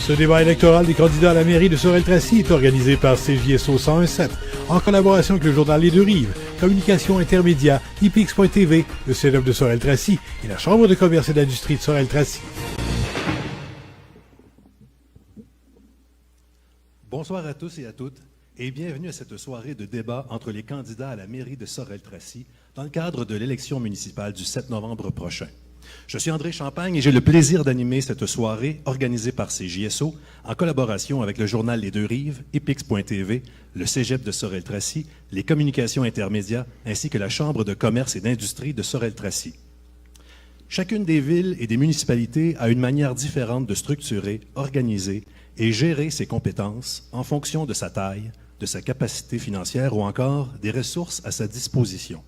Ce débat électoral des candidats à la mairie de Sorel-Tracy est organisé par CJSO 101.7 en collaboration avec le journal Les Deux Rives, Communication Intermédia, IPX.TV, le cégep de Sorel-Tracy et la Chambre de commerce et d'industrie de Sorel-Tracy. Bonsoir à tous et à toutes et bienvenue à cette soirée de débat entre les candidats à la mairie de Sorel-Tracy dans le cadre de l'élection municipale du 7 novembre prochain. Je suis André Champagne et j'ai le plaisir d'animer cette soirée organisée par CJSO en collaboration avec le journal Les Deux Rives, IPX.TV, le cégep de Sorel-Tracy, les communications intermédias ainsi que la Chambre de commerce et d'industrie de Sorel-Tracy. Chacune des villes et des municipalités a une manière différente de structurer, organiser et gérer ses compétences en fonction de sa taille, de sa capacité financière ou encore des ressources à sa disposition.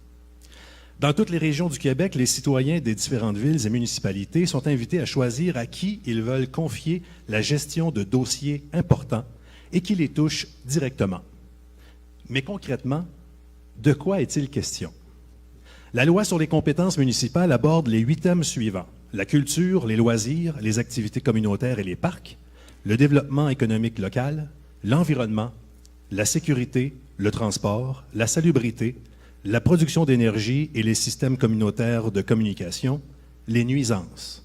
Dans toutes les régions du Québec, les citoyens des différentes villes et municipalités sont invités à choisir à qui ils veulent confier la gestion de dossiers importants et qui les touchent directement. Mais concrètement, de quoi est-il question? La loi sur les compétences municipales aborde les 8 thèmes suivants: la culture, les loisirs, les activités communautaires et les parcs, le développement économique local, l'environnement, la sécurité, le transport, la salubrité, la production d'énergie et les systèmes communautaires de communication, les nuisances.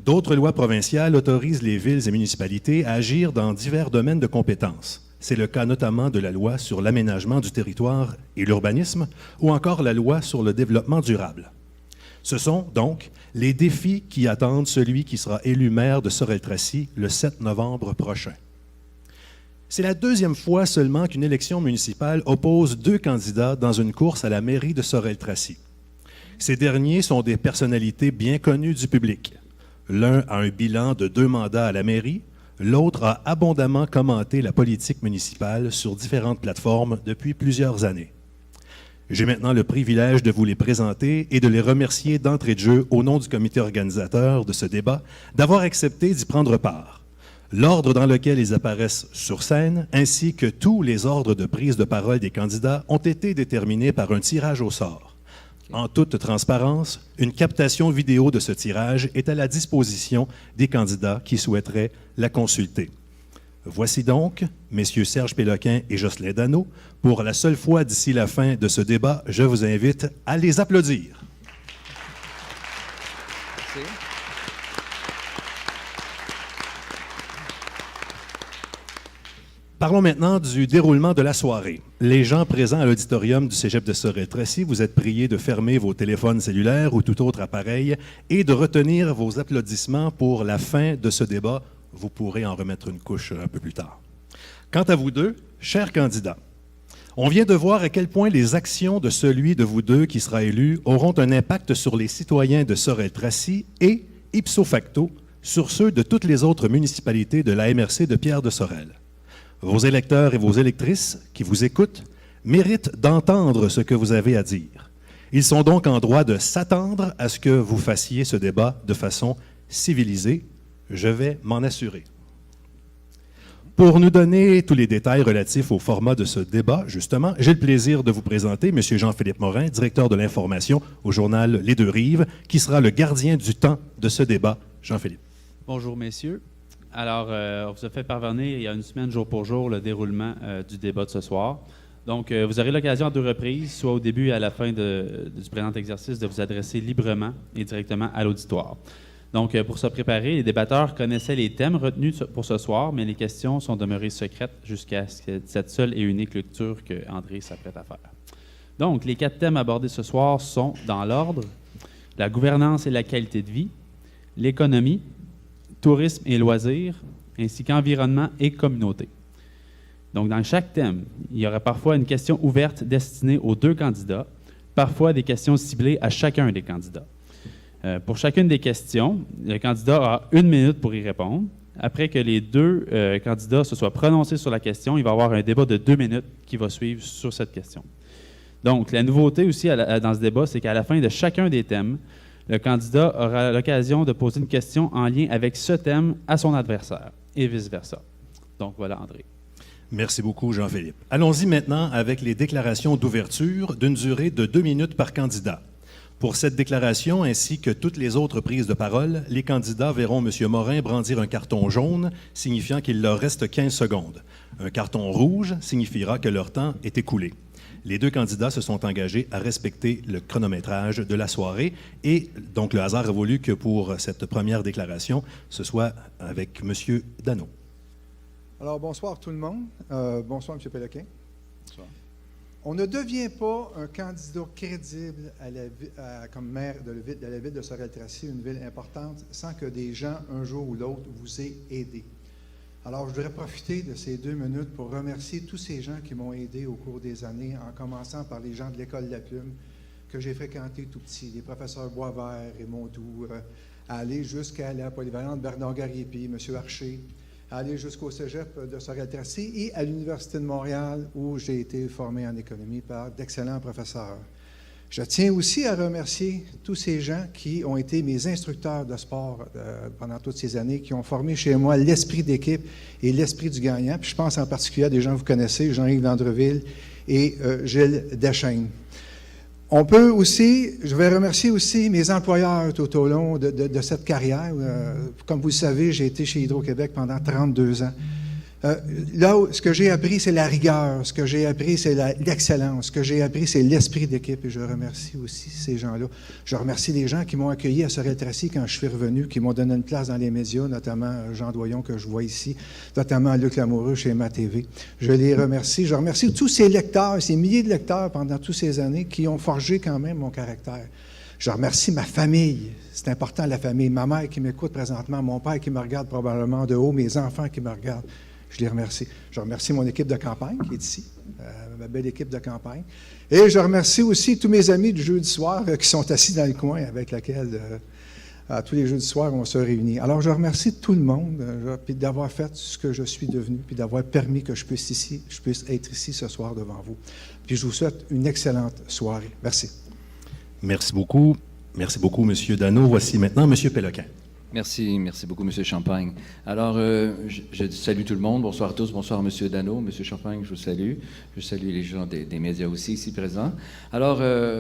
D'autres lois provinciales autorisent les villes et municipalités à agir dans divers domaines de compétences. C'est le cas notamment de la loi sur l'aménagement du territoire et l'urbanisme ou encore la loi sur le développement durable. Ce sont donc les défis qui attendent celui qui sera élu maire de Sorel-Tracy le 7 novembre prochain. C'est la deuxième fois seulement qu'une élection municipale oppose 2 candidats dans une course à la mairie de Sorel-Tracy. Ces derniers sont des personnalités bien connues du public. L'un a un bilan de 2 mandats à la mairie, l'autre a abondamment commenté la politique municipale sur différentes plateformes depuis plusieurs années. J'ai maintenant le privilège de vous les présenter et de les remercier d'entrée de jeu au nom du comité organisateur de ce débat d'avoir accepté d'y prendre part. L'ordre dans lequel ils apparaissent sur scène, ainsi que tous les ordres de prise de parole des candidats ont été déterminés par un tirage au sort. En toute transparence, une captation vidéo de ce tirage est à la disposition des candidats qui souhaiteraient la consulter. Voici donc, messieurs Serge Péloquin et Jocelyn Dano, pour la seule fois d'ici la fin de ce débat, je vous invite à les applaudir. Merci. Parlons maintenant du déroulement de la soirée. Les gens présents à l'auditorium du cégep de Sorel-Tracy, vous êtes priés de fermer vos téléphones cellulaires ou tout autre appareil et de retenir vos applaudissements pour la fin de ce débat. Vous pourrez en remettre une couche un peu plus tard. Quant à vous deux, chers candidats, on vient de voir à quel point les actions de celui de vous deux qui sera élu auront un impact sur les citoyens de Sorel-Tracy et, ipso facto, sur ceux de toutes les autres municipalités de la MRC de Pierre-de-Sorel. Vos électeurs et vos électrices qui vous écoutent méritent d'entendre ce que vous avez à dire. Ils sont donc en droit de s'attendre à ce que vous fassiez ce débat de façon civilisée. Je vais m'en assurer. Pour nous donner tous les détails relatifs au format de ce débat, justement, j'ai le plaisir de vous présenter M. Jean-Philippe Morin, directeur de l'information au journal Les Deux Rives, qui sera le gardien du temps de ce débat. Jean-Philippe. Bonjour, messieurs. Alors, on vous a fait parvenir il y a une semaine, jour pour jour, le déroulement du débat de ce soir. Donc, vous aurez l'occasion à 2 reprises, soit au début et à la fin du présent exercice, de vous adresser librement et directement à l'auditoire. Donc, pour se préparer, les débatteurs connaissaient les thèmes retenus pour ce soir, mais les questions sont demeurées secrètes jusqu'à cette seule et unique lecture que André s'apprête à faire. Donc, les 4 thèmes abordés ce soir sont, dans l'ordre, la gouvernance et la qualité de vie, l'économie, tourisme et loisirs, ainsi qu'environnement et communauté. Donc, dans chaque thème, il y aura parfois une question ouverte destinée aux 2 candidats, parfois des questions ciblées à chacun des candidats. Pour chacune des questions, le candidat a 1 minute pour y répondre. Après que les 2 candidats se soient prononcés sur la question, il va y avoir un débat de 2 minutes qui va suivre sur cette question. Donc, la nouveauté aussi dans ce débat, c'est qu'à la fin de chacun des thèmes, le candidat aura l'occasion de poser une question en lien avec ce thème à son adversaire et vice-versa. Donc, voilà, André. Merci beaucoup, Jean-Philippe. Allons-y maintenant avec les déclarations d'ouverture d'une durée de 2 minutes par candidat. Pour cette déclaration ainsi que toutes les autres prises de parole, les candidats verront M. Morin brandir un carton jaune signifiant qu'il leur reste 15 secondes. Un carton rouge signifiera que leur temps est écoulé. Les deux candidats se sont engagés à respecter le chronométrage de la soirée et donc le hasard a voulu que pour cette première déclaration, ce soit avec M. Dano. Alors, bonsoir tout le monde. Bonsoir, M. Péloquin. Bonsoir. On ne devient pas un candidat crédible comme maire de la ville de Sorel-Tracy, une ville importante, sans que des gens, un jour ou l'autre, vous aient aidé. Alors, je voudrais profiter de ces 2 minutes pour remercier tous ces gens qui m'ont aidé au cours des années, en commençant par les gens de l'École de la Plume, que j'ai fréquenté tout petit, les professeurs Boisvert et Mondoux, à aller jusqu'à la polyvalente Bernard Gariepi, M. Archer, à aller jusqu'au cégep de Sorel-Tracy et à l'Université de Montréal, où j'ai été formé en économie par d'excellents professeurs. Je tiens aussi à remercier tous ces gens qui ont été mes instructeurs de sport pendant toutes ces années, qui ont formé chez moi l'esprit d'équipe et l'esprit du gagnant. Puis je pense en particulier à des gens que vous connaissez, Jean-Yves Landreville et Gilles Deschênes. Je vais remercier aussi mes employeurs tout au long de cette carrière. Comme vous le savez, j'ai été chez Hydro-Québec pendant 32 ans. Ce que j'ai appris, c'est la rigueur. Ce que j'ai appris, c'est l'excellence. Ce que j'ai appris, c'est l'esprit d'équipe. Et je remercie aussi ces gens-là. Je remercie les gens qui m'ont accueilli à Sorel-Tracy quand je suis revenu, qui m'ont donné une place dans les médias, notamment Jean Doyon, que je vois ici, notamment Luc Lamoureux chez MaTV. Je les remercie. Je remercie tous ces lecteurs, ces milliers de lecteurs pendant toutes ces années qui ont forgé quand même mon caractère. Je remercie ma famille. C'est important, la famille. Ma mère qui m'écoute présentement, mon père qui me regarde probablement de haut, mes enfants qui me regardent. Je les remercie. Je remercie mon équipe de campagne qui est ici, ma belle équipe de campagne. Et je remercie aussi tous mes amis du jeudi soir qui sont assis dans le coin avec laquelle, tous les jeudis soirs, on se réunit. Alors, je remercie tout le monde puis d'avoir fait ce que je suis devenu puis d'avoir permis que je puisse être ici ce soir devant vous. Puis je vous souhaite une excellente soirée. Merci. Merci beaucoup. Merci beaucoup, M. Dano. Voici maintenant M. Péloquin. Merci beaucoup, M. Champagne. Alors, je salue tout le monde. Bonsoir à tous. Bonsoir, M. Dano. M. Champagne, je vous salue. Je salue les gens des médias aussi ici présents. Alors,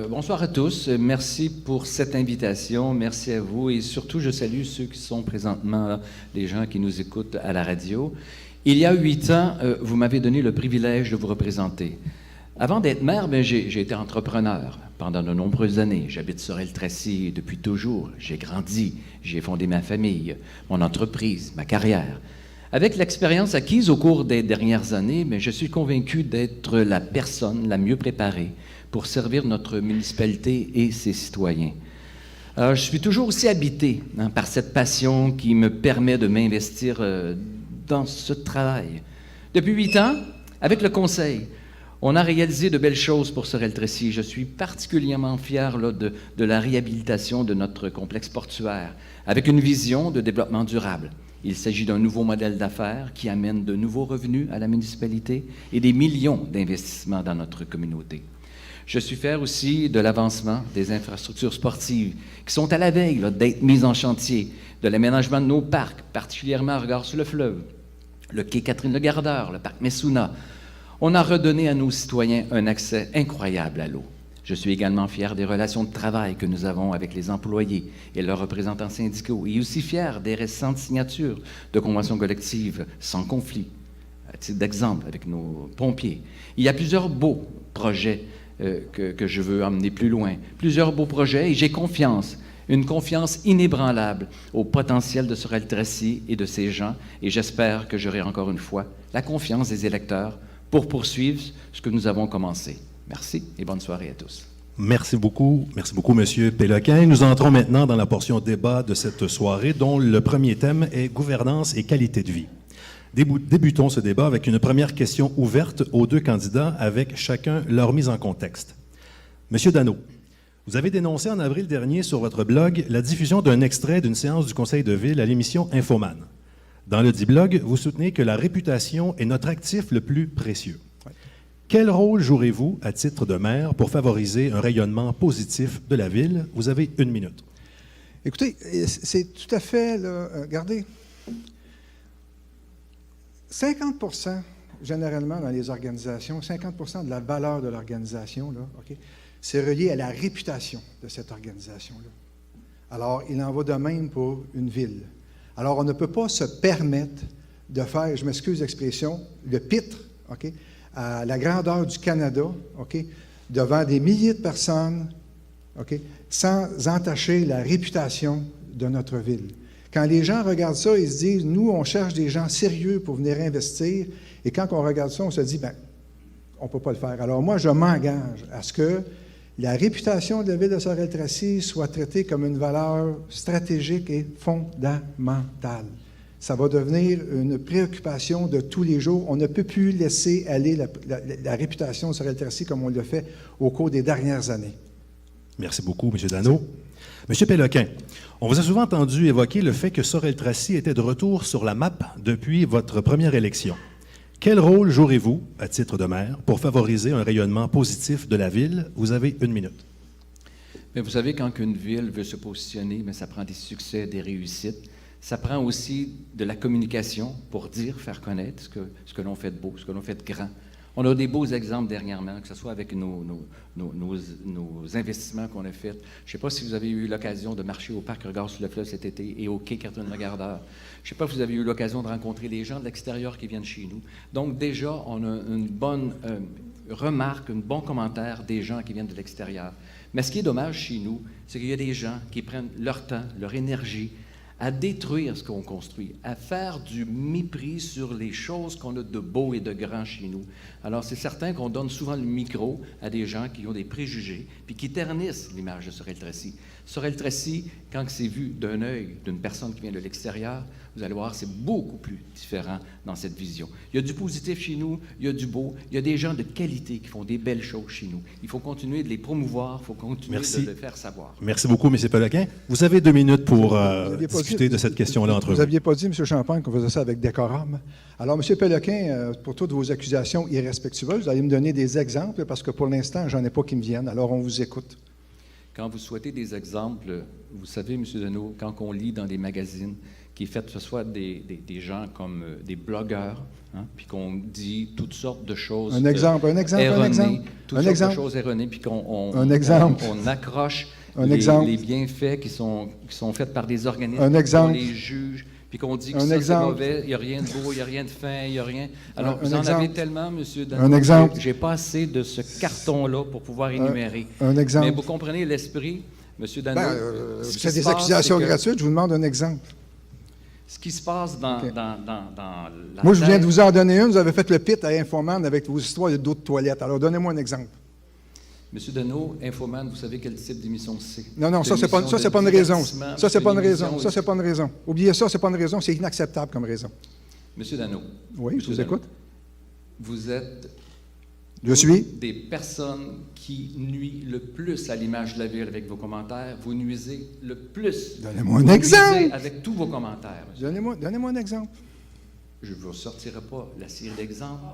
bonsoir à tous. Merci pour cette invitation. Merci à vous. Et surtout, je salue ceux qui sont présentement là, les gens qui nous écoutent à la radio. Il y a 8 ans, vous m'avez donné le privilège de vous représenter. Avant d'être maire, j'ai été entrepreneur pendant de nombreuses années. J'habite Sorel-Tracy depuis toujours. J'ai grandi, j'ai fondé ma famille, mon entreprise, ma carrière. Avec l'expérience acquise au cours des dernières années, je suis convaincu d'être la personne la mieux préparée pour servir notre municipalité et ses citoyens. Alors, je suis toujours aussi habité par cette passion qui me permet de m'investir dans ce travail. Depuis 8 ans, avec le Conseil, on a réalisé de belles choses pour Sorel-Tracy. Je suis particulièrement fier de la réhabilitation de notre complexe portuaire, avec une vision de développement durable. Il s'agit d'un nouveau modèle d'affaires qui amène de nouveaux revenus à la municipalité et des millions d'investissements dans notre communauté. Je suis fier aussi de l'avancement des infrastructures sportives qui sont à la veille d'être mises en chantier, de l'aménagement de nos parcs, particulièrement à regard sur le fleuve, le quai Catherine-le-Gardeur, le parc Messuna. On a redonné à nos citoyens un accès incroyable à l'eau. Je suis également fier des relations de travail que nous avons avec les employés et leurs représentants syndicaux, et aussi fier des récentes signatures de conventions collectives sans conflit, à titre d'exemple avec nos pompiers. Il y a plusieurs beaux projets que je veux emmener plus loin, plusieurs beaux projets, et j'ai confiance, une confiance inébranlable au potentiel de Sorel-Tracy et de ses gens, et j'espère que j'aurai encore une fois la confiance des électeurs pour poursuivre ce que nous avons commencé. Merci et bonne soirée à tous. Merci beaucoup, M. Péloquin. Nous entrons maintenant dans la portion débat de cette soirée, dont le premier thème est gouvernance et qualité de vie. Débutons ce débat avec une première question ouverte aux deux candidats, avec chacun leur mise en contexte. M. Dano, vous avez dénoncé en avril dernier sur votre blog la diffusion d'un extrait d'une séance du Conseil de ville à l'émission Infoman. Dans le dit blog, vous soutenez que la réputation est notre actif le plus précieux. Oui. Quel rôle jouerez-vous à titre de maire pour favoriser un rayonnement positif de la ville? Vous avez 1 minute. Écoutez, c'est tout à fait, regardez, 50% généralement dans les organisations, 50% de la valeur de l'organisation, là, okay, c'est relié à la réputation de cette organisation-là. Alors, il en va de même pour une ville. Alors, on ne peut pas se permettre de faire, je m'excuse l'expression, le pitre, OK, à la grandeur du Canada, OK, devant des milliers de personnes, OK, sans entacher la réputation de notre ville. Quand les gens regardent ça, ils se disent, nous, on cherche des gens sérieux pour venir investir, et quand on regarde ça, on se dit, ben, on ne peut pas le faire. Alors moi, je m'engage à ce que la réputation de la ville de Sorel-Tracy soit traitée comme une valeur stratégique et fondamentale. Ça va devenir une préoccupation de tous les jours. On ne peut plus laisser aller la réputation de Sorel-Tracy comme on l'a fait au cours des dernières années. Merci beaucoup, M. Dano. M. Péloquin, on vous a souvent entendu évoquer le fait que Sorel-Tracy était de retour sur la map depuis votre première élection. Quel rôle jouerez-vous, à titre de maire, pour favoriser un rayonnement positif de la ville? Vous avez 1 minute. Mais vous savez, quand une ville veut se positionner, mais ça prend des succès, des réussites. Ça prend aussi de la communication pour dire, faire connaître ce que l'on fait de beau, ce que l'on fait de grand. On a des beaux exemples dernièrement, que ce soit avec nos investissements qu'on a faits. Je ne sais pas si vous avez eu l'occasion de marcher au parc Regard sur le fleuve cet été et au quai Catherine-Lagardeur. Je ne sais pas si vous avez eu l'occasion de rencontrer des gens de l'extérieur qui viennent chez nous. Donc déjà, on a une bonne remarque, un bon commentaire des gens qui viennent de l'extérieur. Mais ce qui est dommage chez nous, c'est qu'il y a des gens qui prennent leur temps, leur énergie, à détruire ce qu'on construit, à faire du mépris sur les choses qu'on a de beau et de grand chez nous. Alors, c'est certain qu'on donne souvent le micro à des gens qui ont des préjugés, puis qui ternissent l'image de Sorel-Tracy. Sorel-Tracy, quand c'est vu d'un œil d'une personne qui vient de l'extérieur, vous allez voir, c'est beaucoup plus différent dans cette vision. Il y a du positif chez nous, il y a du beau, il y a des gens de qualité qui font des belles choses chez nous. Il faut continuer de les promouvoir, il faut continuer de le faire savoir. Merci beaucoup, M. Péloquin. Vous avez 2 minutes pour discuter de cette question-là entre vous. Vous n'aviez pas dit, M. Champagne, qu'on faisait ça avec décorum. Alors, M. Péloquin, pour toutes vos accusations irrespectueuses, vous allez me donner des exemples, parce que pour l'instant, j'en ai pas qui me viennent. Alors, on vous écoute. Quand vous souhaitez des exemples, vous savez, M. Deneau, quand on lit dans des magazines qui est fait, que ce soit des gens comme des blogueurs, hein, puis qu'on dit toutes sortes de choses erronées, toutes sortes de choses erronées, puis qu'on accroche les bienfaits qui sont faits par des organismes, qu'on les juge, puis qu'on dit que ça c'est mauvais, il n'y a rien de beau, il n'y a rien de fin, il n'y a rien. Alors, vous en avez tellement, M. Dano, je n'ai pas assez de ce carton-là pour pouvoir énumérer. Mais vous comprenez l'esprit, M. Dano? C'est des accusations gratuites, je vous demande un exemple. Ce qui se passe dans la Moi, je viens de vous en donner une. Vous avez fait le pit à Infoman avec vos histoires de dos de toilette. Alors, donnez-moi un exemple. Monsieur Deneau, Infoman, vous savez quel type d'émission c'est? Non, ça, c'est pas une raison. Ça, c'est pas une raison. Ça, c'est pas une raison. Oubliez ça, c'est pas une raison. C'est inacceptable comme raison. Monsieur Deneau. Oui, je vous écoute. Vous êtes des personnes qui nuisent le plus à l'image de la ville avec vos commentaires. Vous nuisez le plus. Donnez-moi un exemple. Avec tous vos commentaires. Donnez-moi un exemple. Je ne vous sortirai pas la série d'exemples.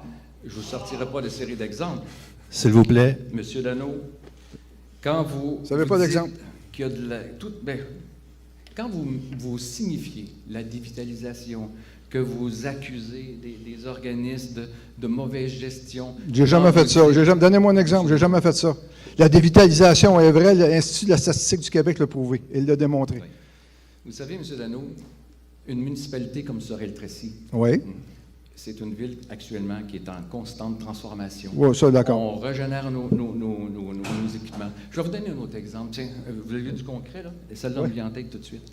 Je ne vous sortirai pas de série d'exemples. S'il vous plaît. Monsieur Dano, quand vous n'avez pas d'exemple. Qu'il y a de la, quand vous signifiez la dévitalisation, que vous accusez des organismes de mauvaise gestion. J'ai jamais fait ça. Donnez-moi un exemple. J'ai jamais fait ça. La dévitalisation est vraie. L'Institut de la statistique du Québec l'a prouvé. Il l'a démontré. Oui. Vous savez, M. Dano, une municipalité comme Sorel-Tracy, oui. C'est une ville actuellement qui est en constante transformation. Oui, ça, d'accord. On régénère nos équipements. Je vais vous donner un autre exemple. Tiens, vous avez du concret, là? Et celle-là me vient en tête tout de suite.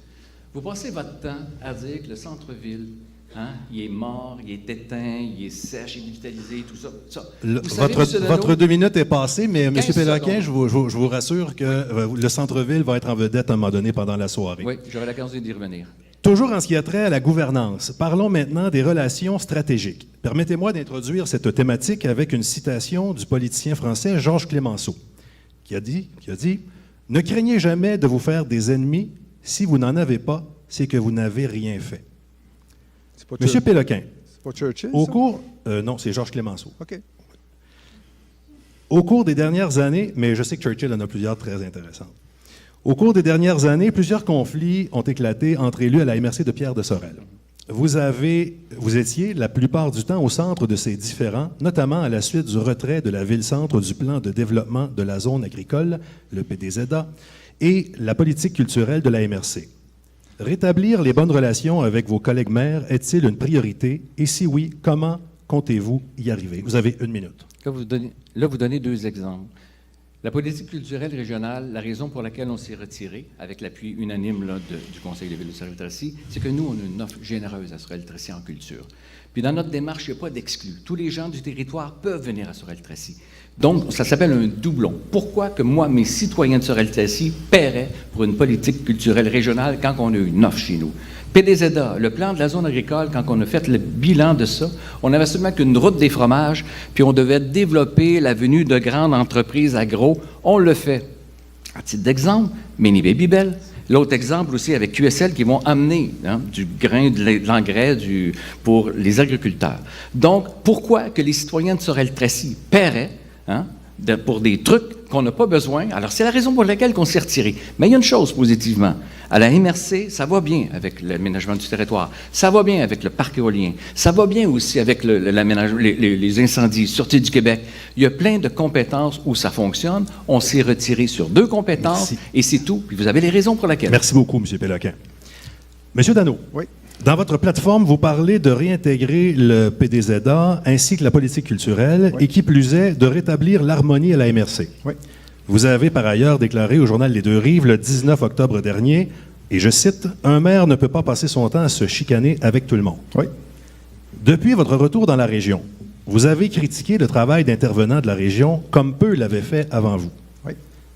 Vous passez votre temps à dire que le centre-ville, hein, il est mort, il est éteint, il est sèche, il est dévitalisé, tout ça. Votre 2 minutes est passée, mais M. Péloquin, je vous rassure que le centre-ville va être en vedette à un moment donné pendant la soirée. Oui, j'aurai l'occasion d'y revenir. Toujours en ce qui a trait à la gouvernance, parlons maintenant des relations stratégiques. Permettez-moi d'introduire cette thématique avec une citation du politicien français Georges Clemenceau, qui a dit « Ne craignez jamais de vous faire des ennemis. Si vous n'en avez pas, c'est que vous n'avez rien fait. » Monsieur Péloquin, c'est pas Churchill, non, c'est Georges Clemenceau. OK. Au cours des dernières années, mais je sais que Churchill en a plusieurs très intéressantes. Au cours des dernières années, plusieurs conflits ont éclaté entre élus à la MRC de Pierre de Sorel. vous étiez la plupart du temps au centre de ces différends, notamment à la suite du retrait de la ville-centre du plan de développement de la zone agricole, le PDZA, et la politique culturelle de la MRC. Rétablir les bonnes relations avec vos collègues maires est-il une priorité? Et si oui, comment comptez-vous y arriver? Vous avez 1 minute. Là, vous donnez 2 exemples. La politique culturelle régionale, la raison pour laquelle on s'est retiré, avec l'appui unanime là, du Conseil de ville de Sorel-Tracy, c'est que nous, on a une offre généreuse à Sorel-Tracy en culture. Puis dans notre démarche, il n'y a pas d'exclus. Tous les gens du territoire peuvent venir à Sorel-Tracy. Donc, ça s'appelle un doublon. Pourquoi que moi, mes citoyens de Sorel-Tracy paieraient pour une politique culturelle régionale quand on a une offre chez nous? PDZA, le plan de la zone agricole, quand on a fait le bilan de ça, on n'avait seulement qu'une route des fromages, puis on devait développer la venue de grandes entreprises agro. On le fait. À titre d'exemple, Mini Babybel. L'autre exemple aussi avec QSL qui vont amener du grain, de l'engrais pour les agriculteurs. Donc, pourquoi que les citoyens de Sorel-Tracy paieraient pour des trucs qu'on n'a pas besoin? Alors, c'est la raison pour laquelle on s'est retiré. Mais il y a une chose positivement. À la MRC, ça va bien avec l'aménagement du territoire. Ça va bien avec le parc éolien. Ça va bien aussi avec les incendies, Sûreté du Québec. Il y a plein de compétences où ça fonctionne. On s'est retiré sur 2 compétences. Merci. Et c'est tout. Puis vous avez les raisons pour lesquelles. Merci beaucoup, M. Péloquin. M. Dano. Oui. Dans votre plateforme, vous parlez de réintégrer le PDZA ainsi que la politique culturelle et qui plus est, de rétablir l'harmonie à la MRC. Oui. Vous avez par ailleurs déclaré au journal Les Deux-Rives le 19 octobre dernier, et je cite, « Un maire ne peut pas passer son temps à se chicaner avec tout le monde. » Oui. Depuis votre retour dans la région, vous avez critiqué le travail d'intervenants de la région comme peu l'avaient fait avant vous. Oui.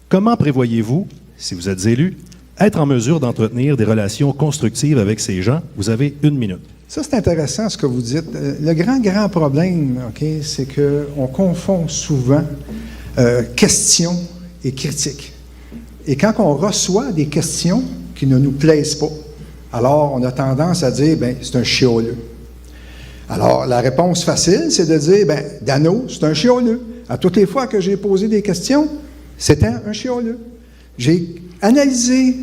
Comment prévoyez-vous, si vous êtes élu, être en mesure d'entretenir des relations constructives avec ces gens? Vous avez 1 minute. Ça, c'est intéressant ce que vous dites. Le grand problème, c'est qu'on confond souvent questions et critiques. Et quand on reçoit des questions qui ne nous plaisent pas, alors on a tendance à dire, bien, c'est un chioleux. Alors, la réponse facile, c'est de dire, bien, Dano, c'est un chioleux. À toutes les fois que j'ai posé des questions, c'était un chioleux. J'ai analysé,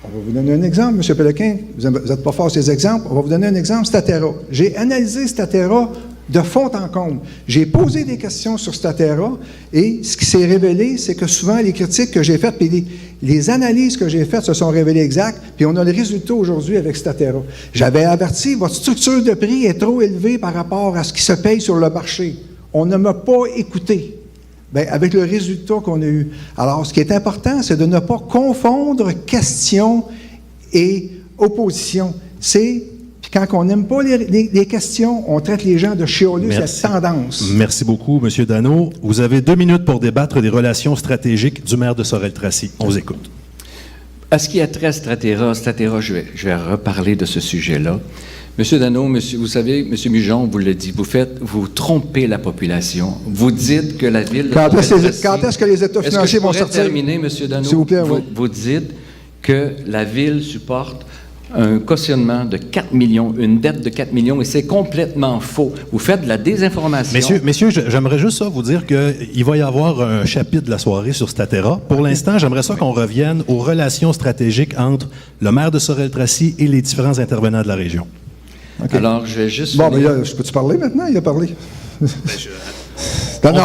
on va vous donner un exemple, M. Péloquin, vous n'êtes pas fort sur ces exemples, on va vous donner un exemple, Statera. J'ai analysé Statera de fond en comble. J'ai posé des questions sur Statera et ce qui s'est révélé, c'est que souvent les critiques que j'ai faites, puis les analyses que j'ai faites se sont révélées exactes, puis on a le résultat aujourd'hui avec Statera. J'avais averti, votre structure de prix est trop élevée par rapport à ce qui se paye sur le marché. On ne m'a pas écouté. Bien, avec le résultat qu'on a eu. Alors, ce qui est important, c'est de ne pas confondre question et opposition. Puis quand on n'aime pas les questions, on traite les gens de chiolus, c'est la tendance. Merci beaucoup, M. Dano. Vous avez 2 minutes pour débattre des relations stratégiques du maire de Sorel-Tracy. On vous écoute. À ce qui a trait à Statera, je vais reparler de ce sujet-là. Monsieur Dano, vous savez, M. Mijon vous le dit, vous trompez la population. Vous dites que la ville... Quand est-ce que les États financiers vont sortir? Terminer, M. Dano? S'il vous plaît, oui. Vous dites que la ville supporte un cautionnement de 4 millions, une dette de 4 millions, et c'est complètement faux. Vous faites de la désinformation. Messieurs, j'aimerais juste ça vous dire qu'il va y avoir un chapitre de la soirée sur Statera. Pour l'instant, j'aimerais ça qu'on revienne aux relations stratégiques entre le maire de Sorel-Tracy et les différents intervenants de la région. Okay. Alors, je vais juste... Bon, mais là, je peux-tu parler maintenant? Il a parlé. On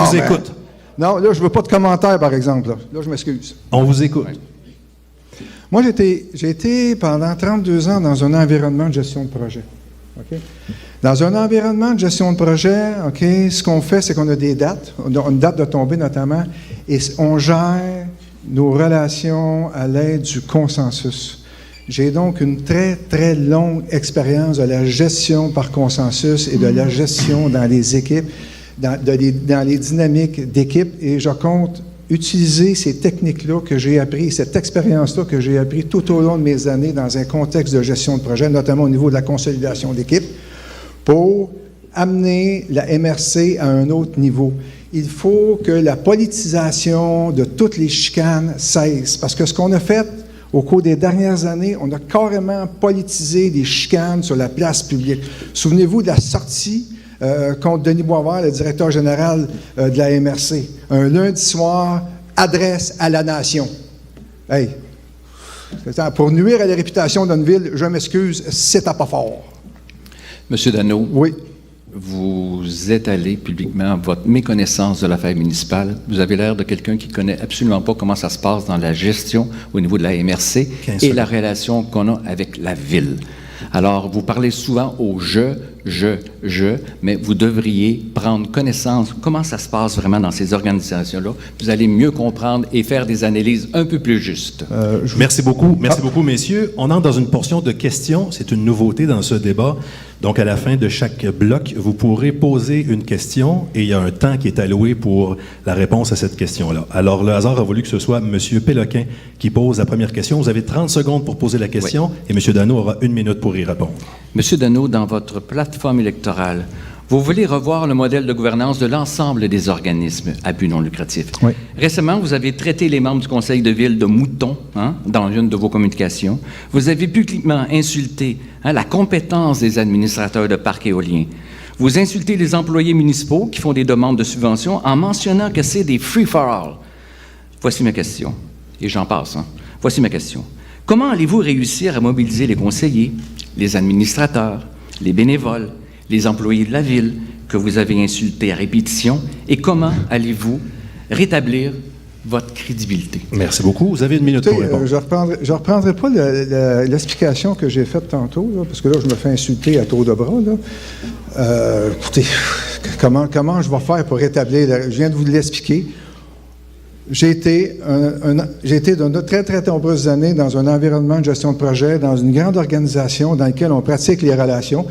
vous écoute. Non, là, je veux pas de commentaires, par exemple. Là je m'excuse. On vous écoute. Ouais. Moi, j'ai été pendant 32 ans dans un environnement de gestion de projet. Okay? Dans un environnement de gestion de projet, ce qu'on fait, c'est qu'on a des dates. On a une date de tombée, notamment, et on gère nos relations à l'aide du consensus. J'ai donc une très, très longue expérience de la gestion par consensus et de la gestion dans les équipes, dans les dynamiques d'équipe, et je compte utiliser ces techniques-là que j'ai appris, cette expérience-là que j'ai appris tout au long de mes années dans un contexte de gestion de projet, notamment au niveau de la consolidation d'équipe, pour amener la MRC à un autre niveau. Il faut que la politisation de toutes les chicanes cesse, parce que ce qu'on a fait au cours des dernières années, on a carrément politisé des chicanes sur la place publique. Souvenez-vous de la sortie contre Denis Boisvert, le directeur général de la MRC. Un lundi soir, adresse à la nation. Hey, pour nuire à la réputation d'une ville, je m'excuse, c'est à pas fort. Monsieur Dano, Oui. vous étalez publiquement votre méconnaissance de l'affaire municipale. Vous avez l'air de quelqu'un qui ne connaît absolument pas comment ça se passe dans la gestion au niveau de la MRC et la relation qu'on a avec la ville. Alors, vous parlez souvent au je, mais vous devriez prendre connaissance de comment ça se passe vraiment dans ces organisations-là. Vous allez mieux comprendre et faire des analyses un peu plus justes. Merci beaucoup, messieurs. On entre dans une portion de questions. C'est une nouveauté dans ce débat. Donc, à la fin de chaque bloc, vous pourrez poser une question et il y a un temps qui est alloué pour la réponse à cette question-là. Alors, le hasard a voulu que ce soit M. Péloquin qui pose la première question. Vous avez 30 secondes pour poser la question et M. Dano aura 1 minute pour y répondre. Monsieur Dano, dans votre plateforme électorale, vous voulez revoir le modèle de gouvernance de l'ensemble des organismes à but non lucratif. Oui. Récemment, vous avez traité les membres du conseil de ville de moutons dans l'une de vos communications. Vous avez publiquement insulté la compétence des administrateurs de parcs éoliens. Vous insultez les employés municipaux qui font des demandes de subventions en mentionnant que c'est des free-for-all. Voici ma question, et j'en passe. Voici ma question. Comment allez-vous réussir à mobiliser les conseillers, les administrateurs, les bénévoles, les employés de la ville que vous avez insultés à répétition, et comment allez-vous rétablir votre crédibilité? Merci beaucoup. Vous avez 1 minute pour répondre. Je ne reprendrai pas l'explication que j'ai faite tantôt, là, parce que là, je me fais insulter à tour de bras. Là. Écoutez, comment je vais faire pour rétablir? Je viens de vous l'expliquer. J'ai été de très, très nombreuses années dans un environnement de gestion de projet, dans une grande organisation dans laquelle on pratique les relations.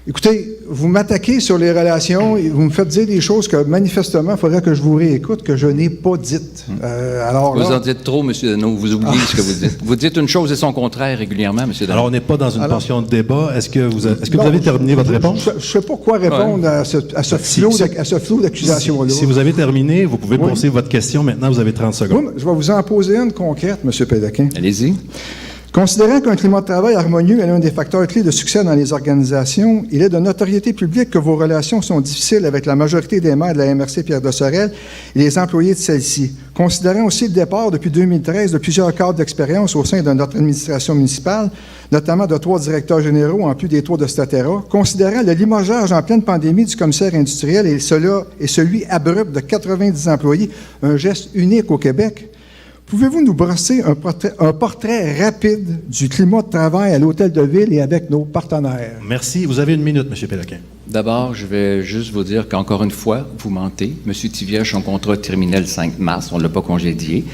Écoutez, vous m'attaquez sur les relations et vous me faites dire des choses que, manifestement, il faudrait que je vous réécoute, que je n'ai pas dites. Alors, vous en dites trop, M. Dano. Vous oubliez ce que vous dites. Vous dites une chose et son contraire régulièrement, M. Dano. Alors, on n'est pas dans une portion de débat. Est-ce que vous avez terminé votre réponse? Je ne sais pas quoi répondre à ce flot d'accusations-là. Si vous avez terminé, vous pouvez poser votre question. Maintenant, vous avez 30 secondes. Oui, je vais vous en poser une concrète, M. Péloquin. Allez-y. Considérant qu'un climat de travail harmonieux est l'un des facteurs clés de succès dans les organisations, il est de notoriété publique que vos relations sont difficiles avec la majorité des maires de la MRC Pierre de Sorel et les employés de celle-ci. Considérant aussi le départ depuis 2013 de plusieurs cadres d'expérience au sein de notre administration municipale, notamment de 3 directeurs généraux en plus des 3 de Statera, considérant le limogeage en pleine pandémie du commissaire industriel et celui abrupt de 90 employés, un geste unique au Québec, pouvez-vous nous brosser un portrait rapide du climat de travail à l'hôtel de ville et avec nos partenaires? Merci. Vous avez 1 minute, M. Péloquin. D'abord, je vais juste vous dire qu'encore une fois, vous mentez. M. Tivierge, son contrat terminait le 5 mars. On ne l'a pas congédié.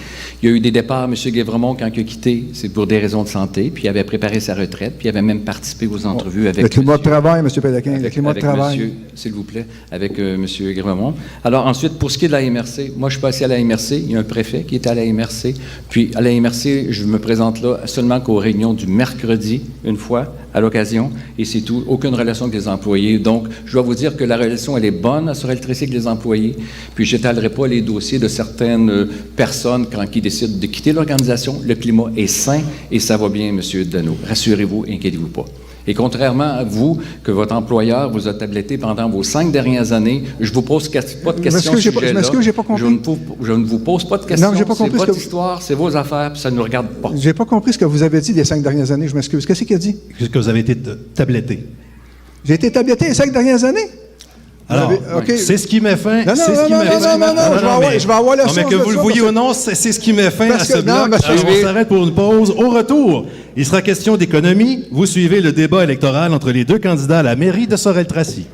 Il y a eu des départs. M. Guévremont, quand il a quitté, c'est pour des raisons de santé. Puis il avait préparé sa retraite. Puis il avait même participé aux entrevues avec... Le climat de travail, M. Péloquin. Le climat de travail. S'il vous plaît, avec M. Guévremont. Alors ensuite, pour ce qui est de la MRC, moi, je suis passé à la MRC. Il y a un préfet qui était à la MRC. Puis à la MRC, je me présente là seulement qu'aux réunions du mercredi, une fois, à l'occasion. Et c'est tout. Aucune relation avec les employés. Donc, je dois vous dire que la relation, elle est bonne à Sorel-Tracy avec les employés. Puis, je n'étalerai pas les dossiers de certaines personnes qui décident de quitter l'organisation. Le climat est sain et ça va bien, M. Dano. Rassurez-vous, inquiétez-vous pas. Et contrairement à vous, que votre employeur vous a tabletté pendant vos 5 dernières années, je ne vous pose pas de questions sur ce sujet-là. Je m'excuse, j'ai pas compris. Je ne vous pose pas de questions. Non, j'ai pas compris. C'est votre histoire, c'est vos affaires, puis ça ne nous regarde pas. J'ai pas compris ce que vous avez dit les 5 dernières années. Je m'excuse. Qu'est-ce qu'il a dit? Que vous avez été tabletté. J'ai été tabletté les 5 dernières années? Alors, okay. C'est ce qui met fin. Non, je vais avoir la chance. Mais que vous le voyez ou non, c'est ce qui met fin à ce bloc. Alors, on s'arrête pour une pause. Au retour, il sera question d'économie. Vous suivez le débat électoral entre les 2 candidats à la mairie de Sorel-Tracy.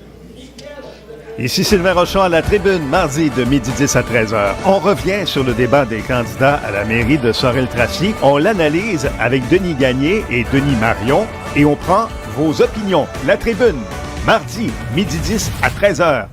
Ici Sylvain Rochon à la tribune, mardi de 12h10 à 13h. On revient sur le débat des candidats à la mairie de Sorel-Tracy. On l'analyse avec Denis Gagné et Denis Marion et on prend vos opinions. La tribune, mardi, 12h10 à 13h.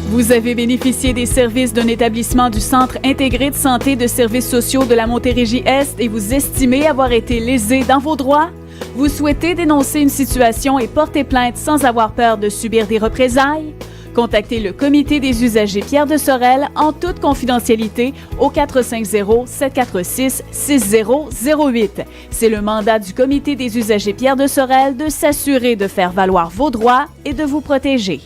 Vous avez bénéficié des services d'un établissement du Centre intégré de santé de services sociaux de la Montérégie-Est et vous estimez avoir été lésé dans vos droits? Vous souhaitez dénoncer une situation et porter plainte sans avoir peur de subir des représailles? Contactez le Comité des usagers Pierre de Sorel en toute confidentialité au 450-746-6008. C'est le mandat du Comité des usagers Pierre de Sorel de s'assurer de faire valoir vos droits et de vous protéger.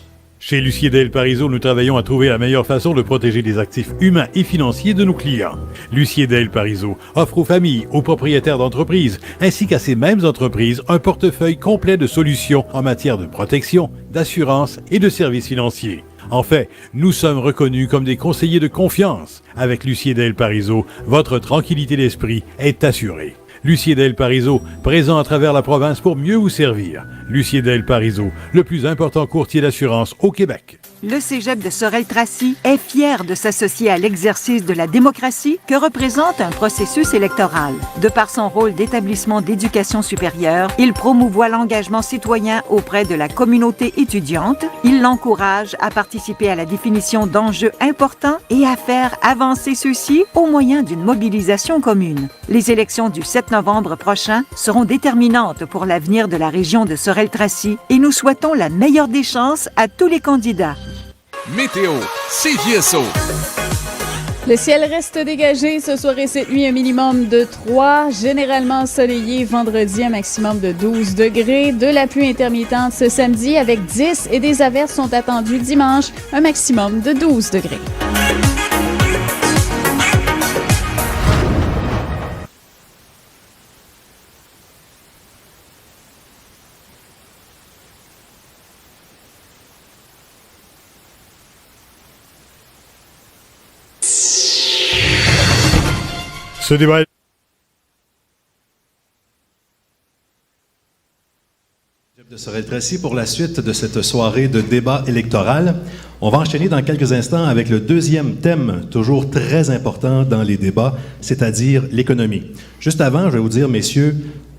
Chez Lucier Del Parizeau, nous travaillons à trouver la meilleure façon de protéger les actifs humains et financiers de nos clients. Lucier Del Parizeau offre aux familles, aux propriétaires d'entreprises, ainsi qu'à ces mêmes entreprises, un portefeuille complet de solutions en matière de protection, d'assurance et de services financiers. En fait, nous sommes reconnus comme des conseillers de confiance. Avec Lucier Del Parizeau, votre tranquillité d'esprit est assurée. Lucier Del Parizeau, présent à travers la province pour mieux vous servir. Lucier Del Parizeau, le plus important courtier d'assurance au Québec. Le Cégep de Sorel-Tracy est fier de s'associer à l'exercice de la démocratie que représente un processus électoral. De par son rôle d'établissement d'éducation supérieure, il promouvoit l'engagement citoyen auprès de la communauté étudiante. Il l'encourage à participer à la définition d'enjeux importants et à faire avancer ceux-ci au moyen d'une mobilisation commune. Les élections du 7 novembre prochain seront déterminantes pour l'avenir de la région de Sorel-Tracy et nous souhaitons la meilleure des chances à tous les candidats. Météo, CJSO. Le ciel reste dégagé ce soir et cette nuit, un minimum de 3, généralement ensoleillé vendredi, un maximum de 12 degrés. De la pluie intermittente ce samedi avec 10 et des averses sont attendues dimanche, un maximum de 12 degrés. Ce débat de Sorel-Tracy pour la suite de cette soirée de débat électoral. On va enchaîner dans quelques instants avec le deuxième thème, toujours très important dans les débats, c'est-à-dire l'économie. Juste avant, je vais vous dire, messieurs,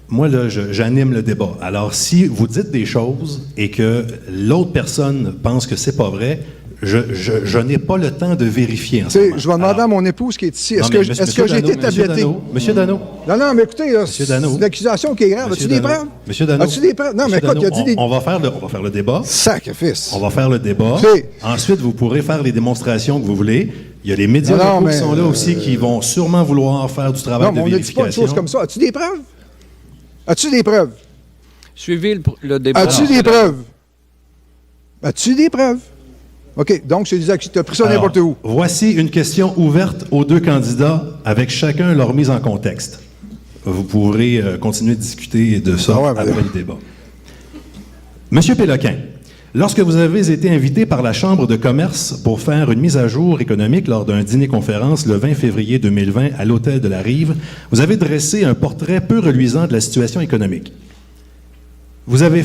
moi, là, j'anime le débat. Alors, si vous dites des choses et que l'autre personne pense que c'est pas vrai, je n'ai pas le temps de vérifier en ce moment. Je vais demander à mon épouse qui est ici. Est-ce que j'ai été tabletté? Monsieur Dano. Non, mais écoutez, c'est une accusation qui est grave. As-tu des preuves? Monsieur Dano. As-tu des preuves? Non, mais écoute, il a dit des... On va faire le débat. Sacrifice. On va faire le débat. Ensuite, vous pourrez faire les démonstrations que vous voulez. Il y a les médias locaux qui sont là aussi qui vont sûrement vouloir faire du travail de vérification. On ne dit pas une chose comme ça. As-tu des preuves? As-tu des preuves? Suivez le débat. As-tu des preuves? As-tu des preuves? OK, donc c'est des acquis. Tu as pris ça n'importe où. Voici une question ouverte aux deux candidats avec chacun leur mise en contexte. Vous pourrez continuer de discuter de ça après le débat. Monsieur Péloquin, lorsque vous avez été invité par la Chambre de commerce pour faire une mise à jour économique lors d'un dîner-conférence le 20 février 2020 à l'Hôtel de la Rive, vous avez dressé un portrait peu reluisant de la situation économique. Vous avez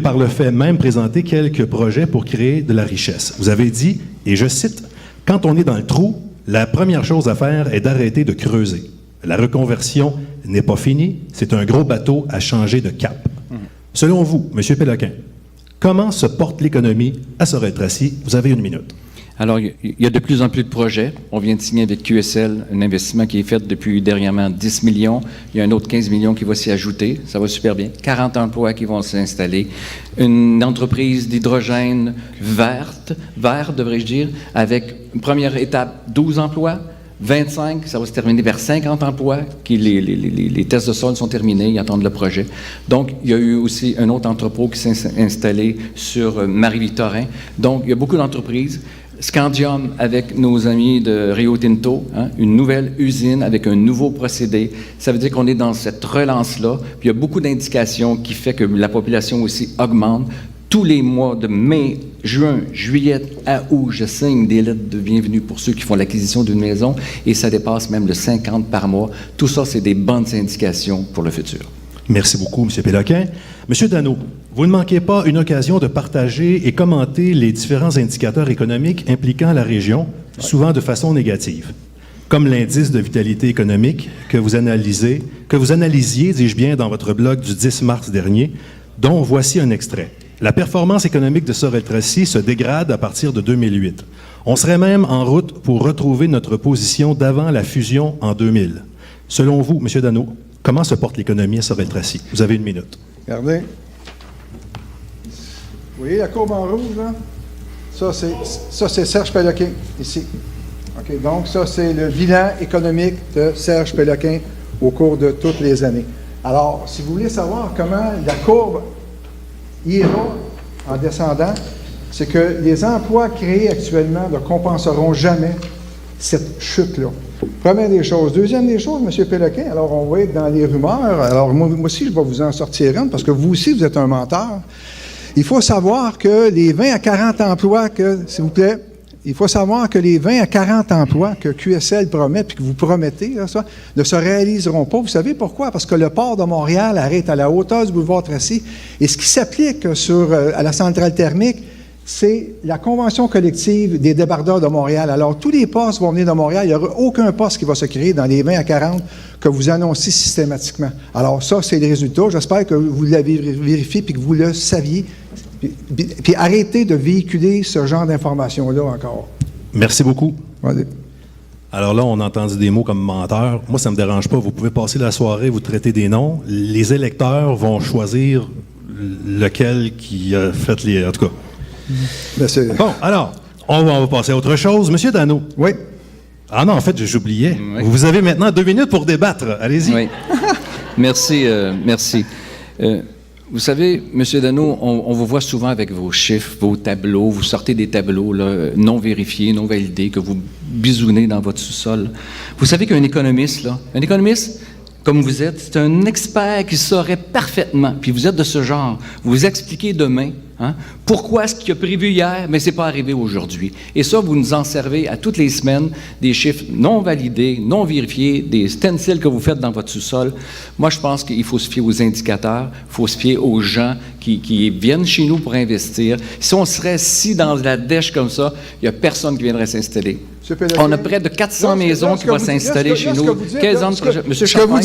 par le fait même présenté quelques projets pour créer de la richesse. Vous avez dit, et je cite, « Quand on est dans le trou, la première chose à faire est d'arrêter de creuser. La reconversion n'est pas finie, c'est un gros bateau à changer de cap. » Selon vous, M. Péloquin, comment se porte l'économie à Sorel-Tracy? Vous avez une minute. Alors, il y a de plus en plus de projets. On vient de signer avec QSL un investissement qui est fait depuis dernièrement 10 millions. Il y a un autre 15 millions qui va s'y ajouter. Ça va super bien. 40 emplois qui vont s'installer. Une entreprise d'hydrogène verte, devrais-je dire, avec une première étape, 12 emplois. 25, ça va se terminer vers 50 emplois. Les tests de sol sont terminés, ils attendent le projet. Donc, il y a eu aussi un autre entrepôt qui s'est installé sur Marie-Victorin. Donc, il y a beaucoup d'entreprises. Scandium avec nos amis de Rio Tinto, une nouvelle usine avec un nouveau procédé. Ça veut dire qu'on est dans cette relance-là. Puis il y a beaucoup d'indications qui fait que la population aussi augmente. Tous les mois de mai, juin, juillet à août, je signe des lettres de bienvenue pour ceux qui font l'acquisition d'une maison et ça dépasse même le 50 par mois. Tout ça, c'est des bonnes indications pour le futur. Merci beaucoup, M. Péloquin. M. Dano, vous ne manquez pas une occasion de partager et commenter les différents indicateurs économiques impliquant la région, souvent de façon négative, comme l'indice de vitalité économique que vous analysiez, dis-je bien, dans votre blog du 10 mars dernier, dont voici un extrait. La performance économique de Sorel-Tracy se dégrade à partir de 2008. On serait même en route pour retrouver notre position d'avant la fusion en 2000. Selon vous, M. Dano, comment se porte l'économie à Sorel-Tracy? Vous avez une minute. Regardez. Vous voyez la courbe en rouge, là? Ça, c'est Serge Péloquin, ici. OK, donc, ça, c'est le bilan économique de Serge Péloquin au cours de toutes les années. Alors, si vous voulez savoir comment la courbe ira en descendant, c'est que les emplois créés actuellement ne compenseront jamais cette chute-là. Première des choses. Deuxième des choses, M. Péloquin, alors on va être dans les rumeurs. Alors moi aussi, je vais vous en sortir une, parce que vous aussi, vous êtes un menteur. Il faut savoir que les 20 à 40 emplois s'il vous plaît, il faut savoir que les 20 à 40 emplois que QSL promet, puis que vous promettez, là, ça, ne se réaliseront pas. Vous savez pourquoi? Parce que le port de Montréal arrête à la hauteur du boulevard Tracy. Et ce qui s'applique à la centrale thermique, c'est la convention collective des débardeurs de Montréal. Alors, tous les postes vont venir de Montréal. Il n'y aura aucun poste qui va se créer dans les 20 à 40 que vous annoncez systématiquement. Alors, ça, c'est les résultats. J'espère que vous l'avez vérifié et que vous le saviez. Puis arrêtez de véhiculer ce genre d'informations-là encore. Merci beaucoup. Allez. Alors là, on a entendu des mots comme menteur. Moi, ça ne me dérange pas. Vous pouvez passer la soirée, vous traitez des noms. Les électeurs vont choisir lequel qui a fait les... En tout cas. Bon, alors, on va passer à autre chose. Monsieur Dano. Oui. Ah non, en fait, j'oubliais. Oui. Vous avez maintenant 2 minutes pour débattre. Allez-y. Oui. Merci, merci. Vous savez, M. Dano, on vous voit souvent avec vos chiffres, vos tableaux. Vous sortez des tableaux là, non vérifiés, non validés, que vous bisounez dans votre sous-sol. Vous savez qu'un économiste, comme vous êtes, c'est un expert qui saurait parfaitement, puis vous êtes de ce genre, vous expliquez demain, pourquoi ce qui a prévu hier, mais c'est pas arrivé aujourd'hui. Et ça, vous nous en servez à toutes les semaines, des chiffres non validés, non vérifiés, des stencils que vous faites dans votre sous-sol. Moi, je pense qu'il faut se fier aux indicateurs, il faut se fier aux gens qui viennent chez nous pour investir. Si on serait assis dans la dèche comme ça, il n'y a personne qui viendrait s'installer. On a près de 400 maisons qui vont s'installer chez nous. Quels ans de projet? Ce que vous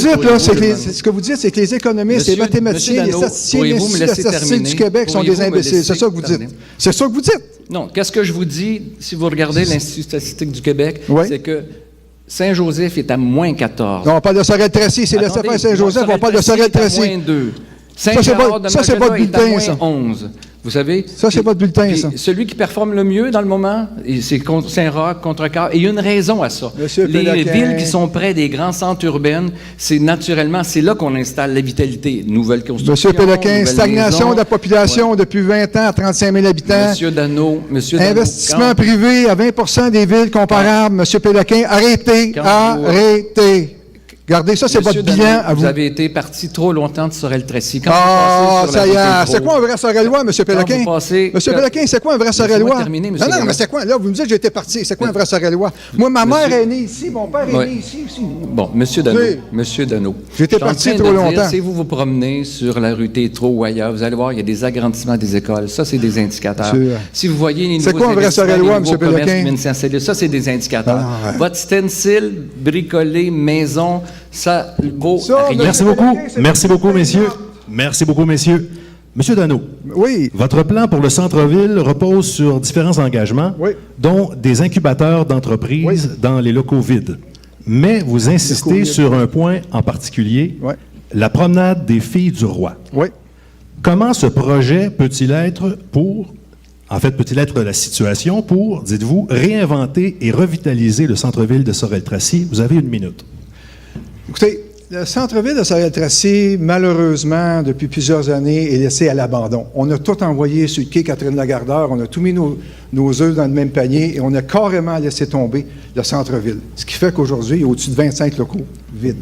dites, là, c'est que les économistes, les mathématiciens, les statisticiens, les statistiques du Québec sont des imbéciles. C'est ça que vous dites. C'est ça que vous dites. Non. Qu'est-ce que je vous dis, si vous regardez l'Institut statistique du Québec, c'est que Saint-Joseph est à moins 14. Non, on parle de Sorel-Tracy. C'est le CFA Saint-Joseph, on parle de Sorel-Tracy. Moins 2. Saint-Gérard de Magdala est à moins 11. Vous savez? Ça, c'est votre bulletin, ça. Celui qui performe le mieux dans le moment, c'est Saint-Roch, Contrecoeur. Et il y a une raison à ça. Les villes qui sont près des grands centres urbains, c'est naturellement, c'est là qu'on installe la vitalité. Nouvelle construction. M. Péloquin, stagnation de la population depuis 20 ans à 35 000 habitants. M. Dano, investissement privé à 20 des villes comparables. M. Péloquin, arrêtez. Regardez, ça, c'est votre bilan à vous. Vous avez été parti trop longtemps de Sorel-Tracy. Ça y est. C'est quoi un vrai Sorellois, M. Péloquin? M. Péloquin, c'est quoi un vrai Sorellois? Non, mais c'est quoi? Là, vous me dites que j'ai été parti. C'est quoi un vrai Sorellois? Moi, ma mère est née ici, mon père est né ici aussi. Bon, M. Dano. J'étais parti trop longtemps. Si vous vous promenez sur la rue Tétro ou ailleurs, vous allez voir, il y a des agrandissements des écoles. Ça, c'est des indicateurs. Si vous voyez les nouveaux investissements, les nouveaux commerces qui viennent s'installer, ça, c'est des indicateurs. Votre stencil bricolé maison, ça vaut rien. Merci beaucoup, messieurs. Merci beaucoup, messieurs. Monsieur Dano, oui. Votre plan pour le centre-ville repose sur différents engagements, dont des incubateurs d'entreprises dans les locaux vides. Mais vous insistez sur un point en particulier, la promenade des filles du roi. Oui. Comment ce projet peut-il être la situation pour, dites-vous, réinventer et revitaliser le centre-ville de Sorel-Tracy? Vous avez 1 minute. Écoutez, le centre-ville de Sorel-Tracy, malheureusement, depuis plusieurs années, est laissé à l'abandon. On a tout envoyé sur le quai Catherine-Lagardeur, on a tout mis nos œufs dans le même panier et on a carrément laissé tomber le centre-ville. Ce qui fait qu'aujourd'hui, il y a au-dessus de 25 locaux vides.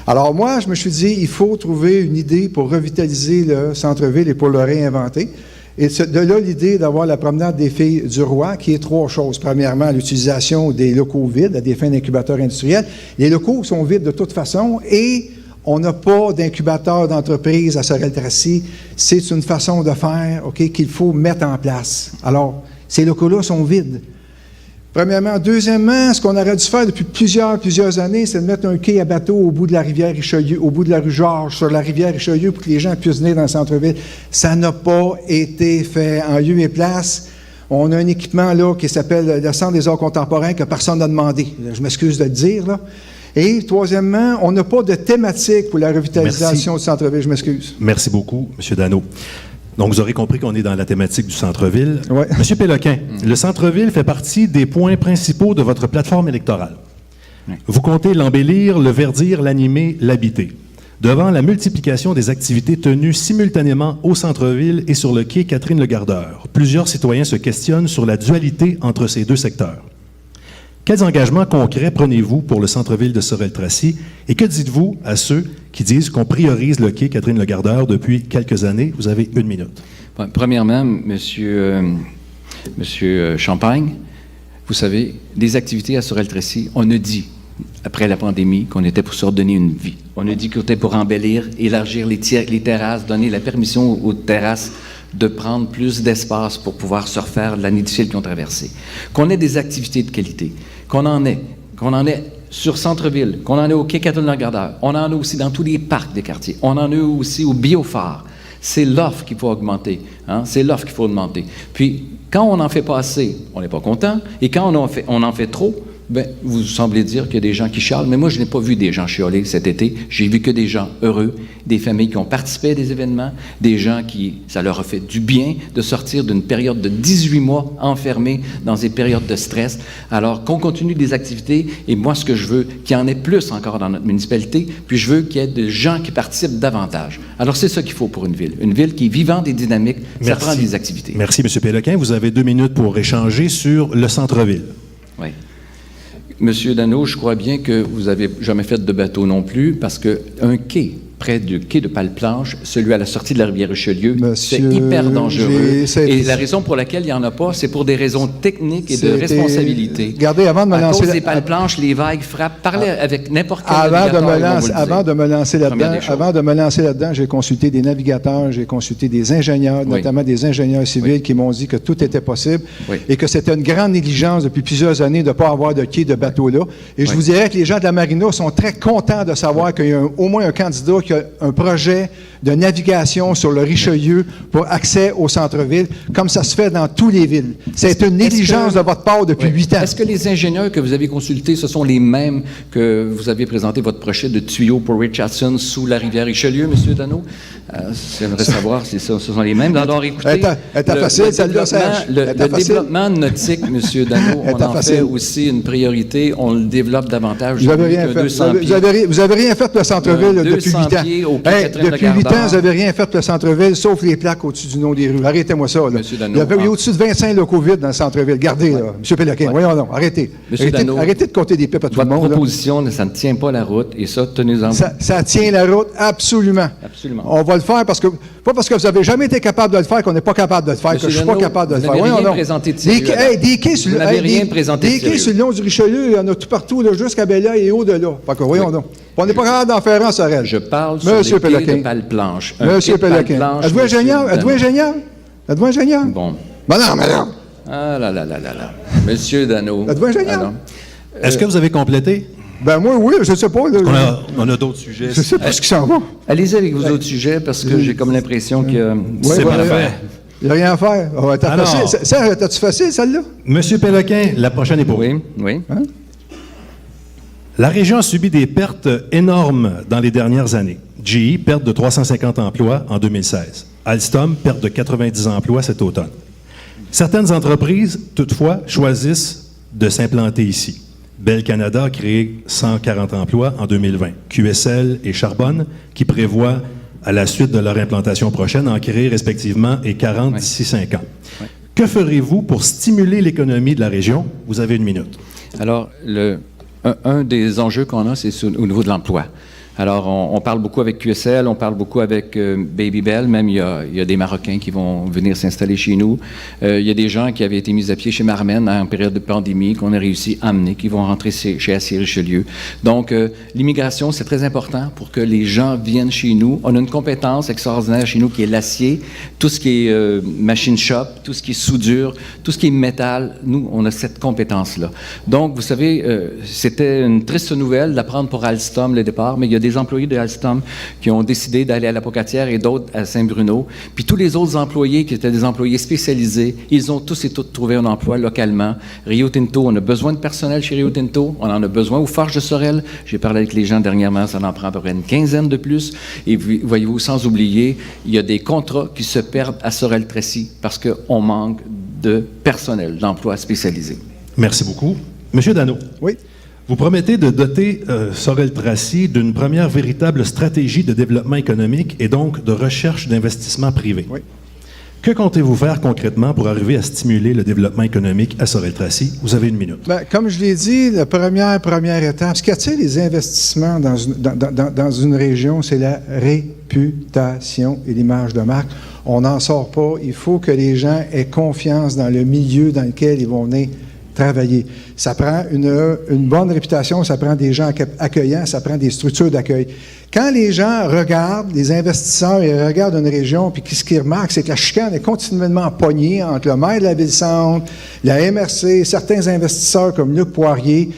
Alors moi, je me suis dit, il faut trouver une idée pour revitaliser le centre-ville et pour le réinventer. Et de là, l'idée d'avoir la promenade des filles du roi, qui est 3 choses. Premièrement, l'utilisation des locaux vides à des fins d'incubateurs industriels. Les locaux sont vides de toute façon et on n'a pas d'incubateur d'entreprise à Sorel-Tracy. C'est une façon de faire qu'il faut mettre en place. Alors, ces locaux-là sont vides. Premièrement. Deuxièmement, ce qu'on aurait dû faire depuis plusieurs années, c'est de mettre un quai à bateau au bout de la rivière Richelieu, au bout de la rue Georges, sur la rivière Richelieu, pour que les gens puissent venir dans le centre-ville. Ça n'a pas été fait en lieu et place. On a un équipement là qui s'appelle le Centre des arts contemporains que personne n'a demandé. Je m'excuse de le dire, là. Et troisièmement, on n'a pas de thématique pour la revitalisation du centre-ville. Je m'excuse. Merci beaucoup, M. Dano. Donc, vous aurez compris qu'on est dans la thématique du centre-ville. Ouais. Monsieur Péloquin, le centre-ville fait partie des points principaux de votre plateforme électorale. Oui. Vous comptez l'embellir, le verdir, l'animer, l'habiter. Devant la multiplication des activités tenues simultanément au centre-ville et sur le quai Catherine-le-Gardeur, plusieurs citoyens se questionnent sur la dualité entre ces deux secteurs. Quels engagements concrets prenez-vous pour le centre-ville de Sorel-Tracy et que dites-vous à ceux qui disent qu'on priorise le quai Catherine-le-Gardeur depuis quelques années? Vous avez 1 minute. Bon, premièrement, Monsieur Champagne, vous savez, des activités à Sorel-Tracy, on a dit, après la pandémie, qu'on était pour se redonner une vie. On a dit qu'on était pour embellir, élargir les terrasses, donner la permission aux terrasses de prendre plus d'espace pour pouvoir se refaire de l'année difficile qu'ils ont traversée. Qu'on ait des activités de qualité, qu'on en ait sur centre-ville, qu'on en ait au quai Catherine-le-Gardeur, on en a aussi dans tous les parcs des quartiers, on en a aussi au biophare. C'est l'offre qu'il faut augmenter, hein? C'est l'offre qu'il faut augmenter. Puis, quand on n'en fait pas assez, on n'est pas content, et quand on en fait trop, bien, vous semblez dire qu'il y a des gens qui chialent, mais moi, je n'ai pas vu des gens chialer cet été. J'ai vu que des gens heureux, des familles qui ont participé à des événements, des gens qui, ça leur a fait du bien de sortir d'une période de 18 mois enfermés dans des périodes de stress. Alors, qu'on continue des activités, et moi, ce que je veux, qu'il y en ait plus encore dans notre municipalité, puis je veux qu'il y ait des gens qui participent davantage. Alors, c'est ça qu'il faut pour une ville. Une ville qui est vivante et dynamique, ça prend des activités. Merci, M. Péloquin. Vous avez 2 minutes pour échanger sur le centre-ville. Oui. Monsieur Dano, je crois bien que vous n'avez jamais fait de bateau non plus, parce qu'un quai près du quai de Palplanche, celui à la sortie de la rivière Richelieu, c'est hyper dangereux. Et la raison pour laquelle il n'y en a pas, c'est pour des raisons techniques et de responsabilité. Regardez, avant de me lancer... À cause des Palplanches, les vagues frappent. Parlez avec n'importe quel avant navigateur. de me lancer là-dedans, j'ai consulté des navigateurs, j'ai consulté des ingénieurs, notamment des ingénieurs civils qui m'ont dit que tout était possible et que c'était une grande négligence depuis plusieurs années de ne pas avoir de quai de bateau là. Et je vous dirais que les gens de la Marina sont très contents de savoir qu'il y a au moins un candidat qui a un projet de navigation sur le Richelieu pour accès au centre-ville, comme ça se fait dans toutes les villes. C'est une négligence de votre part depuis 8 ans. Est-ce que les ingénieurs que vous avez consultés, ce sont les mêmes que vous avez présenté votre projet de tuyau pour Richardson sous la rivière Richelieu, M. Dano? J'aimerais savoir si ce sont les mêmes. Alors, écoutez, le développement nautique, M. Dano, on en fait aussi une priorité. On le développe davantage. Vous n'avez rien fait. Vous avez rien fait pour le centre-ville depuis 8 ans. Depuis 8 ans, vous n'avez rien fait pour le centre-ville, sauf les plaques au-dessus du nom des rues. Arrêtez-moi ça. Là. Il y avait au-dessus de 25 locaux vides dans le centre-ville. Regardez, là. M. Péloquin, voyons donc, arrêtez. Arrêtez de compter des pipes à tout le monde. Votre proposition, ça ne tient pas la route, et ça, tenez-en. Ça tient la route, absolument. Absolument. On va le faire pas parce que vous n'avez jamais été capable de le faire qu'on n'est pas capable de le faire, que je ne suis pas capable de le faire. Vous n'avez rien présenté de sérieux. Des quais sur le long du Richelieu, il y en a tout partout, jusqu'à Bella et au-delà. Voyons donc. On n'est pas capable d'en faire un, Sorel. Je parle sur les quais de Palplanche. Monsieur Péloquin. Êtes-vous ingénieur? Bon. Non. Ah là. Monsieur Dano. Êtes-vous ingénieur? Est-ce que vous avez complété? Ben moi, oui, je ne sais pas. On a d'autres sujets. Je ne sais pas ce qui s'en va. Allez-y avec vos autres sujets, parce que j'ai comme l'impression que c'est pas faire. Il n'y a rien à faire. T'as-tu facile, celle-là? Monsieur Péloquin, la prochaine est pour vous. Oui. Hein? La région a subi des pertes énormes dans les dernières années. GE, perte de 350 emplois en 2016. Alstom, perte de 90 emplois cet automne. Certaines entreprises, toutefois, choisissent de s'implanter ici. Bell Canada a créé 140 emplois en 2020. QSL et Charbonne, qui prévoient, à la suite de leur implantation prochaine, en créer respectivement et 40 d'ici 5 ans. Oui. Que ferez-vous pour stimuler l'économie de la région? Vous avez 1 minute. Alors, un des enjeux qu'on a, c'est au niveau de l'emploi. Alors, on parle beaucoup avec QSL, on parle beaucoup avec Babybel, même il y a des Marocains qui vont venir s'installer chez nous. Il y a des gens qui avaient été mis à pied chez Marmen en période de pandémie, qu'on a réussi à amener, qui vont rentrer chez Acier Richelieu. Donc, l'immigration, c'est très important pour que les gens viennent chez nous. On a une compétence extraordinaire chez nous qui est l'acier, tout ce qui est machine shop, tout ce qui est soudure, tout ce qui est métal. Nous, on a cette compétence-là. Donc, vous savez, c'était une triste nouvelle d'apprendre pour Alstom le départ, mais il y a des employés de Alstom qui ont décidé d'aller à la Pocatière et d'autres à Saint-Bruno. Puis tous les autres employés qui étaient des employés spécialisés, ils ont tous et toutes trouvé un emploi localement. Rio Tinto, on a besoin de personnel chez Rio Tinto, on en a besoin aux Forges de Sorel. J'ai parlé avec les gens dernièrement, ça en prend à peu près une quinzaine de plus. Et voyez-vous, sans oublier, il y a des contrats qui se perdent à Sorel-Tracy parce qu'on manque de personnel, d'emplois spécialisés. Merci beaucoup. Monsieur Dano. Oui. Vous promettez de doter Sorel-Tracy d'une première véritable stratégie de développement économique et donc de recherche d'investissement privé. Oui. Que comptez-vous faire concrètement pour arriver à stimuler le développement économique à Sorel-Tracy? Vous avez 1 minute. Bien, comme je l'ai dit, la première étape, ce qui attire les investissements dans une région, c'est la réputation et l'image de marque. On n'en sort pas. Il faut que les gens aient confiance dans le milieu dans lequel ils vont venir travailler. Ça prend une bonne réputation, ça prend des gens accueillants, ça prend des structures d'accueil. Quand les gens regardent, les investisseurs, ils regardent une région, puis ce qu'ils remarquent, c'est que la chicane est continuellement pognée entre le maire de la Ville-Centre, la MRC, certains investisseurs comme Luc Poirier.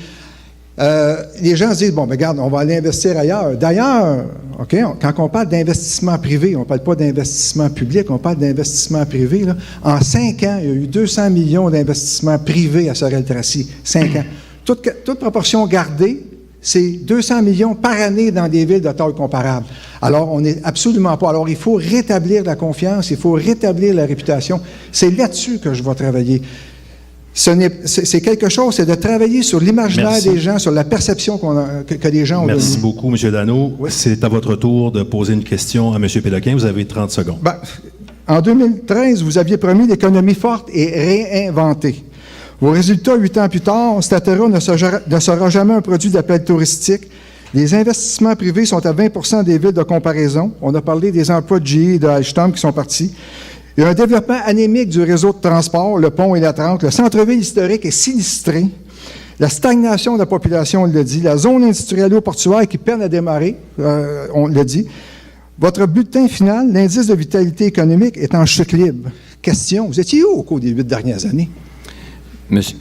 Les gens se disent, bon, ben, regarde, on va aller investir ailleurs. D'ailleurs, OK, quand on parle d'investissement privé, on ne parle pas d'investissement public, on parle d'investissement privé. Là. En 5 ans, il y a eu 200 millions d'investissements privés à Sorel-Tracy. 5 ans. Toute proportion gardée, c'est 200 millions par année dans des villes de taille comparable. Alors, on n'est absolument pas. Alors, il faut rétablir la confiance, il faut rétablir la réputation. C'est là-dessus que je vais travailler. C'est quelque chose, c'est de travailler sur l'imaginaire des gens, sur la perception que les gens ont. Merci beaucoup, M. Dano. Oui. C'est à votre tour de poser une question à M. Péloquin. Vous avez 30 secondes. Ben, en 2013, vous aviez promis l'économie forte et réinventée. Vos résultats, 8 ans plus tard, Statera ne sera jamais un produit d'appel touristique. Les investissements privés sont à 20 des villes de comparaison. On a parlé des emplois de GE et de Alstom qui sont partis. Il y a un développement anémique du réseau de transport, le pont et la 30. Le centre-ville historique est sinistré. La stagnation de la population, on l'a dit. La zone industrielle-portuaire qui peine à démarrer, on l'a dit. Votre bulletin final, l'indice de vitalité économique, est en chute libre. Question, vous étiez où au cours des 8 dernières années?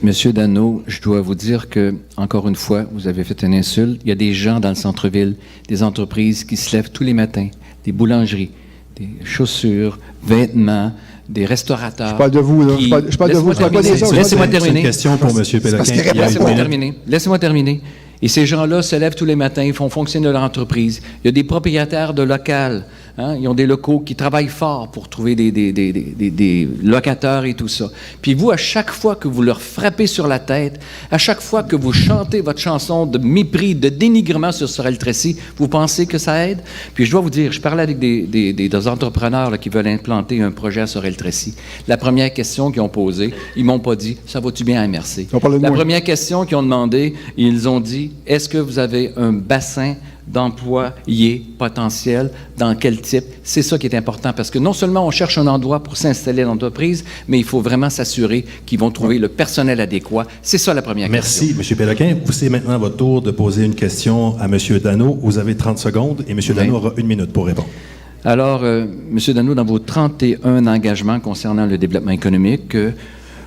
Monsieur Dano, je dois vous dire que, encore une fois, vous avez fait une insulte. Il y a des gens dans le centre-ville, des entreprises qui se lèvent tous les matins, des boulangeries, des chaussures, vêtements, des restaurateurs. Je parle de vous, là. Je parle de vous, je parle pas des autres. Laissez-moi terminer. C'est une question pour M. Péloquin. Laissez-moi terminer. Et ces gens-là se lèvent tous les matins, ils font fonctionner leur entreprise. Il y a des propriétaires de locales. Hein? Ils ont des locaux qui travaillent fort pour trouver des locataires et tout ça. Puis vous, à chaque fois que vous leur frappez sur la tête, à chaque fois que vous chantez votre chanson de mépris, de dénigrement sur Sorel-Tracy, vous pensez que ça aide? Puis je dois vous dire, je parlais avec des entrepreneurs là, qui veulent implanter un projet à Sorel-Tracy. La première question qu'ils ont posée, ils m'ont pas dit « Ça va-tu bien à MRC? » La première question qu'ils ont demandé, ils ont dit « Est-ce que vous avez un bassin d'employés potentiels, dans quel type? » C'est ça qui est important, parce que non seulement on cherche un endroit pour s'installer dans l'entreprise, mais il faut vraiment s'assurer qu'ils vont trouver le personnel adéquat. C'est ça la première question. Merci, M. Péloquin. C'est maintenant votre tour de poser une question à M. Dano. Vous avez 30 secondes et M. Dano aura 1 minute pour répondre. Alors, M. Dano, dans vos 31 engagements concernant le développement économique,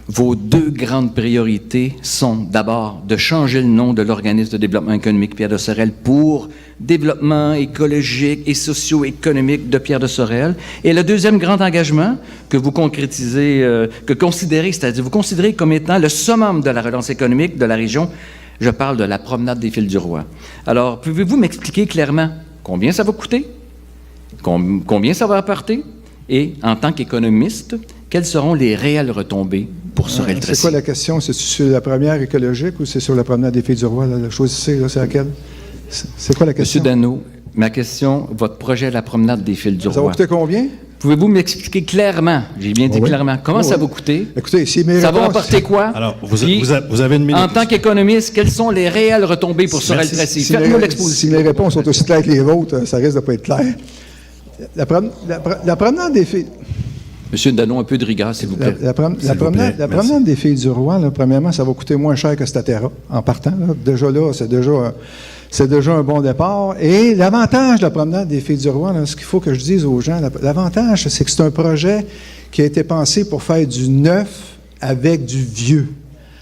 vos 2 grandes priorités sont d'abord de changer le nom de l'organisme de développement économique Pierre de Sorel pour développement écologique et socio-économique de Pierre de Sorel. Et le deuxième grand engagement que vous concrétisez, c'est-à-dire vous considérez comme étant le summum de la relance économique de la région, je parle de la promenade des Fils du Roi. Alors, pouvez-vous m'expliquer clairement combien ça va coûter, combien ça va apporter, et en tant qu'économiste, quelles seront les réelles retombées pour Sorel-Tracy? C'est quoi la question? C'est sur la première écologique ou c'est sur la promenade des Filles du Roi? Là, choisissez, là, c'est laquelle? C'est quoi la question? Monsieur Dano, ma question, votre projet La promenade des Filles du Roi. Ça va coûter combien? Pouvez-vous m'expliquer clairement, j'ai bien dit clairement, comment ça va coûter? Écoutez, si mes ça va apporter quoi? Alors, vous avez 1 minute. En tant qu'économiste, quelles sont les réelles retombées pour Sorel-Tracy? Faites-nous l'exposition. Si mes réponses sont aussi claires que les vôtres, ça risque de ne pas être clair. La promenade des Filles... Monsieur Dano, un peu de rigueur, s'il vous plaît. La promenade des Filles du Roi, là, premièrement, ça va coûter moins cher que Statera, en partant. Là. Déjà là, c'est déjà un bon départ. Et l'avantage de la promenade des Filles du Roi, là, ce qu'il faut que je dise aux gens, l'avantage, c'est que c'est un projet qui a été pensé pour faire du neuf avec du vieux.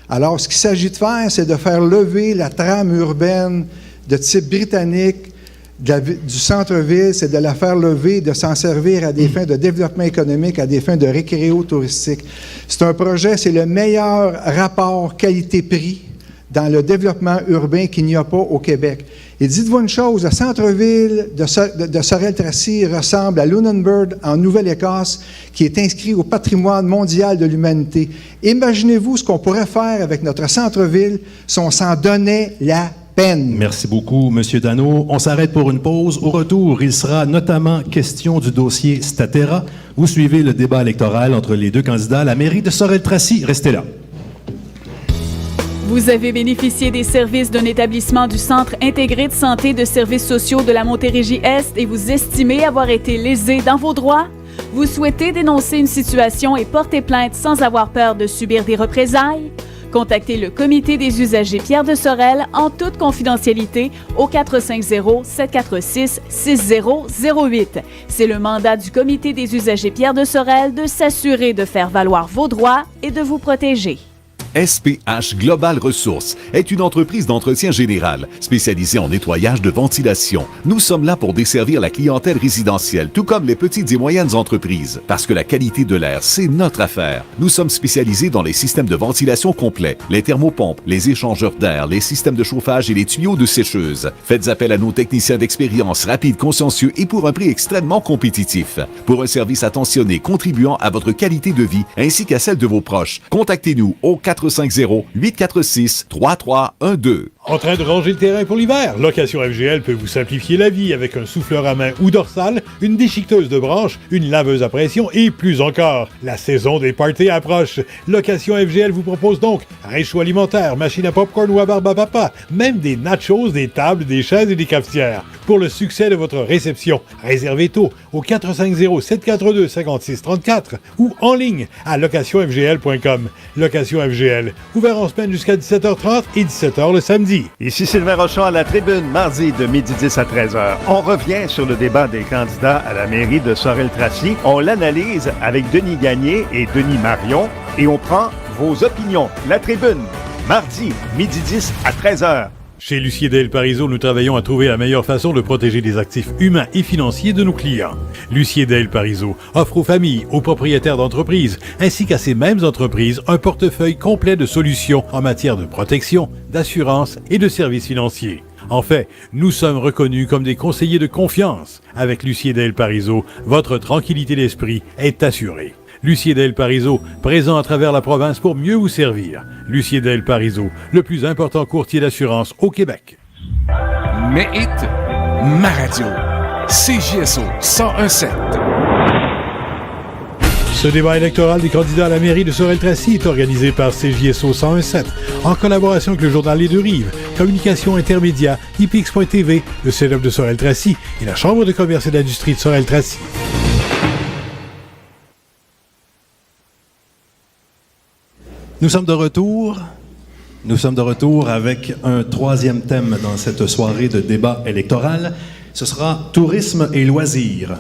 Alors, ce qu'il s'agit de faire, c'est de faire lever la trame urbaine de type britannique du centre-ville, c'est de la faire lever, de s'en servir à des fins de développement économique, à des fins de récréo-touristique. C'est un projet, c'est le meilleur rapport qualité-prix dans le développement urbain qu'il n'y a pas au Québec. Et dites-vous une chose, le centre-ville de Sorel-Tracy ressemble à Lunenburg en Nouvelle-Écosse, qui est inscrit au patrimoine mondial de l'humanité. Imaginez-vous ce qu'on pourrait faire avec notre centre-ville si on s'en donnait la peine. Merci beaucoup, M. Dano. On s'arrête pour une pause. Au retour, il sera notamment question du dossier Statera. Vous suivez le débat électoral entre les deux candidats à la mairie de Sorel-Tracy. Restez là. Vous avez bénéficié des services d'un établissement du Centre intégré de santé de services sociaux de la Montérégie-Est et vous estimez avoir été lésé dans vos droits? Vous souhaitez dénoncer une situation et porter plainte sans avoir peur de subir des représailles? Contactez le Comité des usagers Pierre de Sorel en toute confidentialité au 450-746-6008. C'est le mandat du Comité des usagers Pierre de Sorel de s'assurer de faire valoir vos droits et de vous protéger. SPH Global Ressources est une entreprise d'entretien général spécialisée en nettoyage de ventilation. Nous sommes là pour desservir la clientèle résidentielle, tout comme les petites et moyennes entreprises. Parce que la qualité de l'air, c'est notre affaire. Nous sommes spécialisés dans les systèmes de ventilation complets, les thermopompes, les échangeurs d'air, les systèmes de chauffage et les tuyaux de sécheuse. Faites appel à nos techniciens d'expérience rapides, consciencieux et pour un prix extrêmement compétitif. Pour un service attentionné contribuant à votre qualité de vie ainsi qu'à celle de vos proches, contactez-nous au 450-846-3312. En train de ranger le terrain pour l'hiver? Location FGL peut vous simplifier la vie avec un souffleur à main ou dorsale, une déchiqueteuse de branches, une laveuse à pression et plus encore. La saison des parties approche. Location FGL vous propose donc réchaud alimentaire, machine à popcorn ou à barbe à papa, même des nachos, des tables, des chaises et des cafetières. Pour le succès de votre réception, réservez tôt au 450-742-5634 ou en ligne à locationfgl.com. Location FGL, ouvert en semaine jusqu'à 17h30 et 17h le samedi. Ici Sylvain Rochon à la tribune, mardi de 12h10 à 13h. On revient sur le débat des candidats à la mairie de Sorel-Tracy. On l'analyse avec Denis Gagné et Denis Marion et on prend vos opinions. La tribune, mardi, 12h10 à 13h. Chez Lucier Del Parizeau, nous travaillons à trouver la meilleure façon de protéger les actifs humains et financiers de nos clients. Lucier Del Parizeau offre aux familles, aux propriétaires d'entreprises, ainsi qu'à ces mêmes entreprises, un portefeuille complet de solutions en matière de protection, d'assurance et de services financiers. En fait, nous sommes reconnus comme des conseillers de confiance. Avec Lucier Del Parizeau, votre tranquillité d'esprit est assurée. Lucier Del Parizeau, présent à travers la province pour mieux vous servir. Lucier Del Parizeau, le plus important courtier d'assurance au Québec. Mais ma radio, CJSO 101.7. Ce débat électoral des candidats à la mairie de Sorel-Tracy est organisé par CJSO 101.7 en collaboration avec le journal Les Deux-Rives, Communication Intermédia, IPX.TV, le CELOP de Sorel-Tracy et la Chambre de commerce et d'industrie de Sorel-Tracy. Nous sommes de retour. Nous sommes de retour avec un troisième thème dans cette soirée de débat électoral. Ce sera tourisme et loisirs.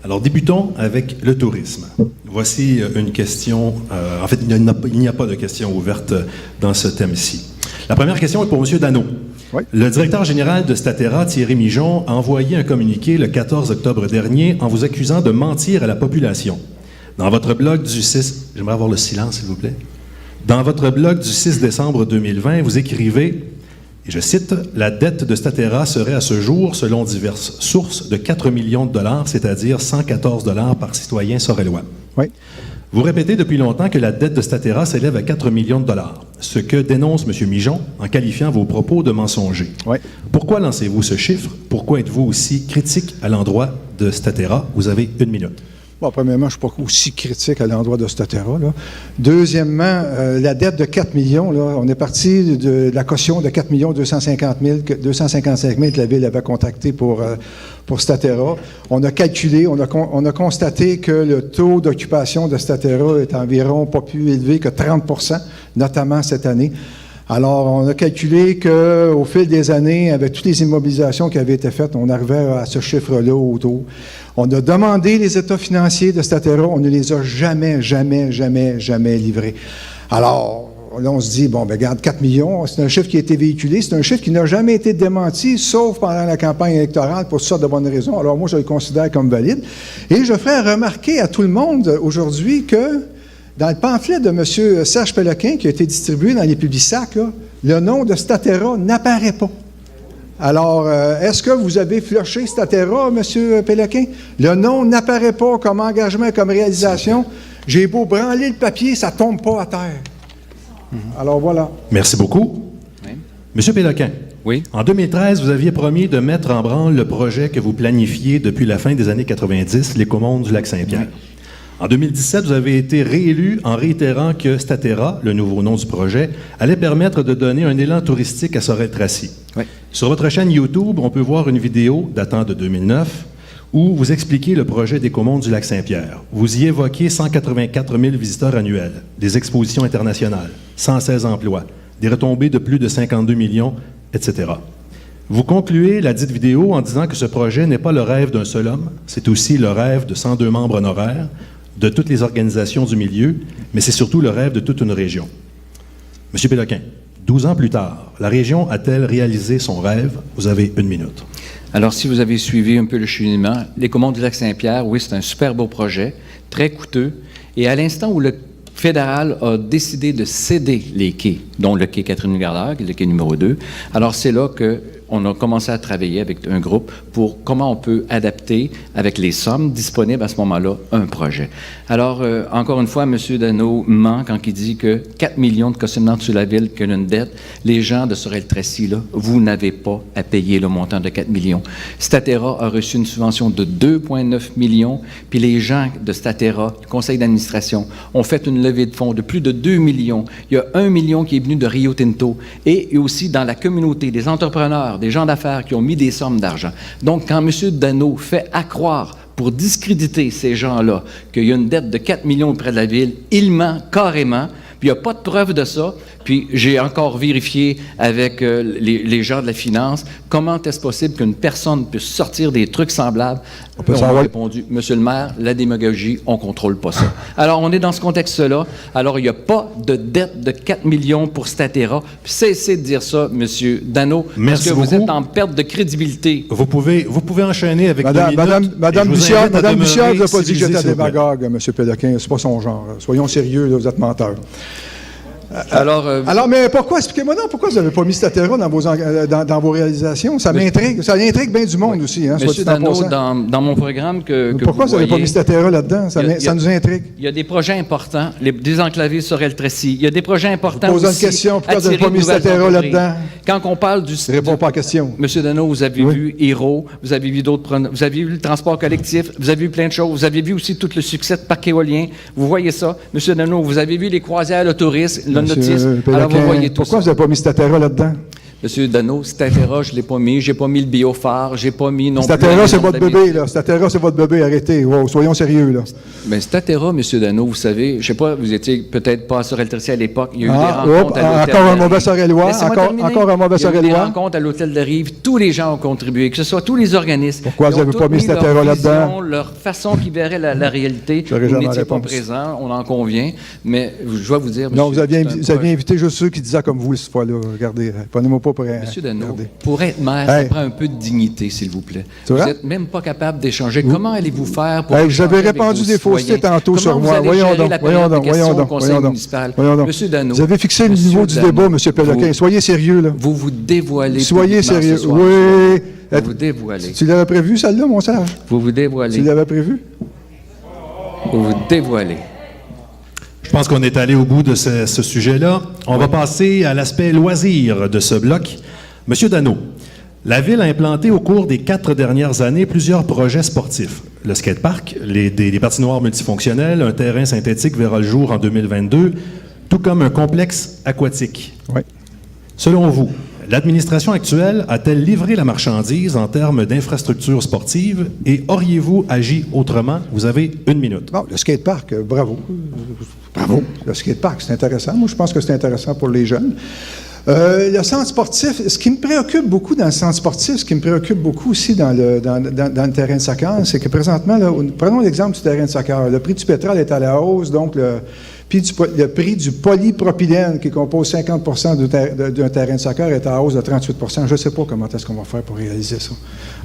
Alors, débutons avec le tourisme. Voici une question. En fait, il n'y a pas de question ouverte dans ce thème-ci. La première question est pour M. Dano. Oui. Le directeur général de Statera, Thierry Mijon, a envoyé un communiqué le 14 octobre dernier en vous accusant de mentir à la population. Dans votre blog du 6... J'aimerais avoir le silence, s'il vous plaît. Dans votre blog du 6 décembre 2020, vous écrivez, et je cite, « La dette de Statera serait à ce jour, selon diverses sources, de 4 millions de dollars, c'est-à-dire 114 $ par citoyen sorellois. » Oui. Vous répétez depuis longtemps que la dette de Statera s'élève à 4 millions de dollars, ce que dénonce M. Mijon en qualifiant vos propos de mensongers. Oui. Pourquoi lancez-vous ce chiffre? Pourquoi êtes-vous aussi critique à l'endroit de Statera? Vous avez 1 minute. Bon, premièrement, je ne suis pas aussi critique à l'endroit de Statera. Là. Deuxièmement, la dette de 4 millions, là, on est parti de la caution de 4 255 000 que la Ville avait contracté pour Statera. On a calculé, on a constaté que le taux d'occupation de Statera est environ pas plus élevé que 30 %, notamment cette année. Alors, on a calculé qu'au fil des années, avec toutes les immobilisations qui avaient été faites, on arrivait à ce chiffre-là autour. On a demandé les états financiers de Statera, on ne les a jamais livrés. Alors, là, on se dit, bon, ben regarde, 4 millions, c'est un chiffre qui a été véhiculé, c'est un chiffre qui n'a jamais été démenti, sauf pendant la campagne électorale, pour toutes sortes de bonnes raisons. Alors, moi, je le considère comme valide. Et je ferai remarquer à tout le monde aujourd'hui que dans le pamphlet de M. Serge Péloquin, qui a été distribué dans les Publisacs, là, le nom de Statera n'apparaît pas. Alors, est-ce que vous avez flushé Statera, M. Péloquin? Le nom n'apparaît pas comme engagement, comme réalisation. J'ai beau branler le papier, ça ne tombe pas à terre. Alors, voilà. Merci beaucoup. Oui. Monsieur Péloquin. Oui. En 2013, vous aviez promis de mettre en branle le projet que vous planifiez depuis la fin des années 90, l'écomonde du Lac-Saint-Pierre. En 2017, vous avez été réélu en réitérant que Statera, le nouveau nom du projet, allait permettre de donner un élan touristique à Sorel-Tracy. Oui. Sur votre chaîne YouTube, on peut voir une vidéo datant de 2009 où vous expliquez le projet d'écomonde du Lac-Saint-Pierre. Vous y évoquez 184 000 visiteurs annuels, des expositions internationales, 116 emplois, des retombées de plus de 52 millions, etc. Vous concluez la dite vidéo en disant que ce projet n'est pas le rêve d'un seul homme, c'est aussi le rêve de 102 membres honoraires, de toutes les organisations du milieu, mais c'est surtout le rêve de toute une région. Monsieur Péloquin, 12 ans plus tard, la région a-t-elle réalisé son rêve? Vous avez 1 minute. Alors, si vous avez suivi un peu le cheminement, l'écomonde du Lac-Saint-Pierre, oui, c'est un super beau projet, très coûteux, et à l'instant où le fédéral a décidé de céder les quais, dont le quai Catherine-Gardeur, qui est le quai numéro 2, alors c'est là qu'on a commencé à travailler avec un groupe pour comment on peut adapter, avec les sommes disponibles à ce moment-là, un projet. Alors, encore une fois, M. Dano ment quand il dit que 4 millions de cautionnements sur la ville, qu'il y a une dette. Les gens de Sorel-Tracy, là, vous n'avez pas à payer le montant de 4 millions. Statera a reçu une subvention de 2,9 millions, puis les gens de Statera, le conseil d'administration, ont fait une levée de fonds de plus de 2 millions. Il y a 1 million qui est venu de Rio Tinto et aussi dans la communauté, des entrepreneurs, des gens d'affaires qui ont mis des sommes d'argent. Donc, quand M. Dano fait accroire pour discréditer ces gens-là qu'il y a une dette de 4 millions auprès de la ville, il ment carrément, puis il n'y a pas de preuve de ça. Puis j'ai encore vérifié avec les gens de la finance comment est-ce possible qu'une personne puisse sortir des trucs semblables. On a répondu, Monsieur le maire, la démagogie, on ne contrôle pas ça. Alors, on est dans ce contexte-là. Alors, il n'y a pas de dette de 4 millions pour Statera. Puis cessez de dire ça, Monsieur Dano, Merci parce que beaucoup. vous êtes en perte de crédibilité. Vous pouvez enchaîner avec Madame Bussière ne vous a pas dit que j'étais des démagogue, M. Péloquin. C'est pas son genre. Soyons sérieux, là, vous êtes menteur. Alors, mais pourquoi, expliquez-moi donc, pourquoi vous n'avez pas mis Statera dans vos réalisations? Ça m'intrigue. Ça intrigue bien du monde aussi. Hein, Monsieur Dano, dans mon programme que pourquoi vous n'avez pas mis Statera là-dedans? Ça nous intrigue. Il y a des projets importants, les désenclavés Sorel-Tracy. Il y a des projets importants aussi. Posez une question, pourquoi vous n'avez pas mis Statera là-dedans? Quand on parle du... Je ne réponds pas à la question. Monsieur Dano, vous avez vu Hero, vous avez vu d'autres... Vous avez vu le transport collectif, vous avez vu plein de choses. Vous avez vu aussi tout le succès de parc éolien. Vous voyez ça. Monsieur Dano, vous avez vu les croisières, le tourisme, le nautisme. Alors, vous voyez tout pourquoi ça. vous n'avez pas mis Statera là-dedans? Monsieur Dano, Statera, je ne l'ai pas mis. Je n'ai pas mis le biophare. Je n'ai pas mis non Statera, plus... c'est votre bébé, là. Statera, c'est votre bébé. Arrêtez. Wow, soyons sérieux, là. Mais Statera, Monsieur Dano, vous savez, je ne sais pas, vous étiez peut-être pas à Sorel-Tracy à l'époque. Il y a eu des rencontres à l'hôtel. Encore un mauvais Sorellois. Encore un mauvais Sorellois. Il y a eu des rencontres à l'hôtel de Rive. Tous les gens ont contribué, que ce soit tous les organismes. Pourquoi vous n'avez pas mis Statera là-dedans? Leur façon qu'ils verraient la réalité. Vous n'étiez pas présent, on en convient. Mais je dois vous dire, non, vous aviez invité juste ceux qui disaient comme vous cette fois-là. Regardez, prenez-moi pas pour Monsieur Dano, pour être maire, ça prend un peu de dignité, s'il vous plaît. Vous n'êtes même pas capable d'échanger. Comment allez-vous faire pour... J'avais répandu des faussetés tantôt sur moi. Voyons donc. Monsieur Dano. Vous avez fixé le niveau du débat, M. Péloquin. Soyez sérieux, là. Vous vous dévoilez. Soyez sérieux. Oui. Vous vous dévoilez. Tu l'avais prévu, celle-là, mon sage? Vous vous dévoilez. Tu l'avais prévu? Vous vous dévoilez. Je pense qu'on est allé au bout de ce sujet-là. On va passer à l'aspect loisir de ce bloc. Monsieur Dano, la Ville a implanté au cours des 4 dernières années plusieurs projets sportifs. Le skatepark, des patinoires multifonctionnelles, un terrain synthétique verra le jour en 2022, tout comme un complexe aquatique. Oui. Selon vous, l'administration actuelle a-t-elle livré la marchandise en termes d'infrastructures sportives et auriez-vous agi autrement? Vous avez 1 minute. Bon, le skatepark, bravo. Bravo. Le skatepark, c'est intéressant. Moi, je pense que c'est intéressant pour les jeunes. Le centre sportif, ce qui me préoccupe beaucoup dans le centre sportif, ce qui me préoccupe beaucoup aussi dans le terrain de soccer, c'est que présentement, là, prenons l'exemple du terrain de soccer. Le prix du pétrole est à la hausse, donc puis le prix du polypropylène, qui compose 50% d'un terrain de soccer, est à hausse de 38%. Je ne sais pas comment est-ce qu'on va faire pour réaliser ça.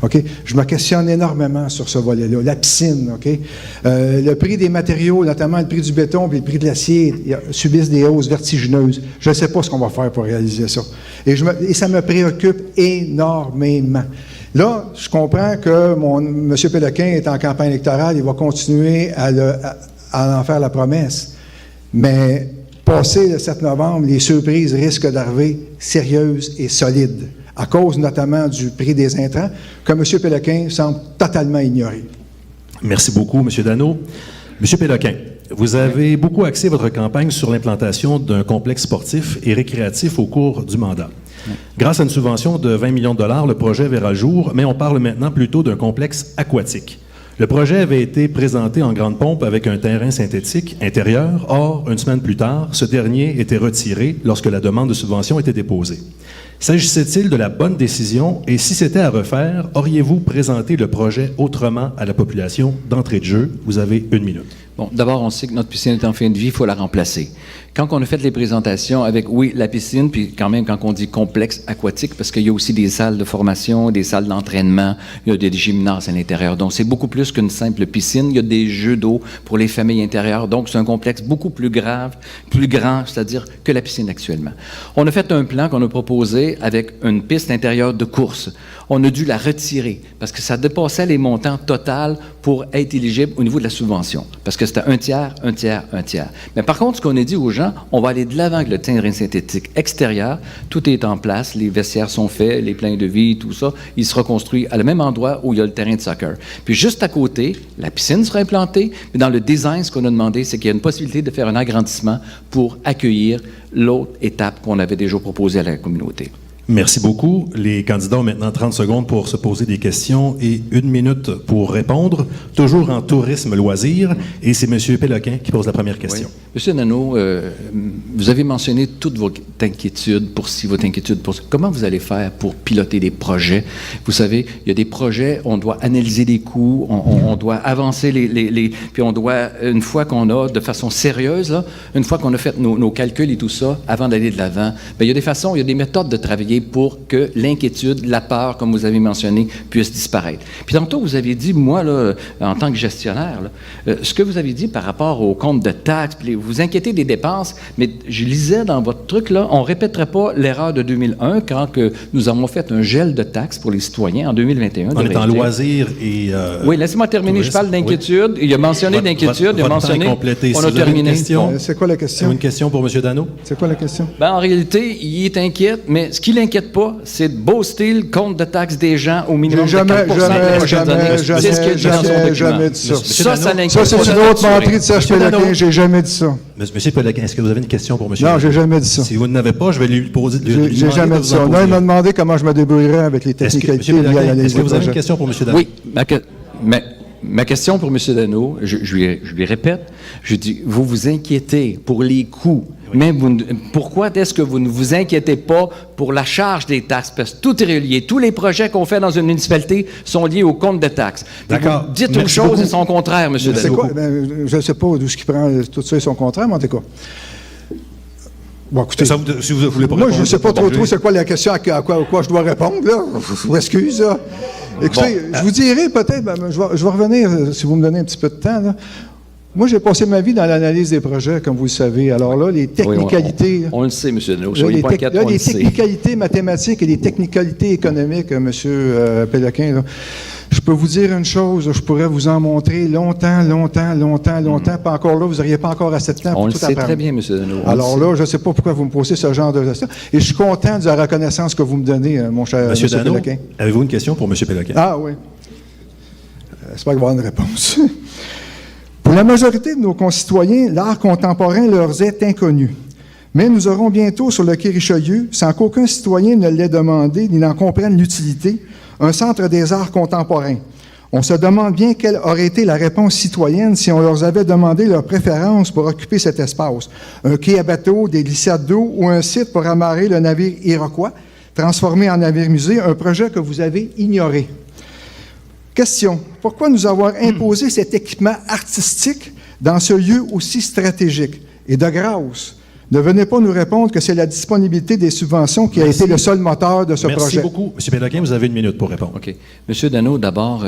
OK? Je me questionne énormément sur ce volet-là. La piscine, OK? Le prix des matériaux, notamment le prix du béton et le prix de l'acier, subissent des hausses vertigineuses. Je ne sais pas ce qu'on va faire pour réaliser ça. Et ça me préoccupe énormément. Là, je comprends que M. Péloquin est en campagne électorale, il va continuer à en faire la promesse. Mais passé le 7 novembre, les surprises risquent d'arriver sérieuses et solides, à cause notamment du prix des intrants, que M. Péloquin semble totalement ignorer. Merci beaucoup, M. Dano. M. Péloquin, vous avez beaucoup axé votre campagne sur l'implantation d'un complexe sportif et récréatif au cours du mandat. Grâce à une subvention de 20 millions de dollars, le projet verra le jour, mais on parle maintenant plutôt d'un complexe aquatique. Le projet avait été présenté en grande pompe avec un terrain synthétique intérieur. Or, une semaine plus tard, ce dernier était retiré lorsque la demande de subvention était déposée. S'agissait-il de la bonne décision et si c'était à refaire, auriez-vous présenté le projet autrement à la population d'entrée de jeu? Vous avez 1 minute. Bon, d'abord, on sait que notre piscine est en fin de vie, il faut la remplacer. Quand on a fait les présentations avec, oui, la piscine, puis quand même, quand on dit complexe aquatique, parce qu'il y a aussi des salles de formation, des salles d'entraînement, il y a des gymnases à l'intérieur. Donc, c'est beaucoup plus qu'une simple piscine. Il y a des jeux d'eau pour les familles intérieures. Donc, c'est un complexe beaucoup plus grand, c'est-à-dire que la piscine actuellement. On a fait un plan qu'on a proposé avec une piste intérieure de course. On a dû la retirer parce que ça dépassait les montants totaux pour être éligible au niveau de la subvention. Parce que c'était un tiers. Mais par contre, ce qu'on a dit aux gens, on va aller de l'avant avec le terrain synthétique extérieur. Tout est en place, les vestiaires sont faits, les pleins de vie, tout ça. Il sera construit à le même endroit où il y a le terrain de soccer. Puis juste à côté, la piscine sera implantée. Mais dans le design, ce qu'on a demandé, c'est qu'il y a une possibilité de faire un agrandissement pour accueillir l'autre étape qu'on avait déjà proposée à la communauté. Merci beaucoup. Les candidats ont maintenant 30 secondes pour se poser des questions et 1 minute pour répondre. Toujours en tourisme loisir. Et c'est M. Péloquin qui pose la première question. Oui. Monsieur Dano, vous avez mentionné toute votre inquiétude pour ci, votre inquiétude pour ça. Comment vous allez faire pour piloter des projets? Vous savez, il y a des projets, on doit analyser les coûts, on doit avancer puis on doit, une fois qu'on a, de façon sérieuse, là, une fois qu'on a fait nos calculs et tout ça, avant d'aller de l'avant, bien, il y a des façons, il y a des méthodes de travailler pour que l'inquiétude, la peur, comme vous avez mentionné, puisse disparaître. Puis tantôt, vous avez dit, moi, là, en tant que gestionnaire, là, ce que vous avez dit par rapport au compte de taxes, puis vous inquiétez des dépenses, mais je lisais dans votre truc, là, on ne répéterait pas l'erreur de 2001 quand que nous avons fait un gel de taxes pour les citoyens en 2021. On est en loisirs et... oui, laissez-moi terminer. Je parle d'inquiétude. Oui. Il a mentionné d'inquiétude. Il a mentionné... On a terminé. C'est quoi la question? Une question pour M. Dano? C'est quoi la question? Ben, en réalité, il est inquiète, mais ce qui l'inquiète pas, c'est de booster le compte de taxes des gens au minimum de 4% les prochaines années. C'est ce qu'il dit dans son document. Jamais dit ça. Ça l'inquiète. Ça, c'est une autre menterie de Serge Péloquin. J'ai jamais dit ça. Monsieur Péloquin, est-ce que vous avez une question pour M. Non, j'ai jamais dit ça. Si vous n'avez pas, je vais lui poser... J'ai jamais dit ça. Non, il m'a demandé comment je me débrouillerais avec les technicalités liées à l'analyse. Est-ce que vous avez une question pour M. Dano? Oui, ma question pour M. Dano, je lui répète, je dis, vous vous inquiétez pour les coûts, oui. Mais pourquoi est-ce que vous ne vous inquiétez pas pour la charge des taxes? Parce que tout est relié. Tous les projets qu'on fait dans une municipalité sont liés au compte de taxes. D'accord. Vous dites une chose et son contraire, M. Dano. C'est quoi? Ben, je ne sais pas d'où ce qui prend tout ça et son contraire, mais en tout cas. Bon, écoutez, ça, si vous voulez pas moi, je ne sais pas trop c'est quoi la question à quoi je dois répondre, là. Je vous excuse, là. Écoutez, je vous dirai peut-être, je vais revenir, si vous me donnez un petit peu de temps, là. Moi, j'ai passé ma vie dans l'analyse des projets, comme vous le savez. Alors là, les technicalités... Oui, on le sait, M. Dano. Les technicalités mathématiques et les technicalités économiques, M. Péloquin, là, je peux vous dire une chose, je pourrais vous en montrer longtemps, puis encore là, vous n'auriez pas encore assez de temps pour tout apprendre. On le sait très bien, M. Dano. Alors là, je ne sais pas pourquoi vous me posez ce genre de question. Et je suis content de la reconnaissance que vous me donnez, mon cher M. Péloquin. Avez-vous une question pour M. Péloquin? Ah oui. J'espère qu'il va y avoir une réponse. Pour la majorité de nos concitoyens, l'art contemporain leur est inconnu. Mais nous aurons bientôt sur le quai Richelieu, sans qu'aucun citoyen ne l'ait demandé ni n'en comprenne l'utilité, un centre des arts contemporains. On se demande bien quelle aurait été la réponse citoyenne si on leur avait demandé leur préférence pour occuper cet espace. Un quai à bateau, des glissades d'eau ou un site pour amarrer le navire Iroquois, transformé en navire-musée, un projet que vous avez ignoré. Question. Pourquoi nous avoir imposé cet équipement artistique dans ce lieu aussi stratégique? Et de grâce, ne venez pas nous répondre que c'est la disponibilité des subventions qui a été le seul moteur de ce projet. Merci beaucoup. M. Péloquin, vous avez une minute pour répondre. OK. M. Dano, d'abord,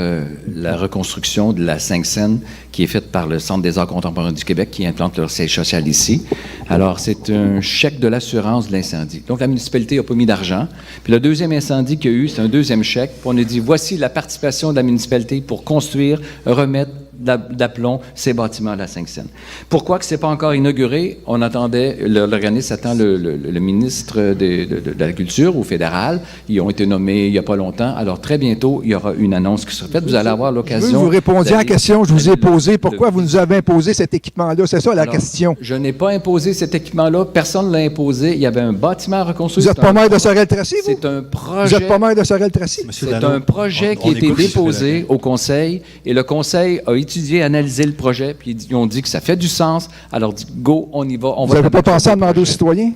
la reconstruction de la Sainte-Seine qui est faite par le Centre des arts contemporains du Québec qui implante leur siège social ici. Alors, c'est un chèque de l'assurance de l'incendie. Donc, la municipalité n'a pas mis d'argent. Puis le deuxième incendie qu'il y a eu, c'est un deuxième chèque. Puis on a dit, voici la participation de la municipalité pour construire, remettre d'aplomb ces bâtiments à la Sainte-Seine. Pourquoi que ce n'est pas encore inauguré? On attendait, l'organisme attend le ministre de la Culture au fédéral. Ils ont été nommés il n'y a pas longtemps. Alors, très bientôt, il y aura une annonce qui sera faite. Vous allez avoir l'occasion... Je veux que vous répondiez à la question que je vous ai posée. Pourquoi vous nous avez imposé cet équipement-là? C'est ça la question. Je n'ai pas imposé cet équipement-là. Personne ne l'a imposé. Il y avait un bâtiment à reconstruire. Vous n'êtes pas maire de Sorel-Tracy, vous? C'est un projet... Vous n'êtes pas maire de Sorel-Tracy? C'est un projet qui a été déposé au Conseil et le Conseil a étudié, analysé le projet, puis ils ont dit que ça fait du sens. Alors, dit, go, on y va. Vous n'avez pas pensé à demander aux citoyens?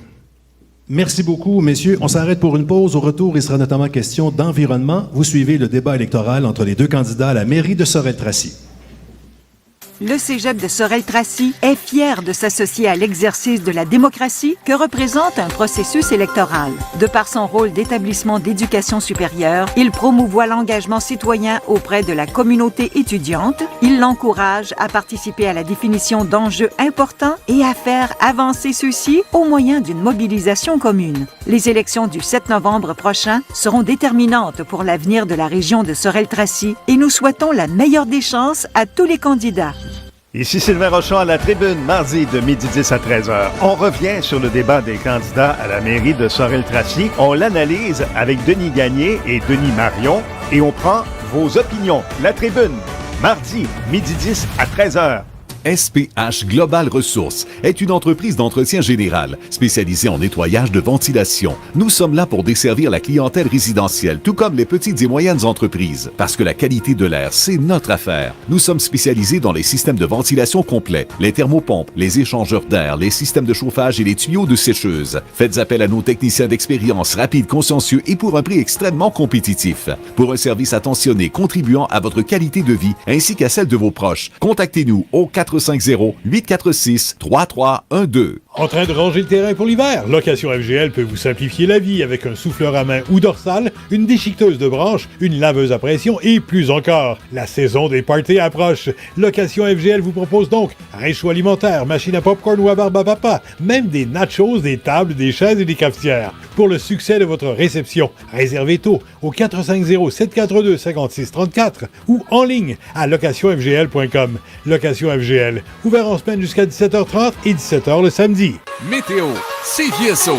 Merci beaucoup, messieurs. On s'arrête pour une pause. Au retour, il sera notamment question d'environnement. Vous suivez le débat électoral entre les deux candidats à la mairie de Sorel-Tracy. Le Cégep de Sorel-Tracy est fier de s'associer à l'exercice de la démocratie que représente un processus électoral. De par son rôle d'établissement d'éducation supérieure, il promouvoit l'engagement citoyen auprès de la communauté étudiante. Il l'encourage à participer à la définition d'enjeux importants et à faire avancer ceux-ci au moyen d'une mobilisation commune. Les élections du 7 novembre prochain seront déterminantes pour l'avenir de la région de Sorel-Tracy et nous souhaitons la meilleure des chances à tous les candidats. Ici Sylvain Rochon à la tribune, mardi de 12h10 à 13h. On revient sur le débat des candidats à la mairie de Sorel-Tracy. On l'analyse avec Denis Gagné et Denis Marion et on prend vos opinions. La tribune, mardi, 12h10 à 13h. SPH Global Ressources est une entreprise d'entretien général spécialisée en nettoyage de ventilation. Nous sommes là pour desservir la clientèle résidentielle, tout comme les petites et moyennes entreprises. Parce que la qualité de l'air, c'est notre affaire. Nous sommes spécialisés dans les systèmes de ventilation complets, les thermopompes, les échangeurs d'air, les systèmes de chauffage et les tuyaux de sécheuse. Faites appel à nos techniciens d'expérience, rapides, consciencieux et pour un prix extrêmement compétitif. Pour un service attentionné contribuant à votre qualité de vie ainsi qu'à celle de vos proches, contactez-nous au 450-846-3312. En train de ranger le terrain pour l'hiver? Location FGL peut vous simplifier la vie avec un souffleur à main ou dorsale, une déchiqueteuse de branches, une laveuse à pression et plus encore. La saison des parties approche. Location FGL vous propose donc réchaud alimentaire, machine à popcorn ou à barbe à papa, même des nachos, des tables, des chaises et des cafetières. Pour le succès de votre réception, réservez tôt au 450-742-5634 ou en ligne à locationfgl.com. Location FGL, ouvert en semaine jusqu'à 17h30 et 17h le samedi. Météo, CJSO.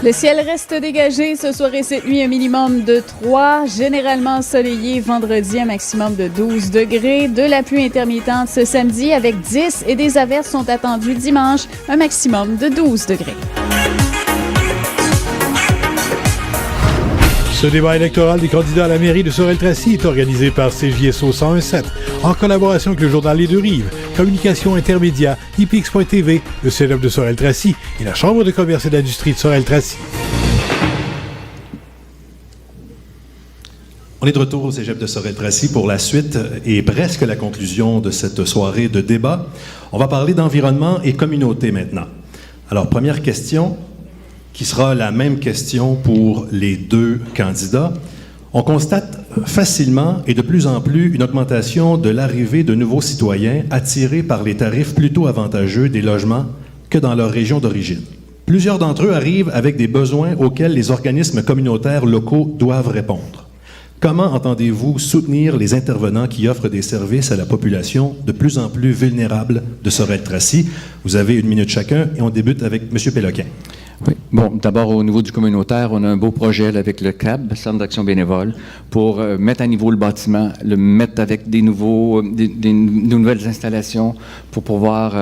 Le ciel reste dégagé ce soir et cette nuit, un minimum de 3, généralement ensoleillé vendredi, un maximum de 12 degrés. De la pluie intermittente ce samedi avec 10 et des averses sont attendues dimanche, un maximum de 12 degrés. Ce débat électoral des candidats à la mairie de Sorel-Tracy est organisé par CJSO 101.7 en collaboration avec le journal Les Deux-Rives, Communication Intermédia, IPX.TV, le Cégep de Sorel-Tracy et la Chambre de commerce et d'industrie de Sorel-Tracy. On est de retour au Cégep de Sorel-Tracy pour la suite et presque la conclusion de cette soirée de débat. On va parler d'environnement et communauté maintenant. Alors, première question, qui sera la même question pour les deux candidats. On constate facilement et de plus en plus une augmentation de l'arrivée de nouveaux citoyens attirés par les tarifs plutôt avantageux des logements que dans leur région d'origine. Plusieurs d'entre eux arrivent avec des besoins auxquels les organismes communautaires locaux doivent répondre. Comment entendez-vous soutenir les intervenants qui offrent des services à la population de plus en plus vulnérable de Sorel-Tracy? Vous avez 1 minute chacun et on débute avec M. Péloquin. Oui. Bon, d'abord, au niveau du communautaire, on a un beau projet là, avec le CAB, Centre d'action bénévole, pour mettre à niveau le bâtiment, le mettre avec des nouvelles installations pour pouvoir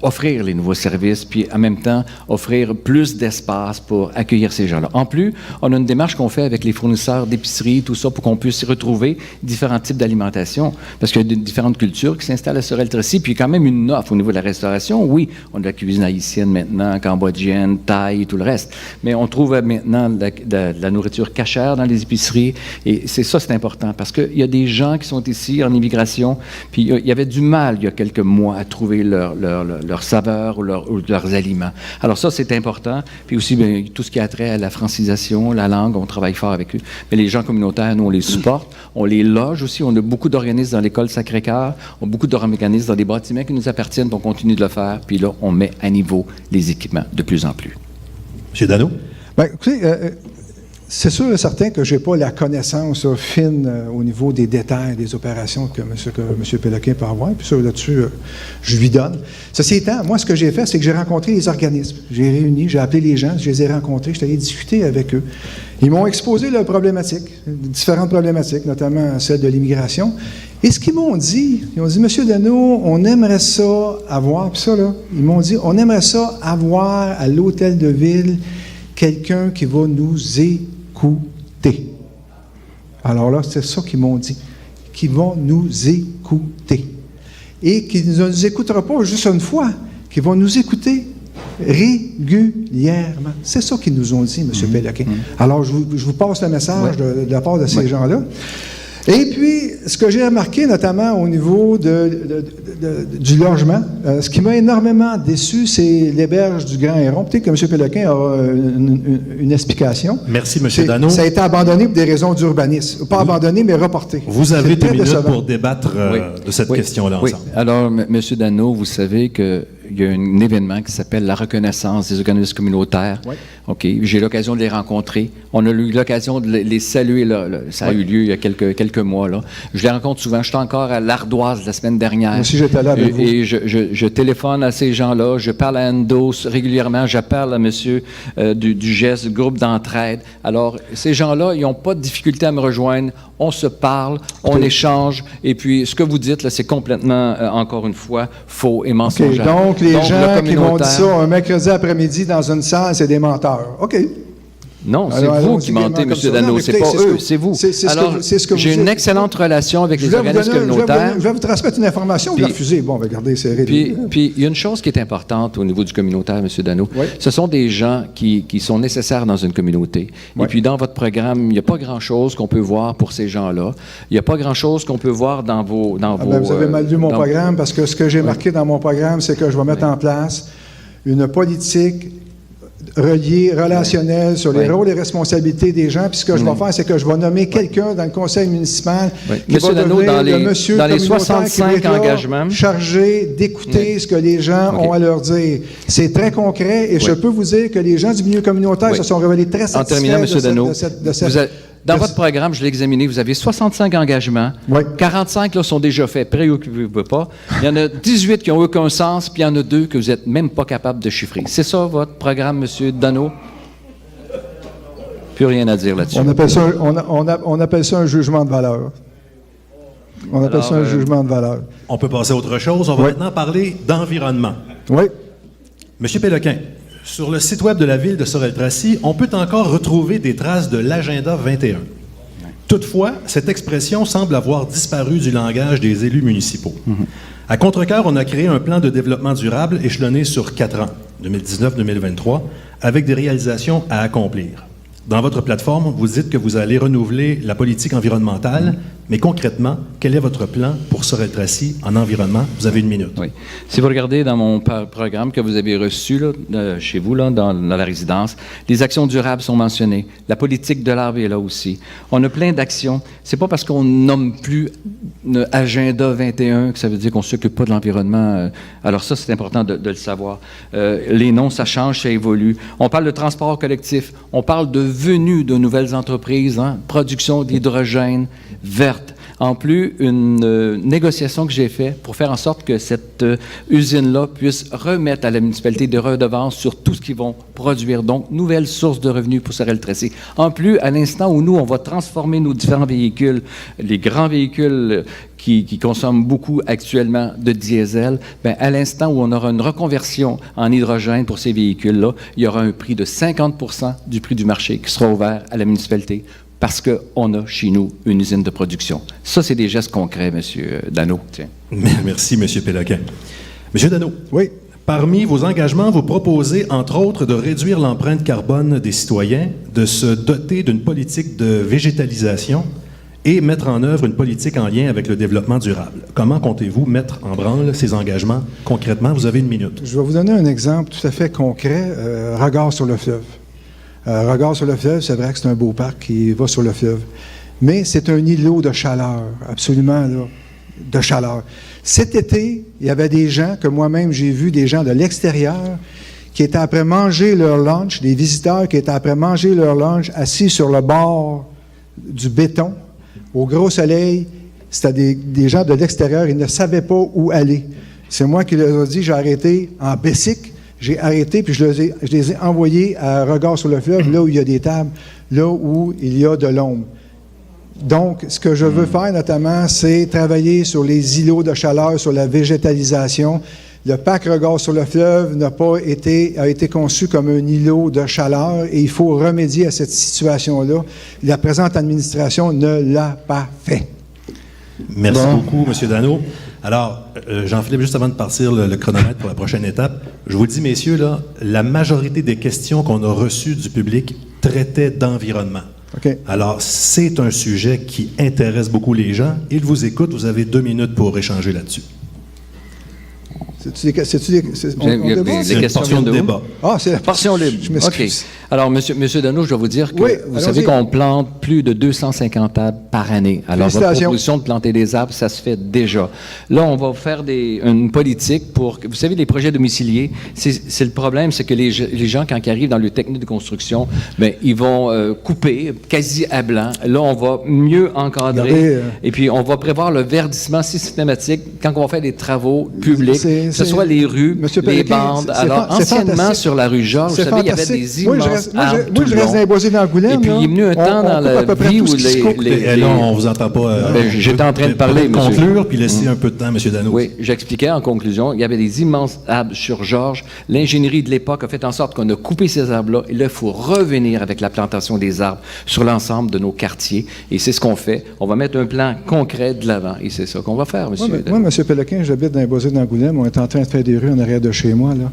offrir les nouveaux services, puis en même temps, offrir plus d'espace pour accueillir ces gens-là. En plus, on a une démarche qu'on fait avec les fournisseurs d'épicerie, tout ça, pour qu'on puisse retrouver différents types d'alimentation, parce qu'il y a différentes cultures qui s'installent à Sorel-Tracy, puis il y a quand même une offre au niveau de la restauration. Oui, on a de la cuisine haïtienne maintenant, cambodgienne, thaï, et tout le reste. reste. Mais on trouve maintenant de la nourriture cachère dans les épiceries, et c'est important, parce qu'il y a des gens qui sont ici en immigration, puis il y avait du mal, il y a quelques mois, à trouver leur saveur ou leurs aliments. Alors ça, c'est important. Puis aussi, bien, tout ce qui a trait à la francisation, la langue, on travaille fort avec eux. Mais les gens communautaires, nous, on les supporte, on les loge aussi. On a beaucoup d'organismes dans l'école Sacré-Cœur, on a beaucoup d'organismes dans des bâtiments qui nous appartiennent, donc on continue de le faire. Puis là, on met à niveau les équipements de plus en plus. M. Dano? Bien, écoutez, c'est sûr et certain que je n'ai pas la connaissance fine au niveau des détails des opérations que M. Péloquin peut avoir. Puis ça, là-dessus, je lui donne. Ceci étant, moi, ce que j'ai fait, c'est que j'ai rencontré les organismes. J'ai réuni, j'ai appelé les gens, je les ai rencontrés, je suis allé discuter avec eux. Ils m'ont exposé leurs problématiques, différentes problématiques, notamment celle de l'immigration. Et ce qu'ils m'ont dit, ils ont dit, M. Dano, on aimerait ça avoir, puis ça, là, ils m'ont dit, on aimerait ça avoir à l'hôtel de ville quelqu'un qui va nous écouter. Alors là, c'est ça qu'ils m'ont dit, qu'ils vont nous écouter. Et qu'ils ne nous écoutera pas juste une fois, qu'ils vont nous écouter régulièrement. C'est ça qu'ils nous ont dit, M. Péloquin. Alors, je vous passe le message de la part de ces gens-là. Et puis, ce que j'ai remarqué, notamment au niveau du logement, ce qui m'a énormément déçu, c'est l'héberge du Grand Héron. Peut-être que M. Péloquin a une explication. Merci, M. Dano. Ça a été abandonné pour des raisons d'urbanisme. Pas abandonné, mais reporté. Vous avez 2 minutes pour débattre de cette question-là ensemble. Alors, M. Dano, vous savez qu'il y a un événement qui s'appelle la reconnaissance des organismes communautaires. Oui. OK. J'ai eu l'occasion de les rencontrer. On a eu l'occasion de les saluer. Ça a eu lieu il y a quelques mois. Là. Je les rencontre souvent. J'étais encore à l'Ardoise la semaine dernière. Moi aussi, j'étais là avec vous. Et je téléphone à ces gens-là. Je parle à Endo régulièrement. J'appelle à monsieur du GES, du groupe d'entraide. Alors, ces gens-là, ils n'ont pas de difficulté à me rejoindre. On se parle, on échange. Et puis, ce que vous dites, là, c'est complètement, encore une fois, faux et mensonger. Donc, les gens qui m'ont dit ça un mercredi après-midi dans une salle, c'est des menteurs. OK. Non, c'est vous qui mentez, M. Dano. C'est pas eux, c'est vous. Alors, j'ai une excellente relation avec les organismes communautaires. Je vais vous transmettre une information, vous la refusez. Bon, regardez, c'est réglé. Puis, il y a une chose qui est importante au niveau du communautaire, M. Dano. Oui. Ce sont des gens qui sont nécessaires dans une communauté. Oui. Et puis, dans votre programme, il n'y a pas grand-chose qu'on peut voir pour ces gens-là. Il n'y a pas grand-chose qu'on peut voir dans vos... vous avez mal lu mon programme, parce que ce que j'ai marqué dans mon programme, c'est que je vais mettre en place une politique relationnel sur les rôles et responsabilités des gens. Puis ce que je vais faire, c'est que je vais nommer quelqu'un dans le conseil municipal qui va devenir le monsieur dans les 65 engagements chargé d'écouter ce que les gens ont à leur dire. C'est très concret et je peux vous dire que les gens du milieu communautaire se sont révélés très satisfaits de cette Dans votre programme, je l'ai examiné, vous avez 65 engagements. Oui. 45 là, sont déjà faits, préoccupez-vous pas. Il y en a 18 qui n'ont aucun sens, puis il y en a 2 que vous n'êtes même pas capable de chiffrer. C'est ça, votre programme, M. Dano? Plus rien à dire là-dessus. On appelle ça un jugement de valeur. On appelle ça un jugement de valeur. On peut passer à autre chose. On va maintenant parler d'environnement. Oui. M. Péloquin, sur le site web de la ville de Sorel-Tracy, on peut encore retrouver des traces de l'agenda 21. Toutefois, cette expression semble avoir disparu du langage des élus municipaux. À Contrecœur, on a créé un plan de développement durable échelonné sur 4 ans, 2019-2023, avec des réalisations à accomplir. Dans votre plateforme, vous dites que vous allez renouveler la politique environnementale, mais concrètement, quel est votre plan pour Sorel-Tracy en environnement? Vous avez 1 minute. Oui. Si vous regardez dans mon programme que vous avez reçu là, chez vous, là, dans la résidence, les actions durables sont mentionnées. La politique de l'arbre est là aussi. On a plein d'actions. C'est pas parce qu'on nomme plus Agenda 21 que ça veut dire qu'on ne s'occupe pas de l'environnement. Alors ça, c'est important de le savoir. Les noms, ça change, ça évolue. On parle de transport collectif. On parle de venue de nouvelles entreprises, production d'hydrogène verte. En plus, une négociation que j'ai faite pour faire en sorte que cette usine-là puisse remettre à la municipalité des redevances sur tout ce qu'ils vont produire. Donc, nouvelle source de revenus pour Sorel-Tracy. En plus, à l'instant où nous, on va transformer nos différents véhicules, les grands véhicules qui consomment beaucoup actuellement de diesel, bien, à l'instant où on aura une reconversion en hydrogène pour ces véhicules-là, il y aura un prix de 50% du prix du marché qui sera ouvert à la municipalité parce qu'on a chez nous une usine de production. Ça, c'est des gestes concrets, M. Dano. Tiens. Merci, M. Péloquin. M. Dano. Oui. Parmi vos engagements, vous proposez, entre autres, de réduire l'empreinte carbone des citoyens, de se doter d'une politique de végétalisation et mettre en œuvre une politique en lien avec le développement durable. Comment comptez-vous mettre en branle ces engagements concrètement? Vous avez 1 minute. Je vais vous donner un exemple tout à fait concret. Regard sur le fleuve. Regard sur le fleuve, c'est vrai que c'est un beau parc qui va sur le fleuve. Mais c'est un îlot de chaleur, absolument, là, de chaleur. Cet été, il y avait des gens, que moi-même j'ai vu, des gens de l'extérieur, qui étaient après manger leur lunch, des visiteurs qui étaient après manger leur lunch, assis sur le bord du béton, au gros soleil. C'était des gens de l'extérieur, ils ne savaient pas où aller. C'est moi qui leur ai dit, j'ai arrêté en Bessic, j'ai arrêté, puis je les ai envoyés à Regard sur le fleuve, là où il y a des tables, là où il y a de l'ombre. Donc, ce que je veux faire notamment, c'est travailler sur les îlots de chaleur, sur la végétalisation. Le parc Regard sur le fleuve a été conçu comme un îlot de chaleur et il faut remédier à cette situation-là. La présente administration ne l'a pas fait. Merci beaucoup, M. Dano. Alors, Jean-Philippe, juste avant de partir le chronomètre pour la prochaine étape, je vous le dis, messieurs, là, la majorité des questions qu'on a reçues du public traitaient d'environnement. Okay. Alors, c'est un sujet qui intéresse beaucoup les gens. Ils vous écoutent. Vous avez 2 minutes pour échanger là-dessus. Les questions de débat. Ah, c'est la portion libre. Je m'excuse. OK. Alors, monsieur Dano, je dois vous dire que vous savez qu'on plante plus de 250 arbres par année. Alors, votre proposition de planter des arbres, ça se fait déjà. Là, on va faire une politique pour... Vous savez, les projets domiciliés, c'est le problème, c'est que les gens, quand ils arrivent dans le technique de construction, bien, ils vont couper quasi à blanc. Là, on va mieux encadrer et puis on va prévoir le verdissement systématique quand on va faire des travaux publics, que ce soit les rues, les bandes. Alors, anciennement, sur la rue Georges, vous savez, il y avait des immenses arbres tout le long. Je reste dans les boisés d'Angoulême. Et puis, il est venu un temps dans la vie où Et là, on ne vous entend pas. J'étais en train de parler, monsieur. Conclure, puis laisser un peu de temps à M. Dano. Oui, j'expliquais en conclusion, il y avait des immenses arbres sur Georges. L'ingénierie de l'époque a fait en sorte qu'on a coupé ces arbres-là. Et là, il faut revenir avec la plantation des arbres sur l'ensemble de nos quartiers. Et c'est ce qu'on fait. On va mettre un plan concret de l'avant. Et c'est ça qu'on va faire, monsieur. Moi, M. Péloquin, j'habite dans les boisés d'Angoulême. On est en train de faire des rues en arrière de chez moi, là.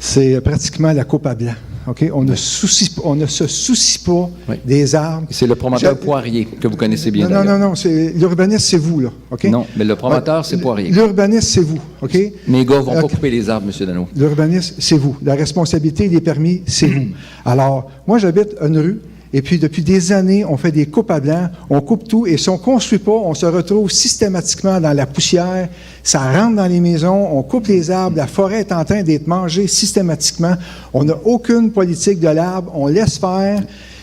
C'est pratiquement la coupe à blanc. Okay? On ne se soucie pas des arbres. C'est le promoteur Poirier que vous connaissez bien. Non. L'urbaniste, c'est vous, là. Okay? Non, mais le promoteur, c'est Poirier. L'urbaniste, c'est vous. Okay? Mes gars ne vont pas couper les arbres, M. Dano. L'urbaniste, c'est vous. La responsabilité des permis, c'est vous. Alors, moi, j'habite une rue. Et puis, depuis des années, on fait des coupes à blanc, on coupe tout, et si on ne construit pas, on se retrouve systématiquement dans la poussière, ça rentre dans les maisons, on coupe les arbres, la forêt est en train d'être mangée systématiquement, on n'a aucune politique de l'arbre, on laisse faire,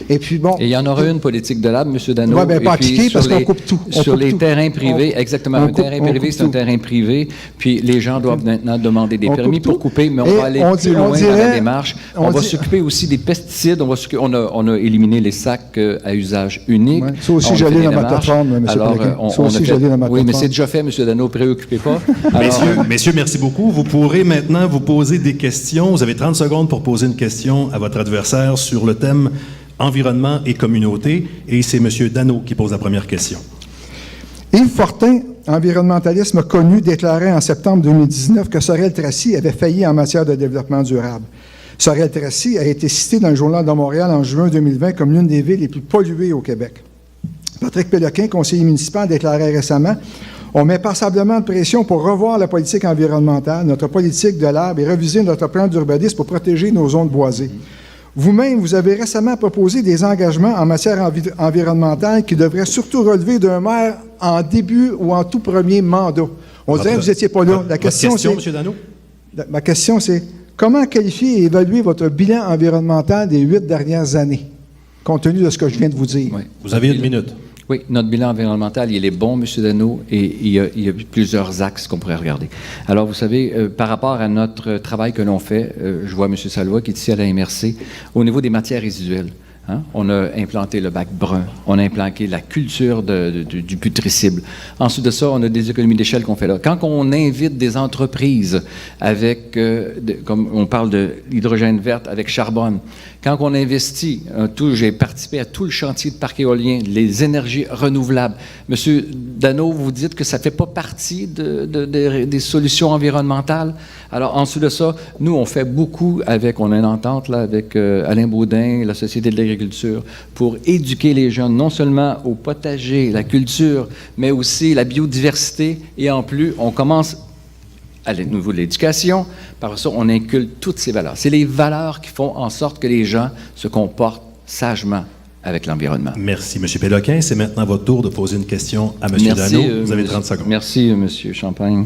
et puis bon... Et il y en aura une politique de l'arbre, M. Dano. Oui, bien, pas appliquée, parce qu'on coupe tout. Sur les terrains privés, exactement, un terrain privé, c'est un terrain privé, puis les gens doivent maintenant demander des permis pour couper, mais on va aller plus loin dans la démarche. On va s'occuper aussi des pesticides, on a éliminé les sacs à usage unique. Ouais. Ça aussi, j'allais dans ma plateforme, M. Péloquin. Ça aussi, j'allais dans ma plateforme. Oui, mais c'est déjà fait, M. Dano, préoccupez pas. Messieurs, merci beaucoup. Vous pourrez maintenant vous poser des questions. Vous avez 30 secondes pour poser une question à votre adversaire sur le thème environnement et communauté. Et c'est M. Dano qui pose la première question. Yves Fortin, environnementalisme connu, déclarait en septembre 2019 que Sorel-Tracy avait failli en matière de développement durable. Sorel-Tracy a été cité dans le Journal de Montréal en juin 2020 comme l'une des villes les plus polluées au Québec. Patrick Péloquin, conseiller municipal, déclarait récemment « On met passablement de pression pour revoir la politique environnementale, notre politique de l'arbre et reviser notre plan d'urbanisme pour protéger nos zones boisées. » Vous-même, vous avez récemment proposé des engagements en matière environnementale qui devraient surtout relever d'un maire en début ou en tout premier mandat. On dirait que vous n'étiez pas là. La question, M. Dano? Ma question, c'est comment qualifier et évaluer votre bilan environnemental des 8 dernières années, compte tenu de ce que je viens de vous dire? Oui. Vous avez 1 minute. Oui, notre bilan environnemental, il est bon, M. Dano, et il y a plusieurs axes qu'on pourrait regarder. Alors, vous savez, par rapport à notre travail que l'on fait, je vois M. Salva qui est ici à la MRC, au niveau des matières résiduelles. Hein? On a implanté le bac brun, on a implanté la culture du putricible. Ensuite de ça, on a des économies d'échelle qu'on fait là. Quand on invite des entreprises avec, comme on parle de l'hydrogène vert avec charbon, quand on investit, j'ai participé à tout le chantier de parc éolien, les énergies renouvelables. Monsieur Dano, vous dites que ça ne fait pas partie des solutions environnementales. Alors, ensuite de ça, nous, on fait beaucoup on a une entente là, avec Alain Baudin, la Société de l'agriculture, pour éduquer les jeunes, non seulement au potager, la culture, mais aussi la biodiversité. Et en plus, on commence à niveau de l'éducation, par ça, on inculque toutes ces valeurs. C'est les valeurs qui font en sorte que les gens se comportent sagement avec l'environnement. Merci, M. Péloquin. C'est maintenant votre tour de poser une question à M. Dano. Vous avez 30 secondes. Merci, M. Champagne.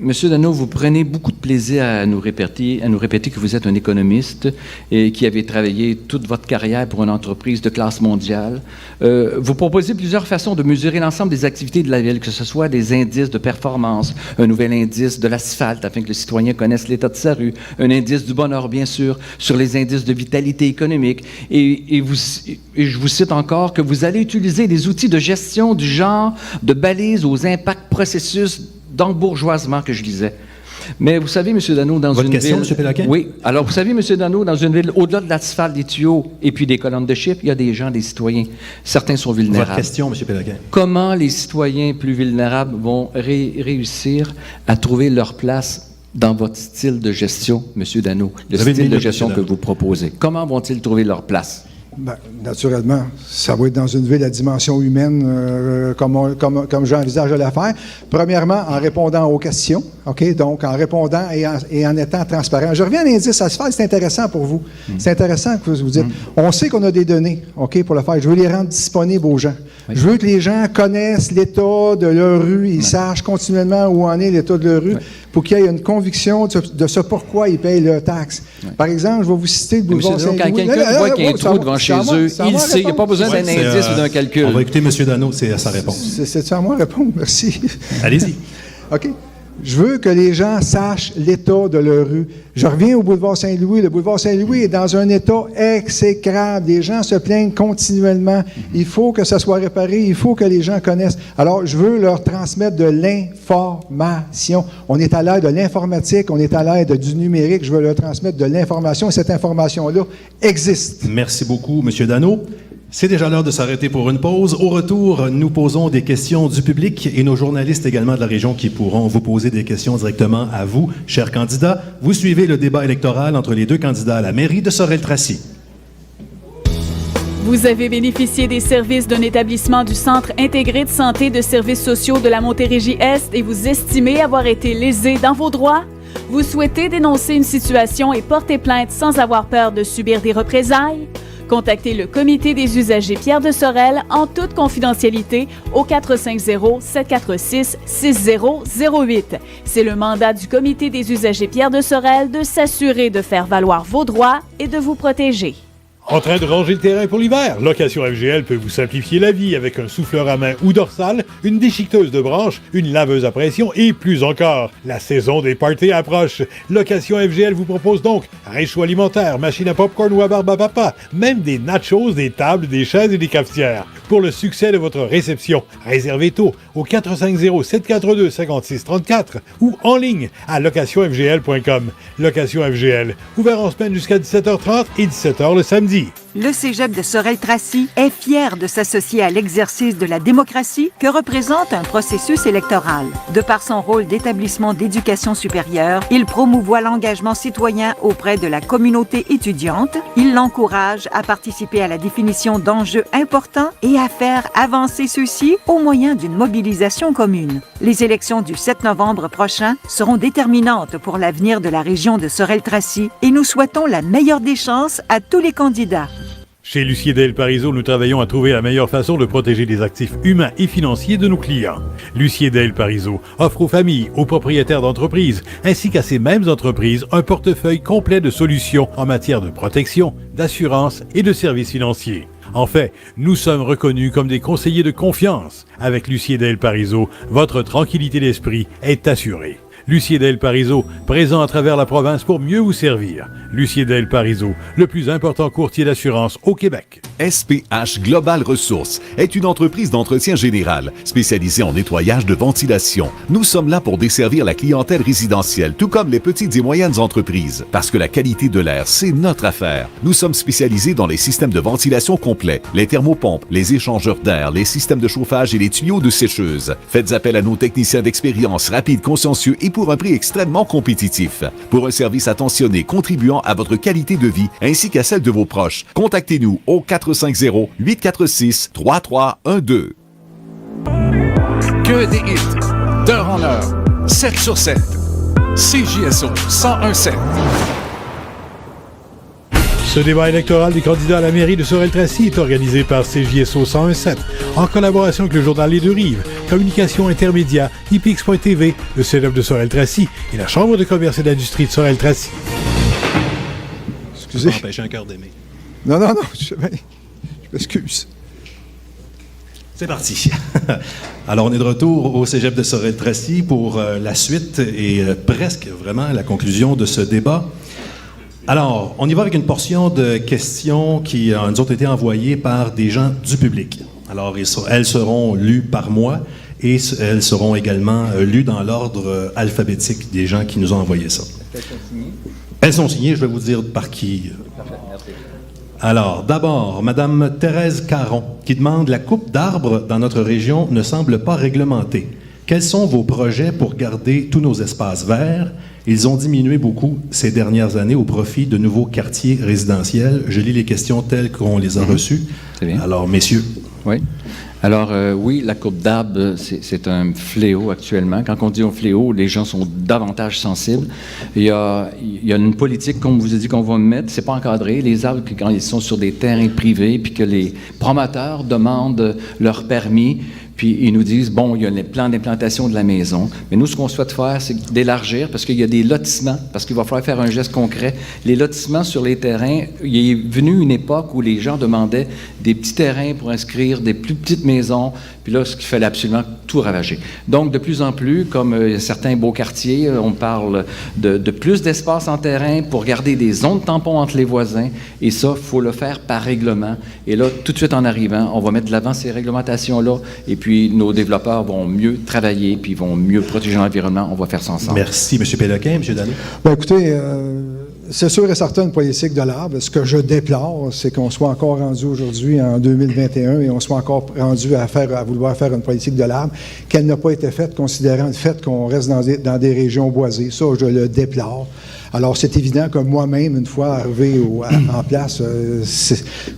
Monsieur Dano, vous prenez beaucoup de plaisir à nous répéter que vous êtes un économiste et qui avez travaillé toute votre carrière pour une entreprise de classe mondiale. Vous proposez plusieurs façons de mesurer l'ensemble des activités de la ville, que ce soit des indices de performance, un nouvel indice de l'asphalte afin que le citoyen connaisse l'état de sa rue, un indice du bonheur, bien sûr, sur les indices de vitalité économique. Et je vous cite encore que vous allez utiliser des outils de gestion du genre de balises aux impacts processus d'embourgeoisement que je disais. Mais vous savez, M. Dano, dans Votre une question, ville... M. Péloquin? Oui. Alors, vous savez, M. Dano, dans une ville, au-delà de l'asphalte, des tuyaux et puis des colonnes de chiffres, il y a des gens, des citoyens. Certains sont vulnérables. Votre question, M. Péloquin? Comment les citoyens plus vulnérables vont réussir à trouver leur place dans votre style de gestion, M. Dano, le style de gestion que vous proposez? Comment vont-ils trouver leur place? Bien, naturellement, ça va être dans une ville à dimension humaine, comme j'envisage de la faire. Premièrement, en répondant aux questions, OK? Donc, en répondant et en étant transparent. Je reviens à l'indice asphalte, c'est intéressant pour vous. C'est intéressant que vous dites. On sait qu'on a des données, OK, pour le faire. Je veux les rendre disponibles aux gens. Oui. Je veux que les gens connaissent l'état de leur rue, ils sachent continuellement où en est l'état de leur rue, pour qu'il y ait une conviction de ce pourquoi ils payent leurs taxes. Par exemple, je vais vous citer le boulevard Saint-Louis. Quand quelqu'un voit qu'il y a un trou devant chez eux, il sait, il n'y a pas besoin d'un indice ou d'un calcul. On va écouter M. Dano, c'est à sa réponse. C'est à moi répondre, merci. Allez-y. OK. Je veux que les gens sachent l'état de leur rue. Je reviens au boulevard Saint-Louis. Le boulevard Saint-Louis est dans un état exécrable. Les gens se plaignent continuellement. Il faut que ça soit réparé. Il faut que les gens connaissent. Alors, je veux leur transmettre de l'information. On est à l'ère de l'informatique. On est à l'ère du numérique. Je veux leur transmettre de l'information. Et cette information-là existe. Merci beaucoup, M. Dano. C'est déjà l'heure de s'arrêter pour une pause. Au retour, nous posons des questions du public et nos journalistes également de la région qui pourront vous poser des questions directement à vous, chers candidats. Vous suivez le débat électoral entre les deux candidats à la mairie de Sorel-Tracy. Vous avez bénéficié des services d'un établissement du Centre intégré de santé de services sociaux de la Montérégie-Est et vous estimez avoir été lésé dans vos droits? Vous souhaitez dénoncer une situation et porter plainte sans avoir peur de subir des représailles? Contactez le Comité des usagers Pierre de Sorel en toute confidentialité au 450-746-6008. C'est le mandat du Comité des usagers Pierre de Sorel de s'assurer de faire valoir vos droits et de vous protéger. En train de ranger le terrain pour l'hiver? Location FGL peut vous simplifier la vie avec un souffleur à main ou dorsale, une déchiqueteuse de branches, une laveuse à pression et plus encore. La saison des parties approche. Location FGL vous propose donc réchaud alimentaire, machine à popcorn ou à barbe à papa, même des nachos, des tables, des chaises et des cafetières. Pour le succès de votre réception, réservez tôt au 450-742-5634 ou en ligne à locationfgl.com. Location FGL, ouvert en semaine jusqu'à 17h30 et 17h le samedi. Le Cégep de Sorel-Tracy est fier de s'associer à l'exercice de la démocratie que représente un processus électoral. De par son rôle d'établissement d'éducation supérieure, il promouvoit l'engagement citoyen auprès de la communauté étudiante. Il l'encourage à participer à la définition d'enjeux importants et à faire avancer ceux-ci au moyen d'une mobilisation commune. Les élections du 7 novembre prochain seront déterminantes pour l'avenir de la région de Sorel-Tracy et nous souhaitons la meilleure des chances à tous les candidats. Chez Lucier Del Parizeau, nous travaillons à trouver la meilleure façon de protéger les actifs humains et financiers de nos clients. Lucier Del Parizeau offre aux familles, aux propriétaires d'entreprises, ainsi qu'à ces mêmes entreprises, un portefeuille complet de solutions en matière de protection, d'assurance et de services financiers. En fait, nous sommes reconnus comme des conseillers de confiance. Avec Lucier Del Parizeau, votre tranquillité d'esprit est assurée. Lucier Del Parizeau, présent à travers la province pour mieux vous servir. Lucier Del Parizeau, le plus important courtier d'assurance au Québec. SPH Global Ressources est une entreprise d'entretien général spécialisée en nettoyage de ventilation. Nous sommes là pour desservir la clientèle résidentielle, tout comme les petites et moyennes entreprises. Parce que la qualité de l'air, c'est notre affaire. Nous sommes spécialisés dans les systèmes de ventilation complets, les thermopompes, les échangeurs d'air, les systèmes de chauffage et les tuyaux de sécheuse. Faites appel à nos techniciens d'expérience, rapides, consciencieux et pour un prix extrêmement compétitif. Pour un service attentionné contribuant à votre qualité de vie ainsi qu'à celle de vos proches, contactez-nous au 450-846-3312. Que des hits, d'heure en heure, 7 sur 7. CJSO 101.7. Ce débat électoral des candidats à la mairie de Sorel-Tracy est organisé par CJSO 101.7 en collaboration avec le journal Les Deux-Rives, Communication Intermédia, IPX.TV, le CELOP de Sorel-Tracy et la Chambre de commerce et d'industrie de Sorel-Tracy. Excusez. Ça empêcher un cœur d'aimer. Non, je m'excuse. C'est parti. Alors, on est de retour au Cégep de Sorel-Tracy pour la suite et presque vraiment la conclusion de ce débat. Alors, on y va avec une portion de questions qui nous ont été envoyées par des gens du public. Alors, elles seront lues par moi et elles seront également lues dans l'ordre alphabétique des gens qui nous ont envoyé ça. Elles sont signées, je vais vous dire par qui. Parfait, merci. Alors, d'abord, Mme Thérèse Caron, qui demande « La coupe d'arbres dans notre région ne semble pas réglementée. Quels sont vos projets pour garder tous nos espaces verts? Ils ont diminué beaucoup ces dernières années au profit de nouveaux quartiers résidentiels. » Je lis les questions telles qu'on les a reçues. C'est bien. Alors, messieurs. Oui. Alors, oui, la coupe d'arbres, c'est un fléau actuellement. Quand on dit un fléau, les gens sont davantage sensibles. Il y a une politique, comme vous avez dit, qu'on va mettre. C'est pas encadré. Les arbres, quand ils sont sur des terrains privés, puis que les promoteurs demandent leur permis, puis ils nous disent, bon, il y a les plans d'implantation de la maison. Mais nous, ce qu'on souhaite faire, c'est d'élargir, parce qu'il y a des lotissements, parce qu'il va falloir faire un geste concret. Les lotissements sur les terrains, il est venu une époque où les gens demandaient des petits terrains pour inscrire des plus petites maisons, puis là, ce qu'il fallait absolument tout ravager. Donc, de plus en plus, comme certains beaux quartiers, on parle de plus d'espace en terrain pour garder des zones tampons entre les voisins, et ça, il faut le faire par règlement. Et là, tout de suite en arrivant, on va mettre de l'avant ces réglementations-là, et puis nos développeurs vont mieux travailler, puis vont mieux protéger l'environnement. On va faire ça ensemble. Merci, M. Péloquin. M. Dallé? Bien, écoutez, c'est sûr et certain une politique de l'arbre. Ce que je déplore, c'est qu'on soit encore rendu aujourd'hui en 2021 et on soit encore rendu à vouloir faire une politique de l'arbre, qu'elle n'a pas été faite, considérant le fait qu'on reste dans des régions boisées. Ça, je le déplore. Alors, c'est évident que moi-même, une fois arrivé en place,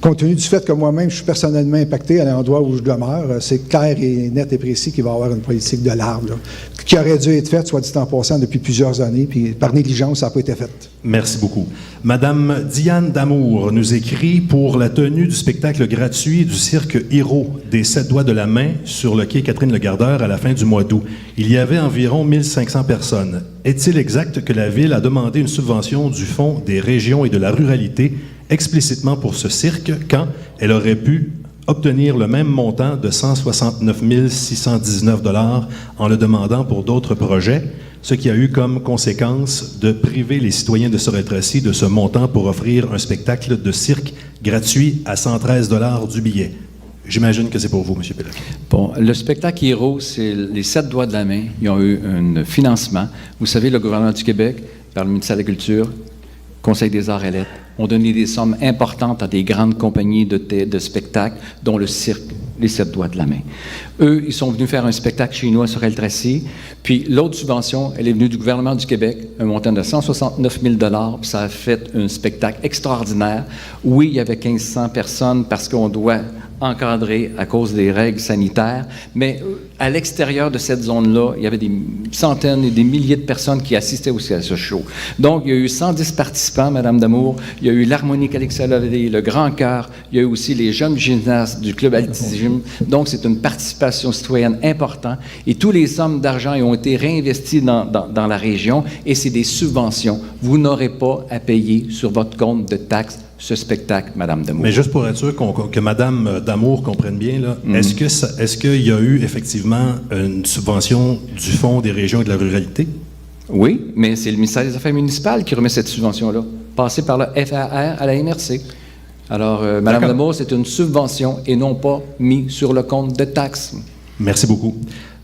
compte tenu du fait que moi-même, je suis personnellement impacté à l'endroit où je demeure, c'est clair et net et précis qu'il va y avoir une politique de l'arbre, là, qui aurait dû être faite, soit dit en passant, depuis plusieurs années, puis par négligence, ça n'a pas été fait. Merci beaucoup. Madame Diane Damour nous écrit pour la tenue du spectacle gratuit du cirque Héros des 7 doigts de la main sur le quai Catherine-le-Gardeur à la fin du mois d'août. Il y avait environ 1500 personnes. Est-il exact que la Ville a demandé une subvention du Fonds des régions et de la ruralité explicitement pour ce cirque quand elle aurait pu obtenir le même montant de 169 619 $ en le demandant pour d'autres projets, ce qui a eu comme conséquence de priver les citoyens de Sorel-Tracy de ce montant pour offrir un spectacle de cirque gratuit à 113 $ du billet. J'imagine que c'est pour vous, M. Péloquin. Bon, le spectacle Héros, c'est les 7 doigts de la main. Ils ont eu un financement. Vous savez, le gouvernement du Québec, par le ministère de la Culture, Conseil des arts et lettres, ont donné des sommes importantes à des grandes compagnies de spectacles, dont le cirque, les 7 doigts de la main. Eux, ils sont venus faire un spectacle chez nous à Sorel-Tracy, puis l'autre subvention, elle est venue du gouvernement du Québec, un montant de 169 000 $, puis ça a fait un spectacle extraordinaire. Oui, il y avait 1500 personnes parce qu'on doit encadré à cause des règles sanitaires, mais à l'extérieur de cette zone-là, il y avait des centaines et des milliers de personnes qui assistaient aussi à ce show. Donc, il y a eu 110 participants, Madame Damour, il y a eu l'harmonique Alexa Lovely, le Grand Chœur, il y a eu aussi les jeunes gymnastes du Club Altisgym. Donc, c'est une participation citoyenne importante et tous les sommes d'argent ont été réinvestis dans la région et c'est des subventions. Vous n'aurez pas à payer sur votre compte de taxes ce spectacle, Mme Damour. Mais juste pour être sûr que Mme Damour comprenne bien, là, est-ce qu'il y a eu effectivement une subvention du Fonds des régions et de la ruralité? Oui, mais c'est le ministère des Affaires municipales qui remet cette subvention-là, passée par le FAR à la MRC. Alors, Mme Lamour, c'est une subvention et non pas mis sur le compte de taxes. Merci beaucoup.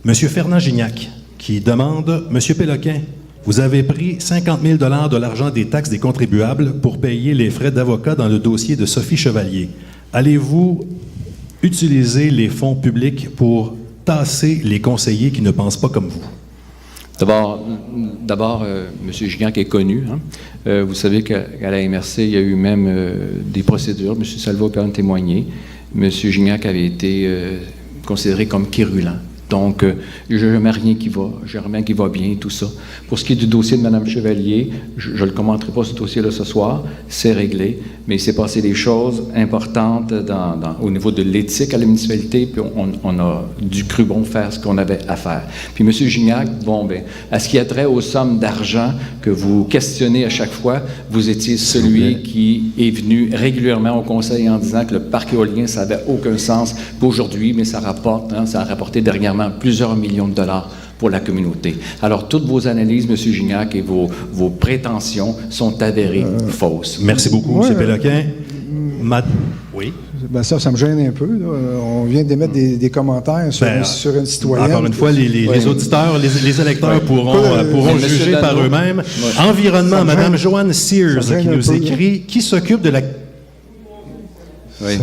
Monsieur Fernand Gignac, qui demande, Monsieur Péloquin, vous avez pris 50 000 $ de l'argent des taxes des contribuables pour payer les frais d'avocat dans le dossier de Sophie Chevalier. Allez-vous utiliser les fonds publics pour tasser les conseillers qui ne pensent pas comme vous? D'abord, M. Gignac est connu. Hein. Vous savez qu'à la MRC, il y a eu même des procédures. M. Salvo peut en témoigner. M. Gignac avait été considéré comme quérulent. Donc, je n'ai jamais rien qui va. J'ai rien qui va bien, tout ça. Pour ce qui est du dossier de Mme Chevalier, je ne le commenterai pas, ce dossier-là, ce soir. C'est réglé. Mais il s'est passé des choses importantes au niveau de l'éthique à la municipalité, puis on a dû cru bon faire ce qu'on avait à faire. Puis M. Gignac, à ce qui a trait aux sommes d'argent que vous questionnez à chaque fois, vous étiez celui qui est venu régulièrement au conseil en disant que le parc éolien, ça n'avait aucun sens pour aujourd'hui, mais ça rapporte, ça a rapporté dernièrement plusieurs millions de dollars pour la communauté. Alors, toutes vos analyses, M. Gignac, et vos prétentions sont avérées fausses. Merci beaucoup, M. Péloquin. Oui? Ben ça me gêne un peu. Là. On vient d'émettre des commentaires sur une citoyenne. Encore une fois, les auditeurs, les électeurs pourront juger par eux-mêmes. Environnement, Mme Joanne Sears, qui nous écrit, qui s'occupe de la... Oui.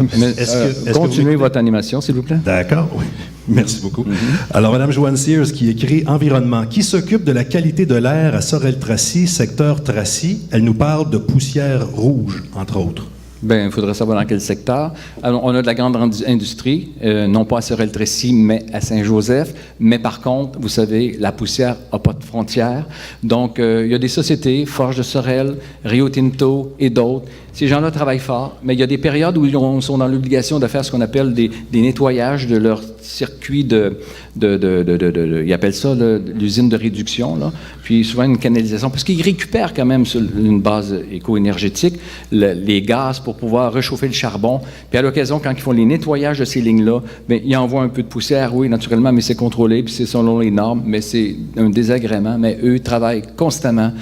Continuez votre animation, s'il vous plaît. D'accord, oui. Merci beaucoup. Alors, Mme Joanne Sears qui écrit « Environnement. Qui s'occupe de la qualité de l'air à Sorel-Tracy, secteur Tracy? Elle nous parle de poussière rouge, entre autres. » Bien, il faudrait savoir dans quel secteur. Alors, on a de la grande industrie, non pas à Sorel-Tracy, mais à Saint-Joseph. Mais par contre, vous savez, la poussière n'a pas de frontières. Donc, il y a des sociétés, Forge de Sorel, Rio Tinto et d'autres. Ces gens-là travaillent fort, mais il y a des périodes où ils sont dans l'obligation de faire ce qu'on appelle des nettoyages de leur circuit ils appellent ça l'usine de réduction, là. Puis souvent une canalisation, parce qu'ils récupèrent quand même sur une base éco-énergétique les gaz pour pouvoir réchauffer le charbon. Puis à l'occasion, quand ils font les nettoyages de ces lignes-là, bien, ils envoient un peu de poussière, oui, naturellement, mais c'est contrôlé, puis c'est selon les normes, mais c'est un désagrément. Mais eux travaillent constamment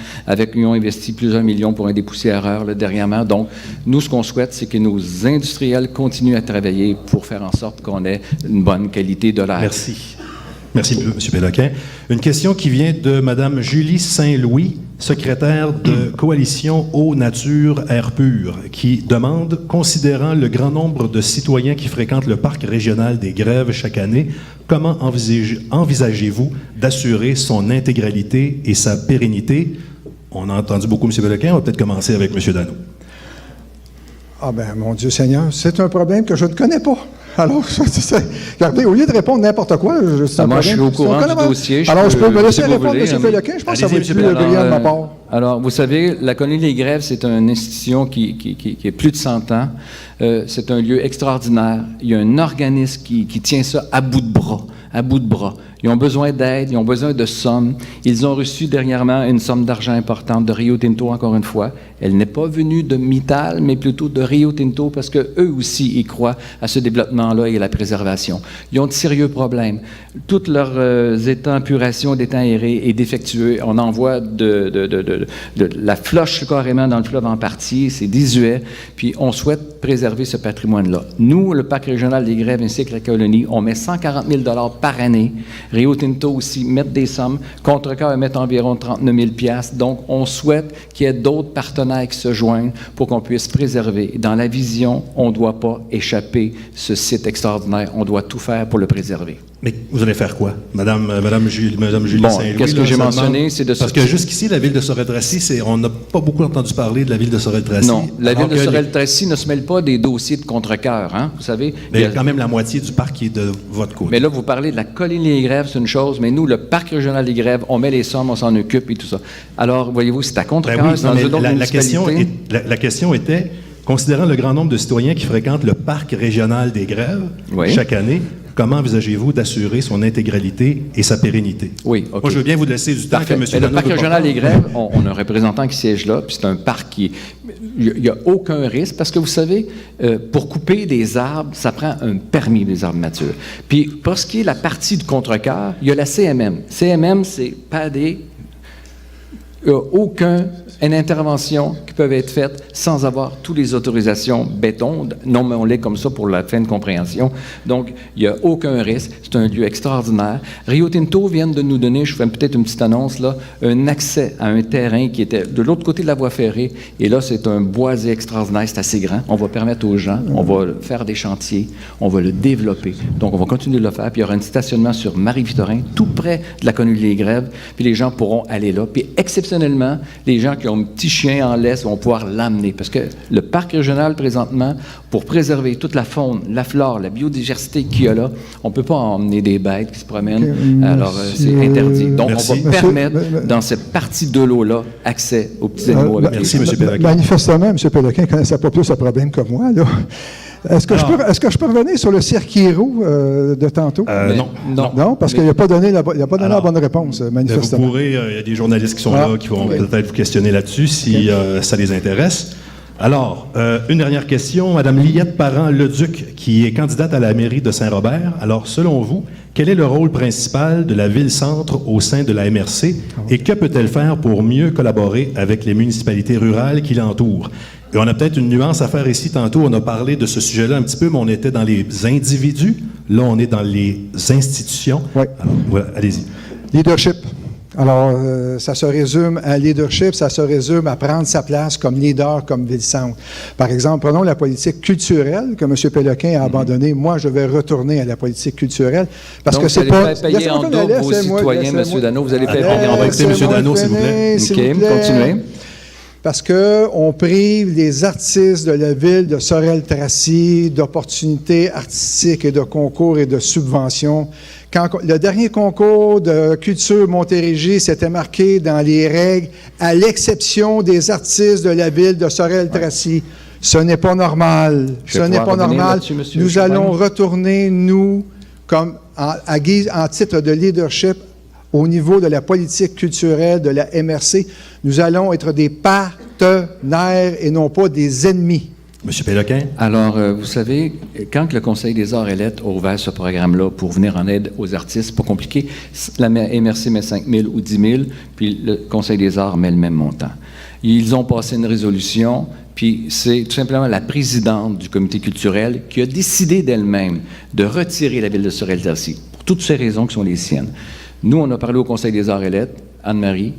ils ont investi plusieurs millions pour un dépoussiéreur, là, dernièrement. Donc, nous, ce qu'on souhaite, c'est que nos industriels continuent à travailler pour faire en sorte qu'on ait une bonne qualité de l'air. Merci. Merci, M. Péloquin. Une question qui vient de Mme Julie Saint-Louis, secrétaire de Coalition Eau, Nature, Air Pur, qui demande, considérant le grand nombre de citoyens qui fréquentent le parc régional des Grèves chaque année, comment envisagez-vous d'assurer son intégralité et sa pérennité? On a entendu beaucoup M. Péloquin, on va peut-être commencer avec M. Dano. Ah ben, mon Dieu Seigneur, c'est un problème que je ne connais pas. Alors, regardez, au lieu de répondre n'importe quoi, moi, je suis au courant du dossier. Alors, je peux me laisser répondre, M. Péloquin. Je pense que ça va être plus brillant de ma part. Alors, vous savez, la colonie des Grèves, c'est une institution qui a plus de 100 ans. C'est un lieu extraordinaire. Il y a un organisme qui tient ça à bout de bras. À bout de bras. Ils ont besoin d'aide, ils ont besoin de sommes. Ils ont reçu dernièrement une somme d'argent importante de Rio Tinto, encore une fois. Elle n'est pas venue de Mittal, mais plutôt de Rio Tinto, parce qu'eux aussi, ils croient à ce développement-là et à la préservation. Ils ont de sérieux problèmes. Toutes leurs étangs puration d'étangs aérés est défectueux. On envoie de la floche carrément dans le fleuve en partie. C'est désuet. Puis on souhaite préserver ce patrimoine-là. Nous, le Parc régional des Grèves ainsi que la colonie, on met 140 000 $ par année. Rio Tinto aussi mettent des sommes. Contrecœur met environ 39 000 $. Donc, on souhaite qu'il y ait d'autres partenaires qui se joignent pour qu'on puisse préserver. Dans la vision, on ne doit pas échapper ce site extraordinaire. On doit tout faire pour le préserver. Mais vous allez faire quoi, Madame Julie Saint-Louis? Qu'est-ce que j'ai mentionné? C'est de parce que jusqu'ici, la ville de Sorel-Tracy, on n'a pas beaucoup entendu parler de la ville de Sorel-Tracy. Non, la ville de Sorel-Tracy ne se mêle pas des dossiers de Contrecœur, hein, vous savez. Mais il y a quand même la moitié du parc qui est de votre côté. Mais là, vous parlez de la colonie des Grèves, c'est une chose, mais nous, le Parc régional des Grèves, on met les sommes, on s'en occupe et tout ça. Alors, voyez-vous, c'est à Contrecœur, c'est dans une autre municipalité. La question était, considérant le grand nombre de citoyens qui fréquentent le Parc régional des Grèves chaque année, comment envisagez-vous d'assurer son intégralité et sa pérennité? Oui, OK. Moi, je veux bien vous laisser du temps que M. Le Parc régional des Grèves, on a un représentant qui siège là, puis c'est un parc qui... Il n'y a aucun risque, parce que vous savez, pour couper des arbres, ça prend un permis des arbres nature. Puis, pour ce qui est la partie du Contrecœur, il y a la CMM. CMM, c'est pas des... Il n'y a aucune intervention qui peut être faite sans avoir toutes les autorisations béton, nommons-les comme ça pour la fin de compréhension. Donc, il n'y a aucun risque. C'est un lieu extraordinaire. Rio Tinto vient de nous donner, je fais peut-être une petite annonce là, un accès à un terrain qui était de l'autre côté de la voie ferrée. Et là, c'est un boisé extraordinaire, c'est assez grand. On va permettre aux gens, on va faire des chantiers, on va le développer. Donc, on va continuer de le faire. Puis, il y aura un stationnement sur Marie-Victorin, tout près de la Connuille-les-Grèves. Puis, les gens pourront aller là. Puis, exceptionnellement, les gens qui ont un petit chien en laisse vont pouvoir l'amener. Parce que le parc régional, présentement, pour préserver toute la faune, la flore, la biodiversité qu'il y a là, on ne peut pas emmener des bêtes qui se promènent. Alors, c'est interdit. Donc, on va permettre, dans cette partie de l'eau-là, accès aux petits animaux. Merci, M. Péloquin. Manifestement, M. Péloquin ne connaissait pas plus ce problème que moi, là. Est-ce que je peux revenir sur le circuit roux de tantôt? Non. Non, parce qu'il n'a pas donné la bonne réponse, manifestement. Vous pourrez, il y a des journalistes qui sont là, qui vont peut-être vous questionner là-dessus si ça les intéresse. Alors, une dernière question. Madame Liette Parent-Leduc, qui est candidate à la mairie de Saint-Robert. Alors, selon vous, quel est le rôle principal de la ville-centre au sein de la MRC et que peut-elle faire pour mieux collaborer avec les municipalités rurales qui l'entourent? Et on a peut-être une nuance à faire ici. Tantôt, on a parlé de ce sujet-là un petit peu, mais on était dans les individus. Là, on est dans les institutions. Oui. Alors, voilà, allez-y. Leadership. Alors, ça se résume à leadership, ça se résume à prendre sa place comme leader, comme ville-centre. Par exemple, prenons la politique culturelle que M. Péloquin a abandonnée. Moi, je vais retourner à la politique culturelle. Parce que c'est pas... Donc, vous allez payer en double vos citoyens, M. Dano. Vous allez faire payer en double. M. Dano, s'il vous plaît. OK, continuez. Parce qu'on prive les artistes de la ville de Sorel-Tracy d'opportunités artistiques et de concours et de subventions. Quand le dernier concours de culture Montérégie s'était marqué dans les règles, à l'exception des artistes de la ville de Sorel-Tracy. Ce n'est pas normal. Ce n'est pas normal. Nous allons retourner, nous, comme en titre de leadership, au niveau de la politique culturelle de la MRC, nous allons être des partenaires et non pas des ennemis. Monsieur Péloquin? Alors, vous savez, quand le Conseil des arts et lettres a ouvert ce programme-là pour venir en aide aux artistes, c'est pas compliqué. La MRC met 5 000 ou 10 000, puis le Conseil des arts met le même montant. Ils ont passé une résolution, puis c'est tout simplement la présidente du comité culturel qui a décidé d'elle-même de retirer la ville de Sorel-Tracy, pour toutes ces raisons qui sont les siennes. Nous, on a parlé au Conseil des arts et lettres, Anne-Marie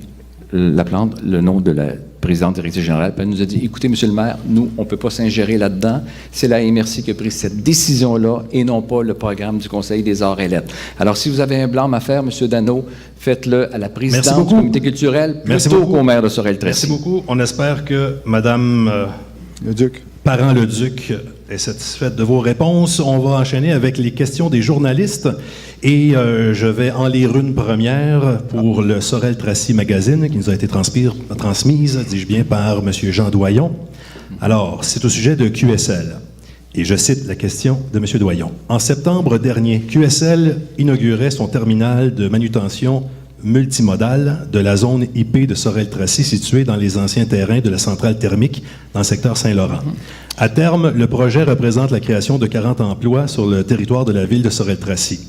Laplante, le nom de la présidente directrice générale, puis elle nous a dit, écoutez, monsieur le maire, nous, on ne peut pas s'ingérer là-dedans. C'est la MRC qui a pris cette décision-là et non pas le programme du Conseil des arts et lettres. Alors, si vous avez un blâme à faire, monsieur Dano, faites-le à la présidente du comité culturel plutôt qu'au maire de Sorel-Tracy. Merci beaucoup. On espère que Madame Leduc. Parent-Leduc est satisfaite de vos réponses. On va enchaîner avec les questions des journalistes et je vais en lire une première pour le Sorel-Tracy Magazine qui nous a été transmise, dis-je bien, par M. Jean Doyon. Alors, c'est au sujet de QSL. Et je cite la question de M. Doyon. En septembre dernier, QSL inaugurait son terminal de manutention multimodale de la zone IP de Sorel-Tracy située dans les anciens terrains de la centrale thermique dans le secteur Saint-Laurent. À terme, le projet représente la création de 40 emplois sur le territoire de la ville de Sorel-Tracy.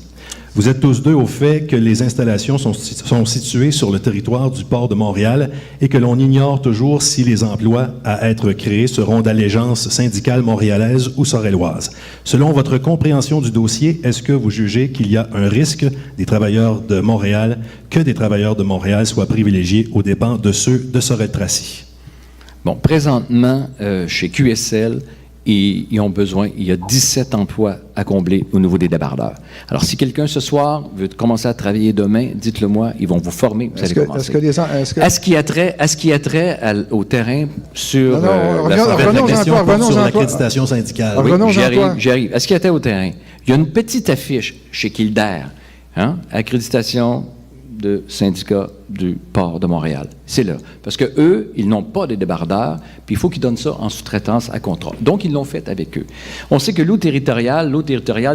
Vous êtes tous deux au fait que les installations sont situées sur le territoire du port de Montréal et que l'on ignore toujours si les emplois à être créés seront d'allégeance syndicale montréalaise ou sorelloise. Selon votre compréhension du dossier, est-ce que vous jugez qu'il y a un risque des travailleurs de Montréal, que des travailleurs de Montréal soient privilégiés aux dépens de ceux de Sorel-Tracy? Bon, présentement, chez QSL, ils ont besoin, il y a 17 emplois à combler au niveau des débardeurs. Alors, si quelqu'un ce soir veut commencer à travailler demain, dites-le moi, ils vont vous former, vous allez commencer. Est-ce qu'il y a trait au terrain sur l'accréditation syndicale? Oui, j'y arrive. Est-ce qu'il y a trait au terrain? Il y a une petite affiche chez Kildare, accréditation de syndicat du port de Montréal. C'est là. Parce que eux, ils n'ont pas de débardeurs, puis il faut qu'ils donnent ça en sous-traitance à contrat. Donc, ils l'ont fait avec eux. On sait que l'eau territoriale,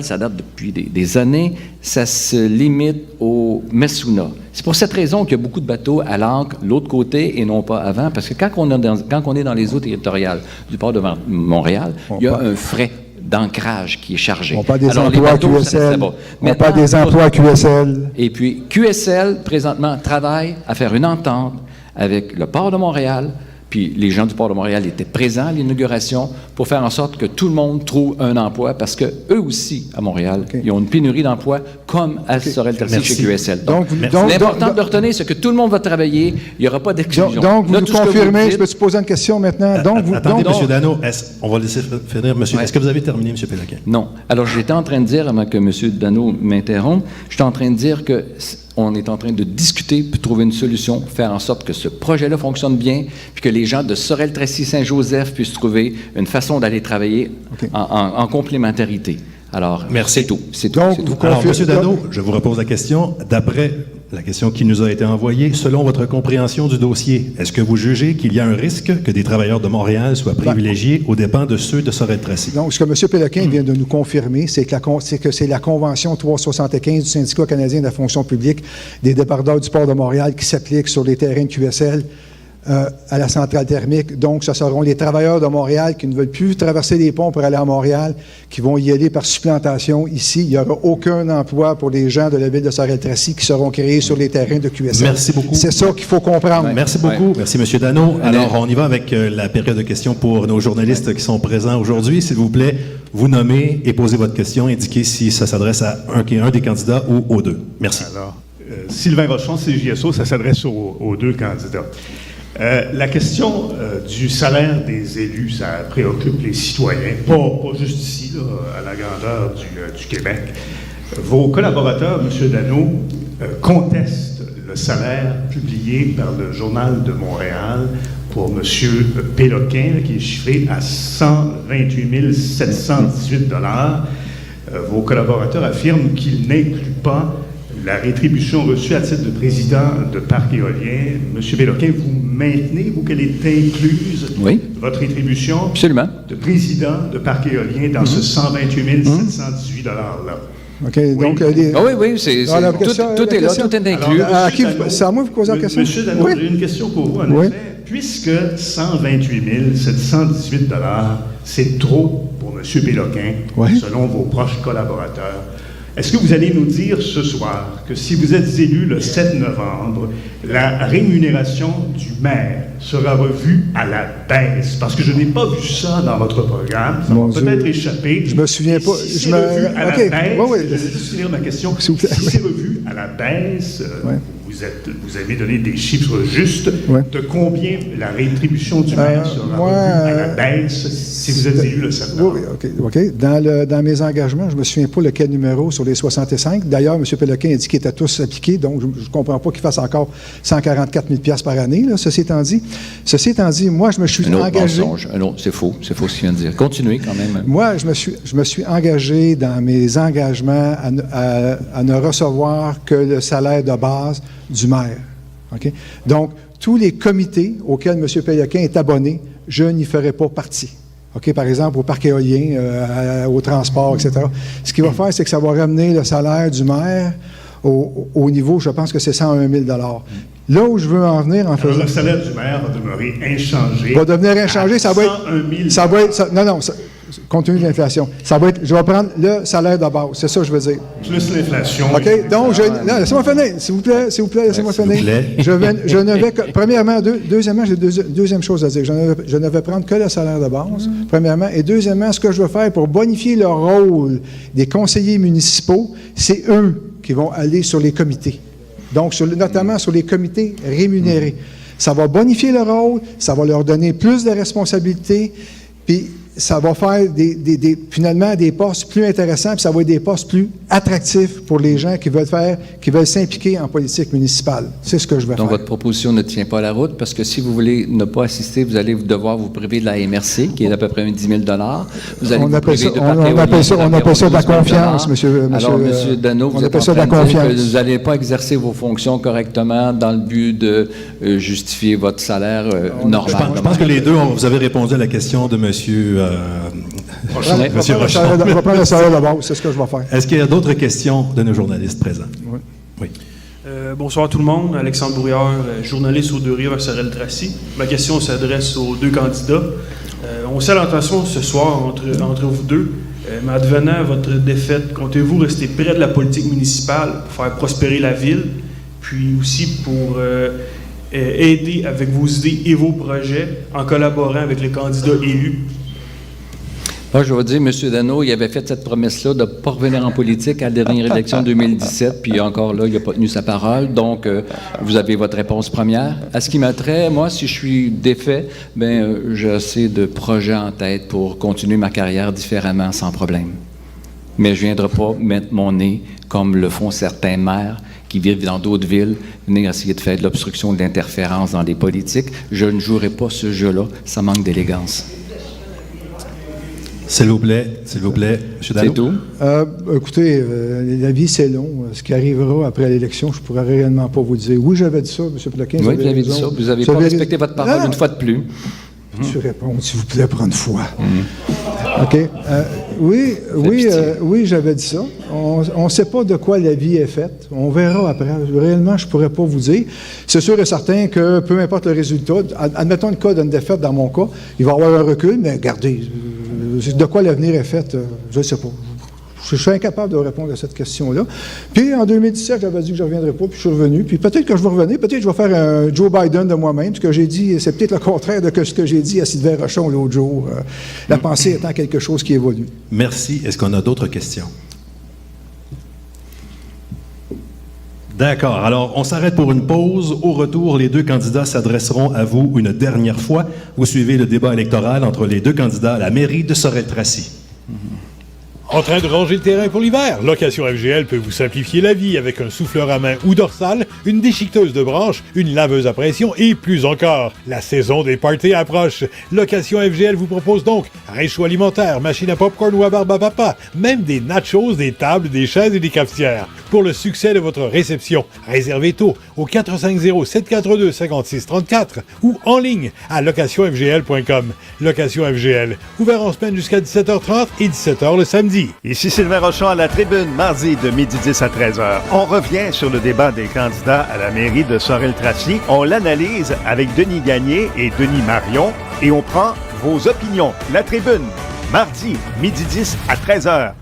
ça date depuis des années, ça se limite au Messuna. C'est pour cette raison qu'il y a beaucoup de bateaux à l'ancre l'autre côté et non pas avant, parce que quand on est dans les eaux territoriales du port de Montréal, il y a un frais d'ancrage qui est chargé. On parle des emplois à QSL. On parle des emplois à QSL. Et puis, QSL, présentement, travaille à faire une entente avec le Port de Montréal, puis les gens du Port de Montréal étaient présents à l'inauguration pour faire en sorte que tout le monde trouve un emploi parce que eux aussi, à Montréal, ils ont une pénurie d'emplois comme à Sorel-Tracy chez QSL. Donc, l'important de retenir, c'est que tout le monde va travailler, il n'y aura pas d'exclusion. Donc, vous nous confirmez, je peux te poser une question maintenant? Attendez, M. Dano, on va laisser finir, monsieur. Est-ce que vous avez terminé, M. Péloquin? Non. Alors, j'étais en train de dire, avant que M. Dano m'interrompe, j'étais en train de dire que on est en train de discuter pour trouver une solution, faire en sorte que ce projet-là fonctionne bien, puis que les gens de Sorel-Tracy-Saint-Joseph puissent trouver une façon d'aller travailler en complémentarité. Alors, c'est tout. C'est tout. Alors, M. Dano, je vous repose la question. D'après la question qui nous a été envoyée, selon votre compréhension du dossier, est-ce que vous jugez qu'il y a un risque que des travailleurs de Montréal soient privilégiés aux dépens de ceux de Sorel-Tracy? Donc, ce que M. Péloquin vient de nous confirmer, c'est que c'est la Convention 375 du Syndicat canadien de la fonction publique des débardeurs du Port de Montréal qui s'applique sur les terrains de QSL à la centrale thermique. Donc, ce seront les travailleurs de Montréal qui ne veulent plus traverser les ponts pour aller à Montréal, qui vont y aller par supplantation. Ici, il n'y aura aucun emploi pour les gens de la ville de Sorel-Tracy qui seront créés sur les terrains de QSL. Merci beaucoup. C'est ça qu'il faut comprendre. Merci beaucoup. Merci, M. Dano. Alors, on y va avec la période de questions pour nos journalistes qui sont présents aujourd'hui. S'il vous plaît, vous nommez et posez votre question. Indiquez si ça s'adresse à un des candidats ou aux deux. Merci. Alors, Sylvain Rochon, CJSO, ça s'adresse aux deux candidats. La question du salaire des élus, ça préoccupe les citoyens, pas juste ici, là, à la grandeur du Québec. Vos collaborateurs, M. Dano, contestent le salaire publié par le Journal de Montréal pour M. Péloquin, qui est chiffré à 128 718 $. Vos collaborateurs affirment qu'il n'inclut pas la rétribution reçue à titre de président de parc éolien. M. Péloquin, vous maintenez, vous, qu'elle est incluse, votre rétribution de président de parc éolien dans ce 128 718 $-là? OK, donc... oui, tout est là, tout est inclus. C'est à moi de vous poser la question? M. Dano, j'ai une question pour vous, en effet. Puisque 128 718 $, c'est trop pour M. Péloquin, selon vos proches collaborateurs, est-ce que vous allez nous dire ce soir que si vous êtes élu le 7 novembre, la rémunération du maire sera revue à la baisse? Parce que je n'ai pas vu ça dans votre programme. Ça m'a peut-être échappé. Je me souviens pas. Si c'est revu à la baisse, je vais juste finir ma question. Si c'est revu à la baisse, vous avez donné des chiffres justes de combien la rétribution du maire sera revue à la baisse si vous êtes élu le 7 novembre. OK. Dans mes engagements, je ne me souviens pas lequel numéro sur les 65. D'ailleurs, M. Péloquin a dit qu'ils étaient tous appliqués, donc je ne comprends pas qu'il fasse encore 144 000 $ par année, là, ceci étant dit. Moi, je me suis engagé... Non, c'est faux ce qu'il vient de dire. Continuez quand même. Moi, je me suis engagé dans mes engagements à ne recevoir que le salaire de base du maire. Okay? Donc, tous les comités auxquels M. Péloquin est abonné, je n'y ferai pas partie. Okay? Par exemple, au parc éolien, au transport, etc. Ce qu'il va faire, c'est que ça va ramener le salaire du maire au niveau, je pense que c'est 101 000 $. Là où je veux en venir en faisant... Alors, le salaire du maire va demeurer inchangé. Va devenir inchangé, ça va être... compte tenu de l'inflation. Je vais prendre le salaire de base, c'est ça que je veux dire. Plus l'inflation. OK, donc, laissez-moi finir, s'il vous plaît, laissez-moi finir. Je ne vais que, premièrement, deuxièmement, j'ai deuxième chose à dire. Je ne vais prendre que le salaire de base, premièrement. Et deuxièmement, ce que je veux faire pour bonifier le rôle des conseillers municipaux, c'est eux qui vont aller sur les comités. Donc, notamment sur les comités rémunérés. Ça va bonifier le rôle, ça va leur donner plus de responsabilités, puis ça va faire finalement des postes plus intéressants, puis ça va être des postes plus attractifs pour les gens qui veulent s'impliquer en politique municipale. C'est ce que je veux faire. Donc, votre proposition ne tient pas la route, parce que si vous voulez ne pas assister, vous allez devoir vous priver de la MRC, qui est d'à peu près 10 000 $. Vous allez on appelle ça de la confiance, monsieur. Alors, M. Dano, vous êtes en train de dire que vous n'allez pas exercer vos fonctions correctement dans le but de justifier votre salaire normal. Je pense que les deux, vous avez répondu à la question de M. Monsieur Rochon. On va prendre le salaire de base, c'est ce que je vais faire. Est-ce qu'il y a d'autres questions de nos journalistes présents? Oui. Bonsoir tout le monde. Alexandre Brouillard, journaliste aux Deux-Rivières Sorel-Tracy. Ma question s'adresse aux deux candidats. On sait l'intention ce soir entre vous deux. Mais advenant votre défaite, comptez-vous rester près de la politique municipale pour faire prospérer la ville, puis aussi pour aider avec vos idées et vos projets en collaborant avec les candidats élus? Moi, je vais dire, M. Dano, il avait fait cette promesse-là de ne pas revenir en politique à la dernière élection de 2017, puis encore là, il n'a pas tenu sa parole. Donc, vous avez votre réponse première. À ce qui m'a trait, moi, si je suis défait, j'ai assez de projets en tête pour continuer ma carrière différemment, sans problème. Mais je ne viendrai pas mettre mon nez, comme le font certains maires qui vivent dans d'autres villes, venir essayer de faire de l'obstruction, de l'interférence dans les politiques. Je ne jouerai pas ce jeu-là. Ça manque d'élégance. S'il vous plaît, M. Dano. C'est tout? Écoutez, la vie, c'est long. Ce qui arrivera après l'élection, je ne pourrais réellement pas vous dire. Oui, j'avais dit ça, M. Ploquin. Oui, vous avez dit ça. Vous n'avez pas respecté votre parole une fois de plus. Je réponds, s'il vous plaît, prendre foi. OK. Oui, j'avais dit ça. On ne sait pas de quoi la vie est faite. On verra après. Réellement, je ne pourrais pas vous dire. C'est sûr et certain que peu importe le résultat, admettons le cas d'une défaite dans mon cas, il va y avoir un recul, mais regardez, de quoi l'avenir est fait, je ne sais pas. Je suis incapable de répondre à cette question-là. Puis, en 2017, j'avais dit que je ne reviendrais pas, puis je suis revenu. Puis peut-être que je vais revenir, peut-être que je vais faire un Joe Biden de moi-même. Ce que j'ai dit, c'est peut-être le contraire de ce que j'ai dit à Sylvain Rochon l'autre jour. La pensée étant quelque chose qui évolue. Merci. Est-ce qu'on a d'autres questions? D'accord. Alors, on s'arrête pour une pause. Au retour, les deux candidats s'adresseront à vous une dernière fois. Vous suivez le débat électoral entre les deux candidats à la mairie de Sorel-Tracy. En train de ranger le terrain pour l'hiver? Location FGL peut vous simplifier la vie avec un souffleur à main ou dorsale, une déchiqueteuse de branches, une laveuse à pression et plus encore. La saison des parties approche. Location FGL vous propose donc réchaud alimentaire, machine à popcorn ou à barbe à papa, même des nachos, des tables, des chaises et des cafetières. Pour le succès de votre réception, réservez tôt au 450-742-5634 ou en ligne à locationfgl.com. Location FGL, ouvert en semaine jusqu'à 17h30 et 17h le samedi. Ici Sylvain Rochon à la tribune, mardi de 12h10 à 13h. On revient sur le débat des candidats à la mairie de Sorel-Tracy. On l'analyse avec Denis Gagné et Denis Marion et on prend vos opinions. La tribune, mardi, 12h10 à 13h.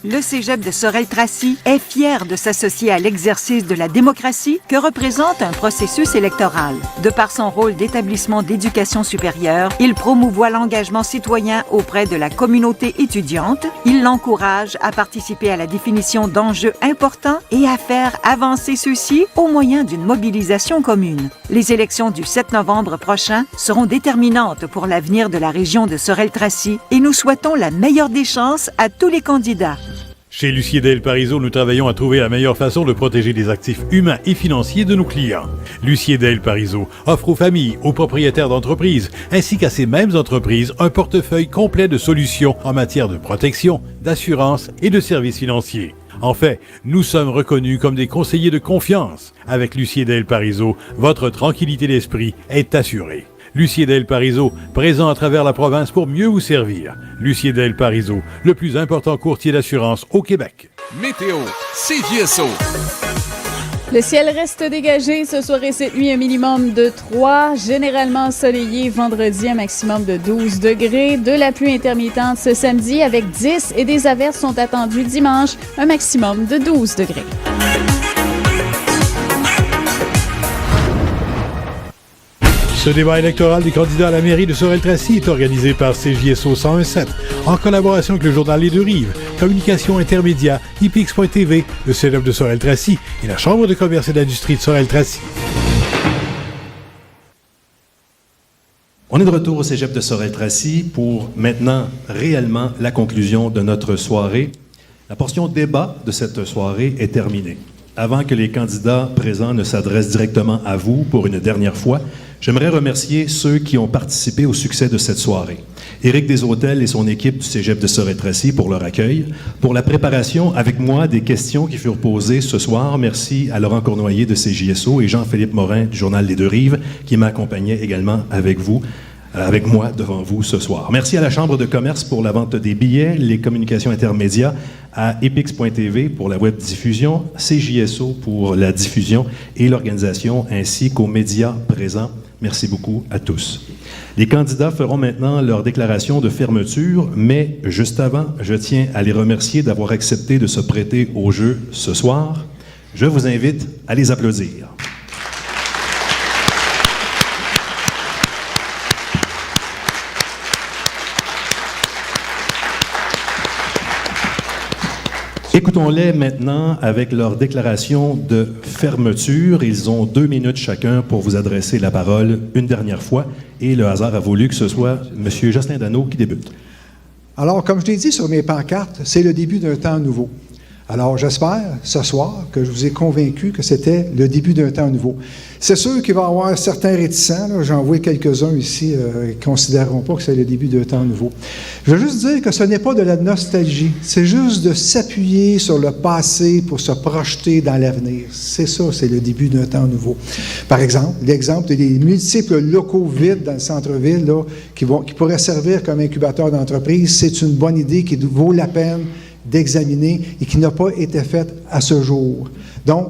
Le Cégep de Sorel-Tracy est fier de s'associer à l'exercice de la démocratie que représente un processus électoral. De par son rôle d'établissement d'éducation supérieure, il promouvoit l'engagement citoyen auprès de la communauté étudiante. Il l'encourage à participer à la définition d'enjeux importants et à faire avancer ceux-ci au moyen d'une mobilisation commune. Les élections du 7 novembre prochain seront déterminantes pour l'avenir de la région de Sorel-Tracy et nous souhaitons la meilleure des chances à tous les candidats. Chez Lucier Del Parizeau, nous travaillons à trouver la meilleure façon de protéger les actifs humains et financiers de nos clients. Lucier Del Parizeau offre aux familles, aux propriétaires d'entreprises, ainsi qu'à ces mêmes entreprises, un portefeuille complet de solutions en matière de protection, d'assurance et de services financiers. En fait, nous sommes reconnus comme des conseillers de confiance. Avec Lucier Del Parizeau, votre tranquillité d'esprit est assurée. Lucier Del Parizeau, présent à travers la province pour mieux vous servir. Lucier Del Parizeau, le plus important courtier d'assurance au Québec. Météo, CJSO. Le ciel reste dégagé ce soir et cette nuit, un minimum de 3, généralement ensoleillé vendredi, un maximum de 12 degrés. De la pluie intermittente ce samedi avec 10 et des averses sont attendues dimanche, un maximum de 12 degrés. Ce débat électoral des candidats à la mairie de Sorel-Tracy est organisé par CJSO 101.7 en collaboration avec le journal Les Deux-Rives, Communication Intermédia, IPX.TV, le Cégep de Sorel-Tracy et la Chambre de commerce et d'industrie de Sorel-Tracy. On est de retour au Cégep de Sorel-Tracy pour maintenant réellement la conclusion de notre soirée. La portion débat de cette soirée est terminée. Avant que les candidats présents ne s'adressent directement à vous pour une dernière fois, j'aimerais remercier ceux qui ont participé au succès de cette soirée. Éric Desautels et son équipe du Cégep de Sorel-Tracy pour leur accueil, pour la préparation avec moi des questions qui furent posées ce soir. Merci à Laurent Cournoyer de CJSO et Jean-Philippe Morin du Journal Les Deux-Rives qui m'accompagnaient également avec moi devant vous ce soir. Merci à la Chambre de commerce pour la vente des billets, les communications intermédias, à Epix.tv pour la web diffusion, CJSO pour la diffusion et l'organisation, ainsi qu'aux médias présents. Merci beaucoup à tous. Les candidats feront maintenant leur déclaration de fermeture, mais juste avant, je tiens à les remercier d'avoir accepté de se prêter au jeu ce soir. Je vous invite à les applaudir. Écoutons-les maintenant avec leur déclaration de fermeture. Ils ont 2 minutes chacun pour vous adresser la parole une dernière fois. Et le hasard a voulu que ce soit M. Jocelyn Dano qui débute. Alors, comme je l'ai dit sur mes pancartes, c'est le début d'un temps nouveau. Alors, j'espère, ce soir, que je vous ai convaincu que c'était le début d'un temps nouveau. C'est sûr qu'il va y avoir certains réticents. J'en vois quelques-uns ici qui ne considéreront pas que c'est le début d'un temps nouveau. Je veux juste dire que ce n'est pas de la nostalgie. C'est juste de s'appuyer sur le passé pour se projeter dans l'avenir. C'est ça, c'est le début d'un temps nouveau. Par exemple, l'exemple des multiples locaux vides dans le centre-ville là, qui pourraient servir comme incubateur d'entreprise, c'est une bonne idée qui vaut la peine d'examiner et qui n'a pas été faite à ce jour. Donc,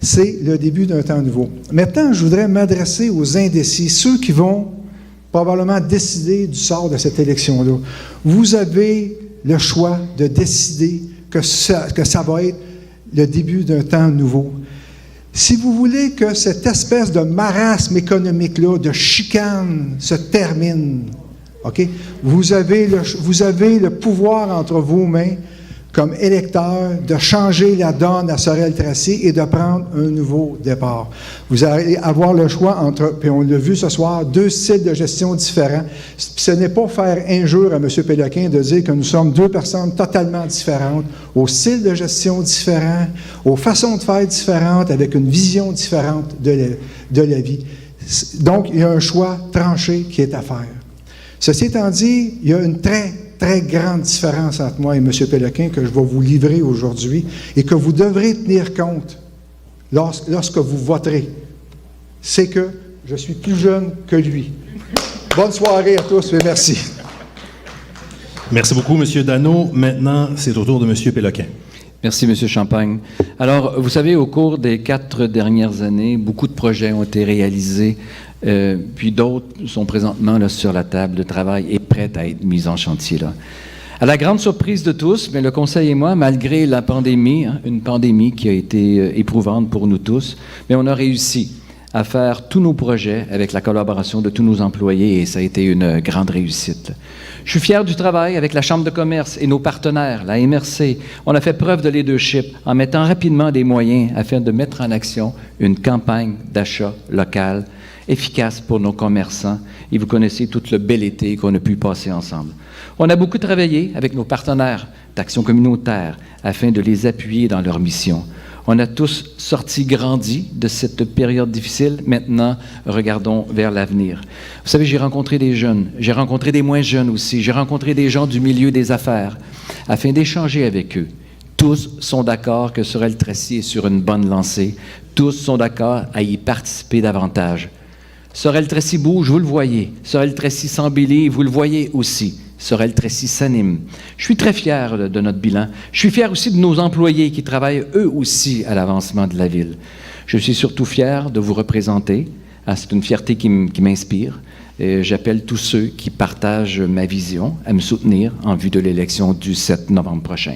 c'est le début d'un temps nouveau. Maintenant, je voudrais m'adresser aux indécis, ceux qui vont probablement décider du sort de cette élection-là. Vous avez le choix de décider que ça va être le début d'un temps nouveau. Si vous voulez que cette espèce de marasme économique-là, de chicane, se termine, OK? Vous avez le pouvoir entre vos mains comme électeur, de changer la donne à Sorel-Tracy et de prendre un nouveau départ. Vous allez avoir le choix entre, puis on l'a vu ce soir, 2 styles de gestion différents. Ce n'est pas faire injure à M. Péloquin de dire que nous sommes 2 personnes totalement différentes, aux styles de gestion différents, aux façons de faire différentes, avec une vision différente de la vie. Donc, il y a un choix tranché qui est à faire. Ceci étant dit, il y a une très grande différence entre moi et M. Péloquin que je vais vous livrer aujourd'hui et que vous devrez tenir compte lorsque vous voterez. C'est que je suis plus jeune que lui. Bonne soirée à tous et merci. Merci beaucoup, M. Dano. Maintenant, c'est au tour de M. Péloquin. Merci, M. Champagne. Alors, vous savez, au cours des 4 dernières années, beaucoup de projets ont été réalisés, puis d'autres sont présentement là, sur la table de travail et prêts à être mis en chantier. Là. À la grande surprise de tous, mais le Conseil et moi, malgré la pandémie, une pandémie qui a été éprouvante pour nous tous, mais on a réussi à faire tous nos projets avec la collaboration de tous nos employés et ça a été une grande réussite. Je suis fier du travail avec la Chambre de commerce et nos partenaires, la MRC. On a fait preuve de leadership en mettant rapidement des moyens afin de mettre en action une campagne d'achat local efficace pour nos commerçants. Et vous connaissez tout le bel été qu'on a pu passer ensemble. On a beaucoup travaillé avec nos partenaires d'action communautaire afin de les appuyer dans leur mission. On a tous sorti grandis de cette période difficile. Maintenant, regardons vers l'avenir. Vous savez, j'ai rencontré des jeunes, j'ai rencontré des moins jeunes aussi, j'ai rencontré des gens du milieu des affaires afin d'échanger avec eux. Tous sont d'accord que Sorel-Tracy est sur une bonne lancée. Tous sont d'accord à y participer davantage. Sorel-Tracy bouge, vous le voyez. Sorel-Tracy s'embellit, vous le voyez aussi. Sorel-Tracy s'anime. Je suis très fier de notre bilan. Je suis fier aussi de nos employés qui travaillent eux aussi à l'avancement de la ville. Je suis surtout fier de vous représenter. C'est une fierté qui m'inspire. J'appelle tous ceux qui partagent ma vision à me soutenir en vue de l'élection du 7 novembre prochain.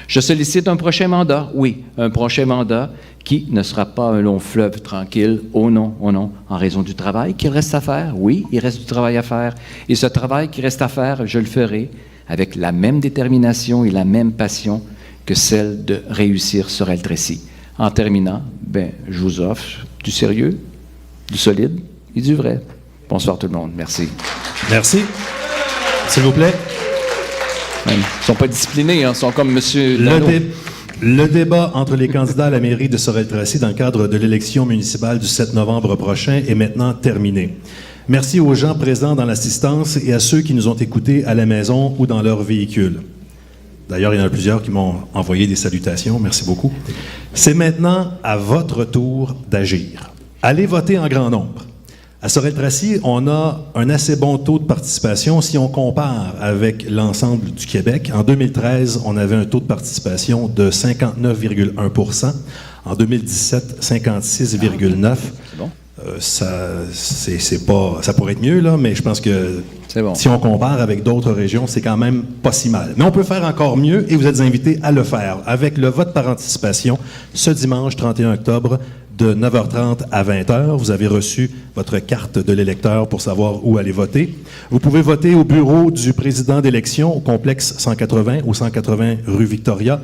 Je sollicite un prochain mandat, oui, un prochain mandat qui ne sera pas un long fleuve tranquille, oh non, en raison du travail qu'il reste à faire. Oui, il reste du travail à faire. Et ce travail qui reste à faire, je le ferai avec la même détermination et la même passion que celle de réussir Sorel-Tracy. En terminant, je vous offre du sérieux, du solide et du vrai. Bonsoir tout le monde. Merci. Merci. S'il vous plaît. Ils ne sont pas disciplinés, ils sont comme M. Dano. Le débat entre les candidats à la mairie de Sorel-Tracy dans le cadre de l'élection municipale du 7 novembre prochain est maintenant terminé. Merci aux gens présents dans l'assistance et à ceux qui nous ont écoutés à la maison ou dans leur véhicule. D'ailleurs, il y en a plusieurs qui m'ont envoyé des salutations. Merci beaucoup. C'est maintenant à votre tour d'agir. Allez voter en grand nombre. À Sorel-Tracy, on a un assez bon taux de participation si on compare avec l'ensemble du Québec. En 2013, on avait un taux de participation de 59,1 %. En 2017, 56,9 %. C'est bon. Ça pourrait être mieux, là, mais je pense que bon. Si on compare avec d'autres régions, c'est quand même pas si mal. Mais on peut faire encore mieux et vous êtes invités à le faire avec le vote par anticipation ce dimanche 31 octobre de 9h30 à 20h. Vous avez reçu votre carte de l'électeur pour savoir où aller voter. Vous pouvez voter au bureau du président d'élection au complexe 180 ou 180 rue Victoria.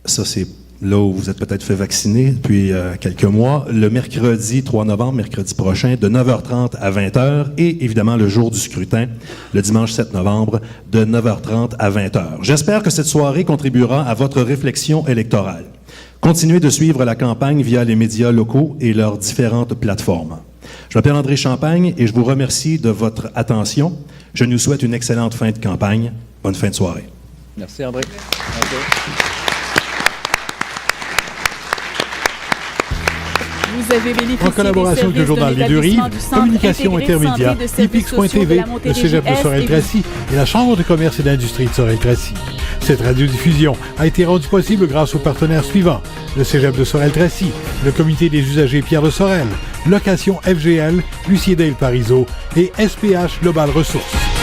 Ça, c'est là où vous êtes peut-être fait vacciner depuis quelques mois. Le mercredi 3 novembre, mercredi prochain, de 9h30 à 20h. Et évidemment, le jour du scrutin, le dimanche 7 novembre, de 9h30 à 20h. J'espère que cette soirée contribuera à votre réflexion électorale. Continuez de suivre la campagne via les médias locaux et leurs différentes plateformes. Je m'appelle André Champagne et je vous remercie de votre attention. Je nous souhaite une excellente fin de campagne. Bonne fin de soirée. Merci, André. Merci. Vous avez bénéficié En collaboration avec le journal Les Deux Rives, Communication Intermédia, Epix.tv, le Cégep de Sorel-Tracy et la Chambre de commerce et d'industrie de Sorel-Tracy. Cette radiodiffusion a été rendue possible grâce aux partenaires suivants: le Cégep de Sorel-Tracy, le Comité des usagers Pierre de Sorel, Location FGL, Lucie Dale Parizeau et SPH Global Ressources.